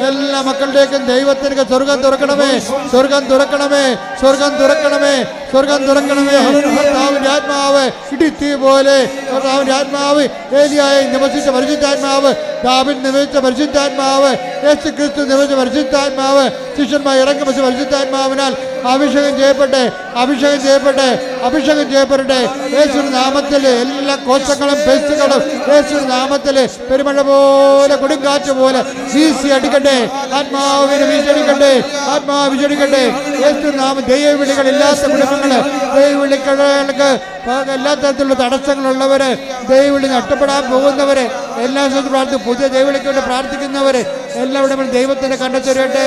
എല്ലാ മക്കളുടേക്കും ദൈവത്തിന് സ്വർഗം തുറക്കണമേ, സ്വർഗം തുറക്കണമേ, സ്വർഗം തുറക്കണമേ, സ്വർഗം തുറക്കണമേ. കർത്താവിൻ്റെ ആത്മാവ് ഇടിത്തീ പോലെ, കർത്താവിൻ്റെ ആത്മാവ് ഏലിയായി നിവസിച്ച പരിശുദ്ധാത്മാവ്, ദാവീദ് നിവസിച്ച പരിശുദ്ധാത്മാവ്, യേശു ക്രിസ്തു നിവസിച്ച പരിശുദ്ധാത്മാവ്, ശിഷ്യന്മാർ ഇറങ്ങുമ്പോൾ പരിശുദ്ധാത്മാവിനാൽ അഭിഷേകം ചെയ്യപ്പെട്ടെ, അഭിഷേകം ചെയ്യപ്പെട്ടെ, അഭിഷേകം ചെയ്യപ്പെടട്ടെ. യേശുവിന്റെ നാമത്തിൽ എല്ലാ കോശങ്ങളും പേശികളും യേശുവിന്റെ നാമത്തിൽ പെരുമഴ പോലെ, കൊടുങ്കാറ്റ് പോലെ വീശി അടിക്കട്ടെ. ആത്മാവിനെ വീശടിക്കട്ടെ, ആത്മാവ് വീശടിക്കട്ടെ. യേശുവിന്റെ നാമം ദൈവവിളികളില്ലാത്ത കുടുംബങ്ങള്, ദൈവവിളികൾക്ക് എല്ലാ തരത്തിലുള്ള തടസ്സങ്ങളുള്ളവര്, ദൈവവിളി നഷ്ടപ്പെടാൻ പോകുന്നവര്, എല്ലാ സ്ഥലത്തും പ്രാർത്ഥിക്കും. പുതിയ ദൈവവിളിക്ക് വേണ്ടി പ്രാർത്ഥിക്കുന്നവര് എല്ലാവരുടെയും ദൈവത്തിന്റെ കണ്ടെത്തരട്ടെ.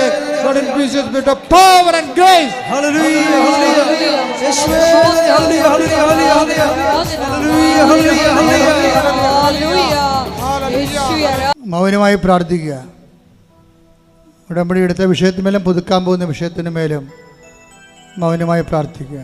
മൗനമായി പ്രാർത്ഥിക്കുക. ഉടമ്പടി എടുത്ത വിഷയത്തിന്മേലും പുതുക്കാൻ പോകുന്ന വിഷയത്തിന് മേലും മൗനമായി പ്രാർത്ഥിക്കുക.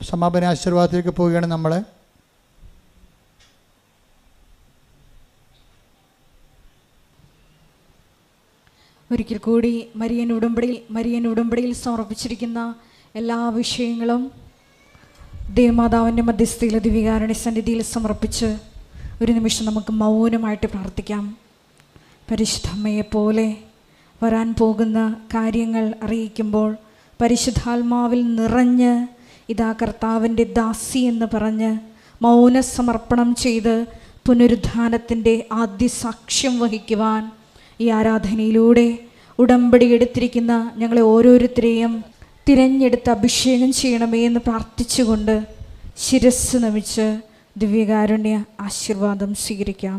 സമാപന ആശീർവാദത്തിലേക്ക് പോവുകയാണ് നമ്മൾ. ഒരിക്കൽ കൂടി മരിയൻ ഉടമ്പടിയിൽ സമർപ്പിച്ചിരിക്കുന്ന എല്ലാ വിഷയങ്ങളും ദേവമാതാവിൻ്റെ മധ്യസ്ഥയിലെ ദിവ്യകാരുണ്യ സന്നിധിയിൽ സമർപ്പിച്ച് ഒരു നിമിഷം നമുക്ക് മൗനമായിട്ട് പ്രാർത്ഥിക്കാം. പരിശുദ്ധ അമ്മയെപ്പോലെ വരാൻ പോകുന്ന കാര്യങ്ങൾ അറിയിക്കുമ്പോൾ പരിശുദ്ധാത്മാവിൽ നിറഞ്ഞ് ഇതാ കർത്താവിൻ്റെ ദാസി എന്ന് പറഞ്ഞ് മൗനസമർപ്പണം ചെയ്ത് പുനരുദ്ധാനത്തിൻ്റെ ആദ്യ സാക്ഷ്യം വഹിക്കുവാൻ ഈ ആരാധനയിലൂടെ ഉടമ്പടി എടുത്തിരിക്കുന്ന ഞങ്ങളെ ഓരോരുത്തരെയും തിരഞ്ഞെടുത്ത് അഭിഷേകം ചെയ്യണമേ എന്ന് പ്രാർത്ഥിച്ചുകൊണ്ട് ശിരസ്സ് നമിച്ച് ദിവ്യകാരുണ്യ ആശീർവാദം സ്വീകരിക്കാം.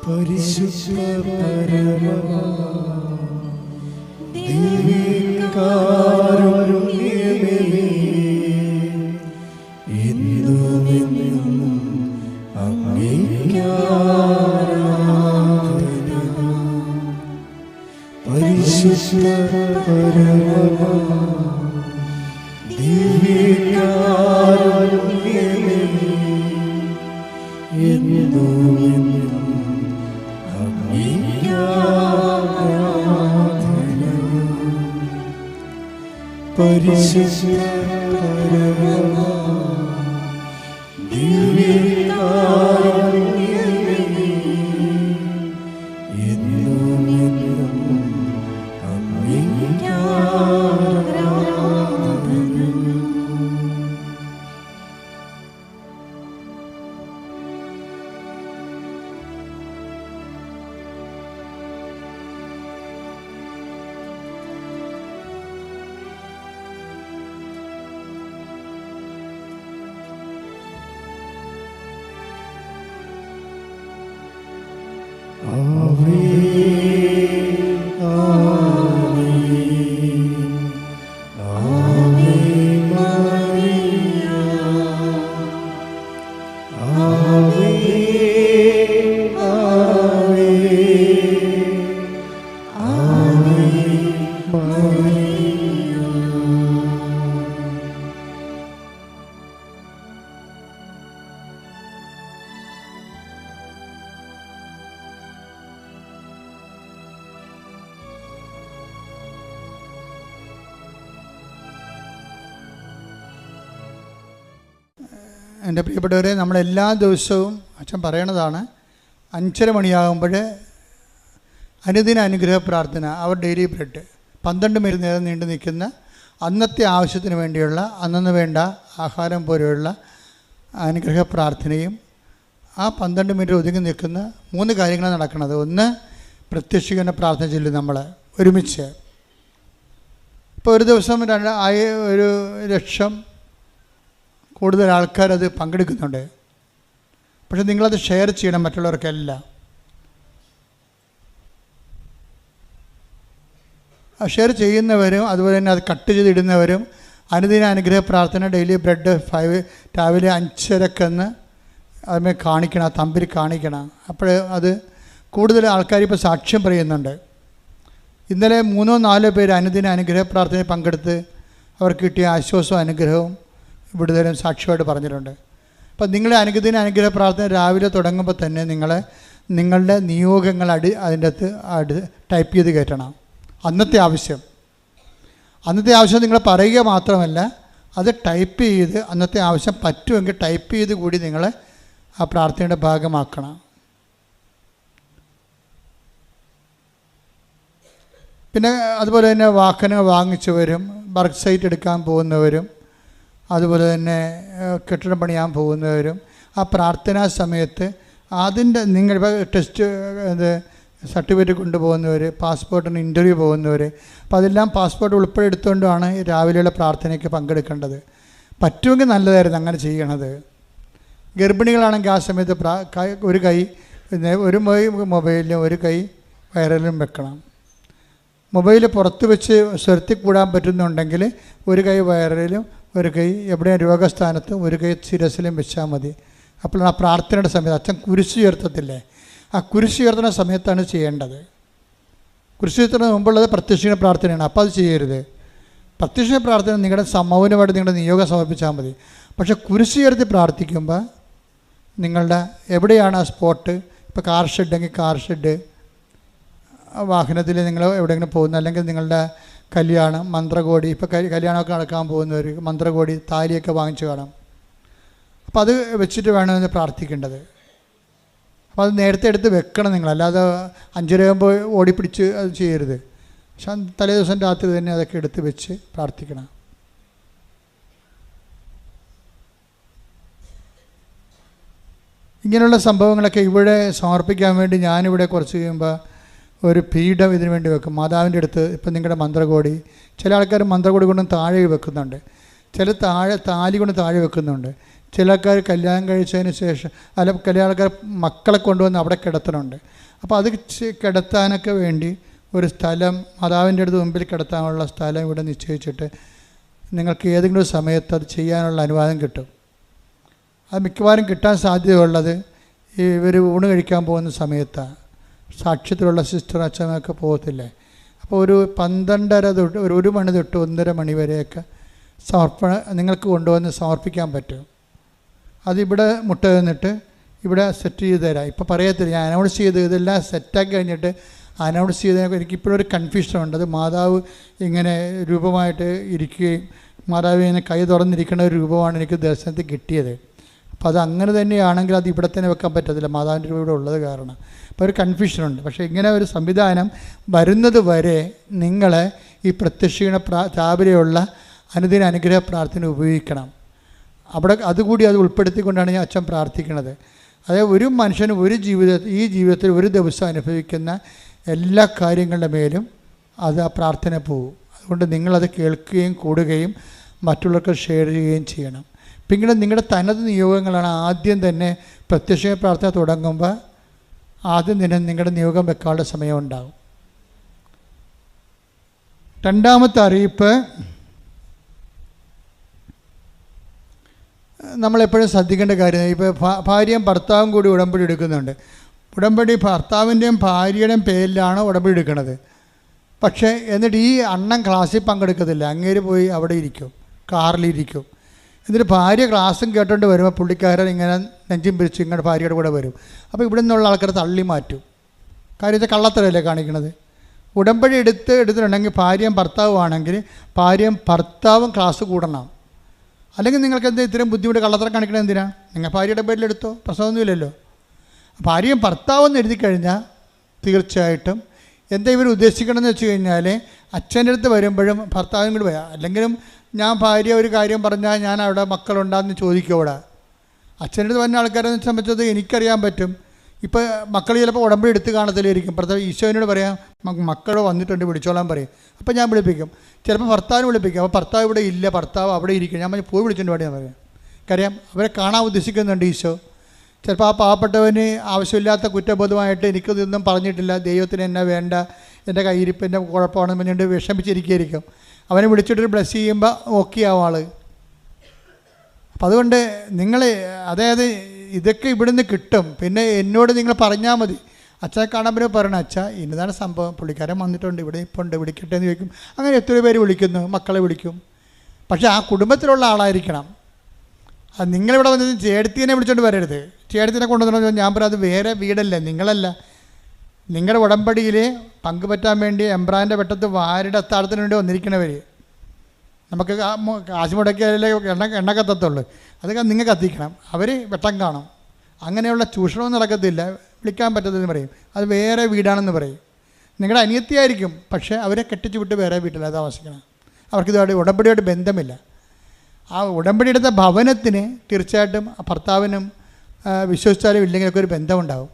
പരിശുദ്ധ പരമ ദിവ്യകാരുണ്യമേ, എന്നുമെന്നും അങ്ങേയ്ക്കാരാധന. പരിശുദ്ധ പരമ ദിവ്യകാരുണ്യമേ, എന്നുമെന്നും അങ്ങേയ്ക്കാരാധന. പരിശുദ്ധ പരമ ദിവ്യകാരുണ്യമേ, എന്നുമെന്നും അങ്ങേയ്ക്കാരാധന. ആവേ ആവേ ആവേ മറിയ, ആവേ ആവേ ആവേ മറിയ. എൻ്റെ പ്രിയപ്പെട്ടവരെ, നമ്മളെല്ലാ ദിവസവും അച്ഛൻ പറയണതാണ് 5:30 മണിയാകുമ്പോൾ അനുദിന അനുഗ്രഹ പ്രാർത്ഥന, അവർ ഡെയിലി ബ്രെഡ് 12 മിനിറ്റ് നേരം നീണ്ടു നിൽക്കുന്ന അന്നത്തെ ആവശ്യത്തിന് വേണ്ടിയുള്ള അന്നന്ന് വേണ്ട ആഹാരം പോലെയുള്ള അനുഗ്രഹ പ്രാർത്ഥനയും ആ 12 മിനിറ്റ് ഒതുങ്ങി നിൽക്കുന്ന 3 കാര്യങ്ങളാണ് നടക്കുന്നത്. ഒന്ന്, പ്രത്യക്ഷീകരണ പ്രാർത്ഥന ചൊല്ലും നമ്മൾ ഒരുമിച്ച്. ഇപ്പോൾ ഒരു ദിവസം 1,00,000 കൂടുതൽ ആൾക്കാരത് പങ്കെടുക്കുന്നുണ്ട്. പക്ഷെ നിങ്ങളത് ഷെയർ ചെയ്യണം മറ്റുള്ളവർക്കെല്ലാം. ഷെയർ ചെയ്യുന്നവരും അതുപോലെ തന്നെ അത് കട്ട് ചെയ്തിടുന്നവരും അനുദിന അനുഗ്രഹ പ്രാർത്ഥന ഡെയിലി ബ്രെഡ് 5 രാവിലെ 5:30 അതിനെ കാണിക്കണം, ആ തമ്പിൽ കാണിക്കണം. അപ്പോൾ അത് കൂടുതൽ ആൾക്കാർ ഇപ്പോൾ സാക്ഷ്യം പറയുന്നുണ്ട്. ഇന്നലെ 3-4 പേര് അനുദിന അനുഗ്രഹ പ്രാർത്ഥനയിൽ പങ്കെടുത്ത് അവർക്ക് കിട്ടിയ ആശ്വാസവും അനുഗ്രഹവും വിടുതലും സാക്ഷ്യമായിട്ട് പറഞ്ഞിട്ടുണ്ട്. അപ്പം നിങ്ങളെ അനുദിന അനുഗ്രഹ പ്രാർത്ഥന രാവിലെ തുടങ്ങുമ്പോൾ തന്നെ നിങ്ങളുടെ നിയോഗങ്ങൾ അതിൻ്റെ അകത്ത് ടൈപ്പ് ചെയ്ത് കയറ്റണം. അന്നത്തെ ആവശ്യം നിങ്ങൾ പറയുക മാത്രമല്ല, അത് ടൈപ്പ് ചെയ്ത് അന്നത്തെ ആവശ്യം പറ്റുമെങ്കിൽ ടൈപ്പ് ചെയ്ത് കൂടി നിങ്ങൾ ആ പ്രാർത്ഥനയുടെ ഭാഗമാക്കണം. പിന്നെ അതുപോലെ തന്നെ വാഹനങ്ങൾ വാങ്ങിച്ചവരും വർക്ക് സൈറ്റ് എടുക്കാൻ പോകുന്നവരും അതുപോലെ തന്നെ കെട്ടിടം പണിയാൻ പോകുന്നവരും ആ പ്രാർത്ഥനാ സമയത്ത് അതിൻ്റെ നിങ്ങൾ ടെസ്റ്റ് സർട്ടിഫിക്കറ്റ് കൊണ്ടുപോകുന്നവർ, പാസ്പോർട്ടിന് ഇൻ്റർവ്യൂ പോകുന്നവർ, അപ്പോൾ അതെല്ലാം പാസ്പോർട്ട് ഉൾപ്പെടെ എടുത്തുകൊണ്ടാണ് രാവിലെയുള്ള പ്രാർത്ഥനയ്ക്ക് പങ്കെടുക്കേണ്ടത്. പറ്റുമെങ്കിൽ നല്ലതായിരുന്നു അങ്ങനെ ചെയ്യണത്. ഗർഭിണികളാണെങ്കിൽ ആ സമയത്ത് ഒരു കൈ മൊബൈലിലും ഒരു കൈ വയറിലും വെക്കണം. മൊബൈൽ പുറത്ത് വെച്ച് സ്വരത്തിൽ കൂടാൻ പറ്റുന്നുണ്ടെങ്കിൽ ഒരു കൈ വയറിലും ഒരു കൈ എവിടെയും രോഗസ്ഥാനത്തും ഒരു കൈ ശിരസിലും വെച്ചാൽ മതി. അപ്പോൾ ആ പ്രാർത്ഥനയുടെ സമയത്ത് അച്ഛൻ കുരിശ് ഉയർത്തത്തില്ലേ, ആ കുരിശ് ഉയർത്തുന്ന സമയത്താണ് ചെയ്യേണ്ടത്. കുരിശ് ഉയർത്തുന്നതിന് മുമ്പുള്ളത് പ്രത്യക്ഷീകരണ പ്രാർത്ഥനയാണ്. അപ്പോൾ അത് ചെയ്യരുത്. പ്രത്യക്ഷീകരണ പ്രാർത്ഥന നിങ്ങളുടെ മൗനമായിട്ട് നിങ്ങളുടെ നിയോഗം സമർപ്പിച്ചാൽ മതി. പക്ഷേ കുരിശ് ഉയർത്തി പ്രാർത്ഥിക്കുമ്പോൾ നിങ്ങളുടെ എവിടെയാണ് ആ സ്പോട്ട്, ഇപ്പോൾ കാർ ഷെഡെങ്കിൽ കാർ ഷെഡ്, വാഹനത്തിൽ നിങ്ങൾ എവിടെയെങ്കിലും പോകുന്ന, അല്ലെങ്കിൽ നിങ്ങളുടെ കല്യാണം, മന്ത്രകോടി, ഇപ്പോൾ കല്യാണമൊക്കെ നടക്കാൻ പോകുന്നവർ മന്ത്രകോടി താലിയൊക്കെ വാങ്ങിച്ച് കാണാം. അപ്പോൾ അത് വെച്ചിട്ട് വേണമെന്ന് പ്രാർത്ഥിക്കേണ്ടത്. അപ്പോൾ അത് നേരത്തെ എടുത്ത് വെക്കണം നിങ്ങൾ, അല്ലാതെ 5:30 ഓടിപ്പിടിച്ച് അത് ചെയ്യരുത്. പക്ഷെ തലേ ദിവസം രാത്രി തന്നെ അതൊക്കെ എടുത്ത് വെച്ച് പ്രാർത്ഥിക്കണം. ഇങ്ങനെയുള്ള സംഭവങ്ങളൊക്കെ ഇവിടെ സമർപ്പിക്കാൻ വേണ്ടി ഞാനിവിടെ കുറച്ച് കഴിയുമ്പോൾ ഒരു പീഠം ഇതിനു വേണ്ടി വെക്കും മാതാവിൻ്റെ അടുത്ത്. ഇപ്പം നിങ്ങളുടെ മന്ത്രകോടി, ചില ആൾക്കാർ മന്ത്രകോടി കൊണ്ടും താഴെ വെക്കുന്നുണ്ട്, ചില താഴെ താലി കൊണ്ട് താഴെ വെക്കുന്നുണ്ട്, ചില ആൾക്കാർ കല്യാണം കഴിച്ചതിന് ശേഷം ചില ആൾക്കാർ മക്കളെ കൊണ്ടുവന്ന് അവിടെ കിടത്തണുണ്ട്. അപ്പോൾ അത് കിടത്താനൊക്കെ വേണ്ടി ഒരു സ്ഥലം, മാതാവിൻ്റെ അടുത്ത് മുമ്പിൽ കിടത്താനുള്ള സ്ഥലം ഇവിടെ നിശ്ചയിച്ചിട്ട് നിങ്ങൾക്ക് ഏതെങ്കിലും സമയത്ത് അത് ചെയ്യാനുള്ള അനുവാദം കിട്ടും. അത് മിക്കവാറും കിട്ടാൻ സാധ്യതയുള്ളത് ഇവർ ഊണ് കഴിക്കാൻ പോകുന്ന സമയത്താണ്. സാക്ഷ്യത്തിലുള്ള സിസ്റ്റർ അച്ഛനൊക്കെ പോകത്തില്ലേ. അപ്പോൾ ഒരു 12:30 തൊട്ട് 1 മണി തൊട്ട് 1:30 മണി വരെയൊക്കെ നിങ്ങൾക്ക് കൊണ്ടുവന്ന് സമർപ്പിക്കാൻ പറ്റും. അതിവിടെ മുട്ട തന്നിട്ട് ഇവിടെ സെറ്റ് ചെയ്ത് തരാം. ഇപ്പോൾ പറയത്തില്ല, ഞാൻ അനൗൺസ് ചെയ്ത് ഇതെല്ലാം സെറ്റാക്കി കഴിഞ്ഞിട്ട് അനൗൺസ് ചെയ്തതിനൊക്കെ എനിക്കിപ്പോഴൊരു കൺഫ്യൂഷനുണ്ട്. അത് മാതാവ് ഇങ്ങനെ രൂപമായിട്ട് ഇരിക്കുകയും മാതാവ് ഇങ്ങനെ കൈ തുറന്നിരിക്കുന്ന ഒരു രൂപമാണ് എനിക്ക് ദർശനത്തിൽ കിട്ടിയത്. അപ്പോൾ അത് അങ്ങനെ തന്നെയാണെങ്കിൽ അത് ഇവിടെ തന്നെ വെക്കാൻ പറ്റത്തില്ല, മാതാവിൻ്റെ രൂപ ഇവിടെ ഉള്ളത് കാരണം. അപ്പോൾ ഒരു കൺഫ്യൂഷനുണ്ട്. പക്ഷേ ഇങ്ങനെ ഒരു സംവിധാനം വരുന്നത് വരെ നിങ്ങളെ ഈ പ്രത്യക്ഷീണ രാവിലെയുള്ള അനുദിന അനുഗ്രഹ പ്രാർത്ഥന ഉപയോഗിക്കണം. അവിടെ അതുകൂടി അത് ഉൾപ്പെടുത്തിക്കൊണ്ടാണ് ഞാൻ അച്ഛൻ പ്രാർത്ഥിക്കുന്നത്. അതായത് ഒരു മനുഷ്യന് ഈ ജീവിതത്തിൽ ഒരു ദിവസം അനുഭവിക്കുന്ന എല്ലാ കാര്യങ്ങളുടെ മേലും അത് ആ പ്രാർത്ഥന പോകും. അതുകൊണ്ട് നിങ്ങളത് കേൾക്കുകയും കൂടുകയും മറ്റുള്ളവർക്ക് ഷെയർ ചെയ്യുകയും ചെയ്യണം. പിന്നീട് നിങ്ങളുടെ തനത് നിയോഗങ്ങളാണ് ആദ്യം തന്നെ പ്രത്യക്ഷ പ്രാർത്ഥന തുടങ്ങുമ്പോൾ ആദ്യം തന്നെ നിങ്ങളുടെ നിയോഗം വെക്കാനുള്ള സമയം ഉണ്ടാകും. രണ്ടാമത്തെ അറിയിപ്പ്, നമ്മളെപ്പോഴും ശ്രദ്ധിക്കേണ്ട കാര്യം, ഇപ്പോൾ ഭാര്യയും ഭർത്താവും കൂടി ഉടമ്പടി എടുക്കുന്നുണ്ട്. ഉടമ്പടി ഭർത്താവിൻ്റെയും ഭാര്യയുടെയും പേരിലാണ് ഉടമ്പടി എടുക്കുന്നത്. പക്ഷേ എന്നിട്ട് ഈ അണ്ണൻ ക്ലാസ്സിൽ പങ്കെടുക്കത്തില്ല, അങ്ങേര് പോയി അവിടെ ഇരിക്കും, കാറിലിരിക്കും. എന്നിട്ട് ഭാര്യ ക്ലാസ്സും കേട്ടോണ്ട് വരുമ്പോൾ പുള്ളിക്കാരൻ ഇങ്ങനെ നെഞ്ചും പിരിച്ച് ഇങ്ങനെ ഭാര്യയുടെ കൂടെ വരും. അപ്പോൾ ഇവിടെ നിന്നുള്ള ആൾക്കാരെ തള്ളി മാറ്റും. കാര്യത്തെ കള്ളത്തരല്ലേ കാണിക്കണത്. ഉടമ്പടി എടുത്തിട്ടുണ്ടെങ്കിൽ ഭാര്യയും ഭർത്താവും ആണെങ്കിൽ ഭാര്യയും ഭർത്താവും ക്ലാസ് കൂടണം. അല്ലെങ്കിൽ നിങ്ങൾക്ക് എന്താ ഇത്രയും ബുദ്ധിമുട്ട് കള്ളത്തരം കാണിക്കണത് എന്തിനാ? നിങ്ങൾ ഭാര്യയുടെ പേരിലെടുത്തോ, പ്രശ്നമൊന്നുമില്ലല്ലോ. ഭാര്യയും ഭർത്താവെന്ന് എഴുതി കഴിഞ്ഞാൽ തീർച്ചയായിട്ടും എന്താ ഇവർ ഉദ്ദേശിക്കണമെന്ന് വെച്ച് കഴിഞ്ഞാൽ അച്ഛൻ്റെ അടുത്ത് വരുമ്പോഴും ഭർത്താവിനും കൂടി വരാം. അല്ലെങ്കിലും ഞാൻ ഭാര്യ ഒരു കാര്യം പറഞ്ഞാൽ ഞാൻ അവിടെ മക്കളുണ്ടാകുന്ന ചോദിക്കും. അവിടെ അച്ഛൻ്റെ അടുത്ത് വരുന്ന ആൾക്കാരെ സംബന്ധിച്ചത് എനിക്കറിയാൻ പറ്റും. ഇപ്പോൾ മക്കൾ ചിലപ്പോൾ ഉടമ്പടി എടുത്ത് കാണത്തില്ലായിരിക്കും. പ്രത്യേകം ഈശോനോട് പറയാം, മക്കൾ വന്നിട്ടുണ്ട് വിളിച്ചോളാൻ പറയും. അപ്പോൾ ഞാൻ വിളിപ്പിക്കും. ചിലപ്പോൾ ഭർത്താവിനെ വിളിപ്പിക്കും. അപ്പോൾ ഭർത്താവ് ഇവിടെ ഇല്ല, ഭർത്താവ് അവിടെ ഇരിക്കും. ഞാൻ പോയി വിളിച്ചോണ്ട് പാടിയാൽ പറയാം. കാര്യം അവരെ കാണാൻ ഉദ്ദേശിക്കുന്നുണ്ട് ഈശോ. ചിലപ്പോൾ ആ പാവപ്പെട്ടവന് ആവശ്യമില്ലാത്ത കുറ്റബോധമായിട്ട് എനിക്കിതൊന്നും പറഞ്ഞിട്ടില്ല, ദൈവത്തിന് എന്നെ വേണ്ട, എൻ്റെ കയ്യിരിപ്പിൻ്റെ കുഴപ്പമാണെന്ന് പറഞ്ഞുകൊണ്ട് വിഷമിച്ചിരിക്കുകയായിരിക്കും. അവനെ വിളിച്ചിട്ടൊരു ബ്ലസ് ചെയ്യുമ്പോൾ ഓക്കെ ആവും ആൾ. അപ്പം അതുകൊണ്ട് നിങ്ങൾ അതായത് ഇതൊക്കെ ഇവിടുന്ന് കിട്ടും. പിന്നെ എന്നോട് നിങ്ങൾ പറഞ്ഞാൽ മതി. അച്ഛനെ കാണാൻ പറ്റുമ്പോൾ പറയണം, അച്ഛാ ഇന്നതാണ് സംഭവം, പുള്ളിക്കാരൻ വന്നിട്ടുണ്ട്, ഇവിടെ ഇപ്പോൾ ഉണ്ട്, വിളിക്കട്ടെ എന്ന് ചോദിക്കും. അങ്ങനെ എത്ര പേര് വിളിക്കുന്നു, മക്കളെ വിളിക്കും. പക്ഷേ ആ കുടുംബത്തിലുള്ള ആളായിരിക്കണം. അത് നിങ്ങളിവിടെ വന്നിട്ട് ചേട്ടത്തിനെ വിളിച്ചോണ്ട് വരരുത്. ചേട്ടത്തിനെ കൊണ്ടുവന്നു ഞാൻ പറയാം, അത് വേറെ വീടല്ലേ, നിങ്ങളല്ല. നിങ്ങളുടെ ഉടമ്പടിയിൽ പങ്കുപറ്റാൻ വേണ്ടി എംബ്രാൻ്റെ വെട്ടത്ത് വാരുടെ അത്താഴത്തിന് വേണ്ടി വന്നിരിക്കണവർ. നമുക്ക് കാശ് മുടക്കിയാലേ എണ്ണ കത്തത്തുള്ളൂ. അതൊക്കെ നിങ്ങൾ കത്തിക്കണം. അവർ വെട്ടം കാണും. അങ്ങനെയുള്ള ചൂഷണവും നടക്കത്തില്ല, വിളിക്കാൻ പറ്റത്തില്ലെന്ന് പറയും. അത് വേറെ വീടാണെന്ന് പറയും. നിങ്ങളുടെ അനിയത്തിയായിരിക്കും, പക്ഷേ അവരെ കെട്ടിച്ചു വിട്ട് വേറെ വീട്ടിൽ അത് താമസിക്കണം. അവർക്കിതുമായിട്ട് ഉടമ്പടിയായിട്ട് ബന്ധമില്ല. ആ ഉടമ്പടി എടുത്ത ഭവനത്തിന് തീർച്ചയായിട്ടും ഭർത്താവിനും വിശ്വസിച്ചാലും ഇല്ലെങ്കിലൊക്കെ ഒരു ബന്ധമുണ്ടാകും.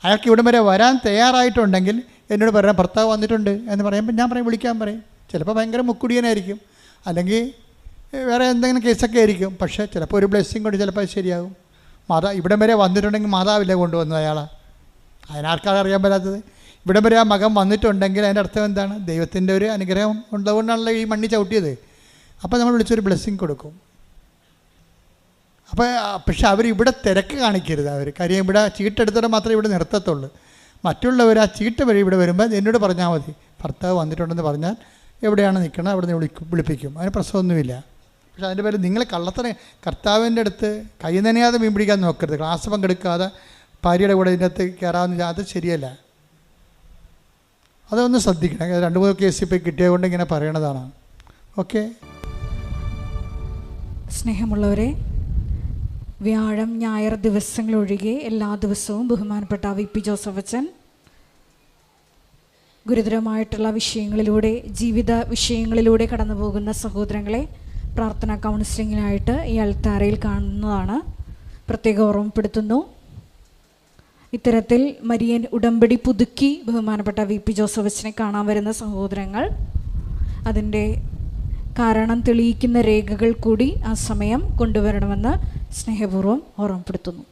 അയാൾക്ക് ഇവിടം വരെ വരാൻ തയ്യാറായിട്ടുണ്ടെങ്കിൽ എന്നോട് പറയാം, ഭർത്താവ് വന്നിട്ടുണ്ട് എന്ന് പറയുമ്പോൾ ഞാൻ പറയും, വിളിക്കാൻ പറയും. ചിലപ്പോൾ ഭയങ്കര മുക്കുടിയനായിരിക്കും, അല്ലെങ്കിൽ വേറെ എന്തെങ്കിലും കേസൊക്കെ ആയിരിക്കും. പക്ഷേ ചിലപ്പോൾ ഒരു ബ്ലെസ്സിങ് കൊണ്ട് ചിലപ്പോൾ അത് ശരിയാകും. ഇവിടം വരെ വന്നിട്ടുണ്ടെങ്കിൽ മാതാവില്ലേ കൊണ്ടുവന്നത് അയാളെ. അതിനാർക്കാണ് അറിയാൻ പറ്റാത്തത്. ഇവിടം വരെ ആ മകൻ വന്നിട്ടുണ്ടെങ്കിൽ അതിൻ്റെ അർത്ഥം എന്താണ്? ദൈവത്തിൻ്റെ ഒരു അനുഗ്രഹം ഉള്ളതുകൊണ്ടാണല്ലോ ഈ മണ്ണി ചവിട്ടിയത്. അപ്പോൾ നമ്മൾ വിളിച്ചൊരു ബ്ലെസ്സിങ് കൊടുക്കും. അപ്പോൾ പക്ഷെ അവരിവിടെ തിരക്ക് കാണിക്കരുത്. കാര്യം ഇവിടെ ചീട്ടെടുത്തിട്ട് മാത്രമേ ഇവിടെ നിർത്തത്തുള്ളൂ. മറ്റുള്ളവർ ആ ചീട്ട് വഴി ഇവിടെ വരുമ്പോൾ എന്നോട് പറഞ്ഞാൽ മതി, ഭർത്താവ് വന്നിട്ടുണ്ടെന്ന് പറഞ്ഞാൽ എവിടെയാണ് നിൽക്കണം അവിടെ നിന്ന് വിളിപ്പിക്കും. അതിന് പ്രശ്നമൊന്നുമില്ല. പക്ഷെ അതിൻ്റെ പേര് നിങ്ങൾ കള്ളത്തറ കർത്താവിൻ്റെ അടുത്ത് കൈ നനയാതെ മീൻ പിടിക്കാൻ നോക്കരുത്. ക്ലാസ് പങ്കെടുക്കാതെ ഭാര്യയുടെ കൂടെ ഇതിൻ്റെ അകത്ത് കയറാമെന്ന് അത് ശരിയല്ല. അതൊന്ന് ശ്രദ്ധിക്കണം. 2-3 കേസ് ഇപ്പോൾ കിട്ടിയത് കൊണ്ട് ഇങ്ങനെ പറയണതാണ്. ഓക്കെ. സ്നേഹമുള്ളവരെ, വ്യാഴം ഞായർ ദിവസങ്ങളൊഴികെ എല്ലാ ദിവസവും ബഹുമാനപ്പെട്ട VP ജോസഫ് അച്ഛൻ ഗുരുതരമായിട്ടുള്ള വിഷയങ്ങളിലൂടെ, ജീവിത വിഷയങ്ങളിലൂടെ കടന്നു പോകുന്ന സഹോദരങ്ങളെ പ്രാർത്ഥനാ കൗൺസിലിങ്ങിനായിട്ട് ഈ അൾത്താരയിൽ കാണുന്നതാണ്. പ്രത്യേകം ഓർമ്മപ്പെടുത്തുന്നു. ഇത്തരത്തിൽ മരിയൻ ഉടമ്പടി പുതുക്കി ബഹുമാനപ്പെട്ട VP ജോസഫ് അച്ഛനെ കാണാൻ വരുന്ന സഹോദരങ്ങൾ അതിൻ്റെ കാരണം തെളിയിക്കുന്ന രേഖകൾ കൂടി ആ സമയം കൊണ്ടുവരണമെന്ന് സ്നേഹപൂർവ്വം ഓർമ്മപ്പെടുത്തുന്നു.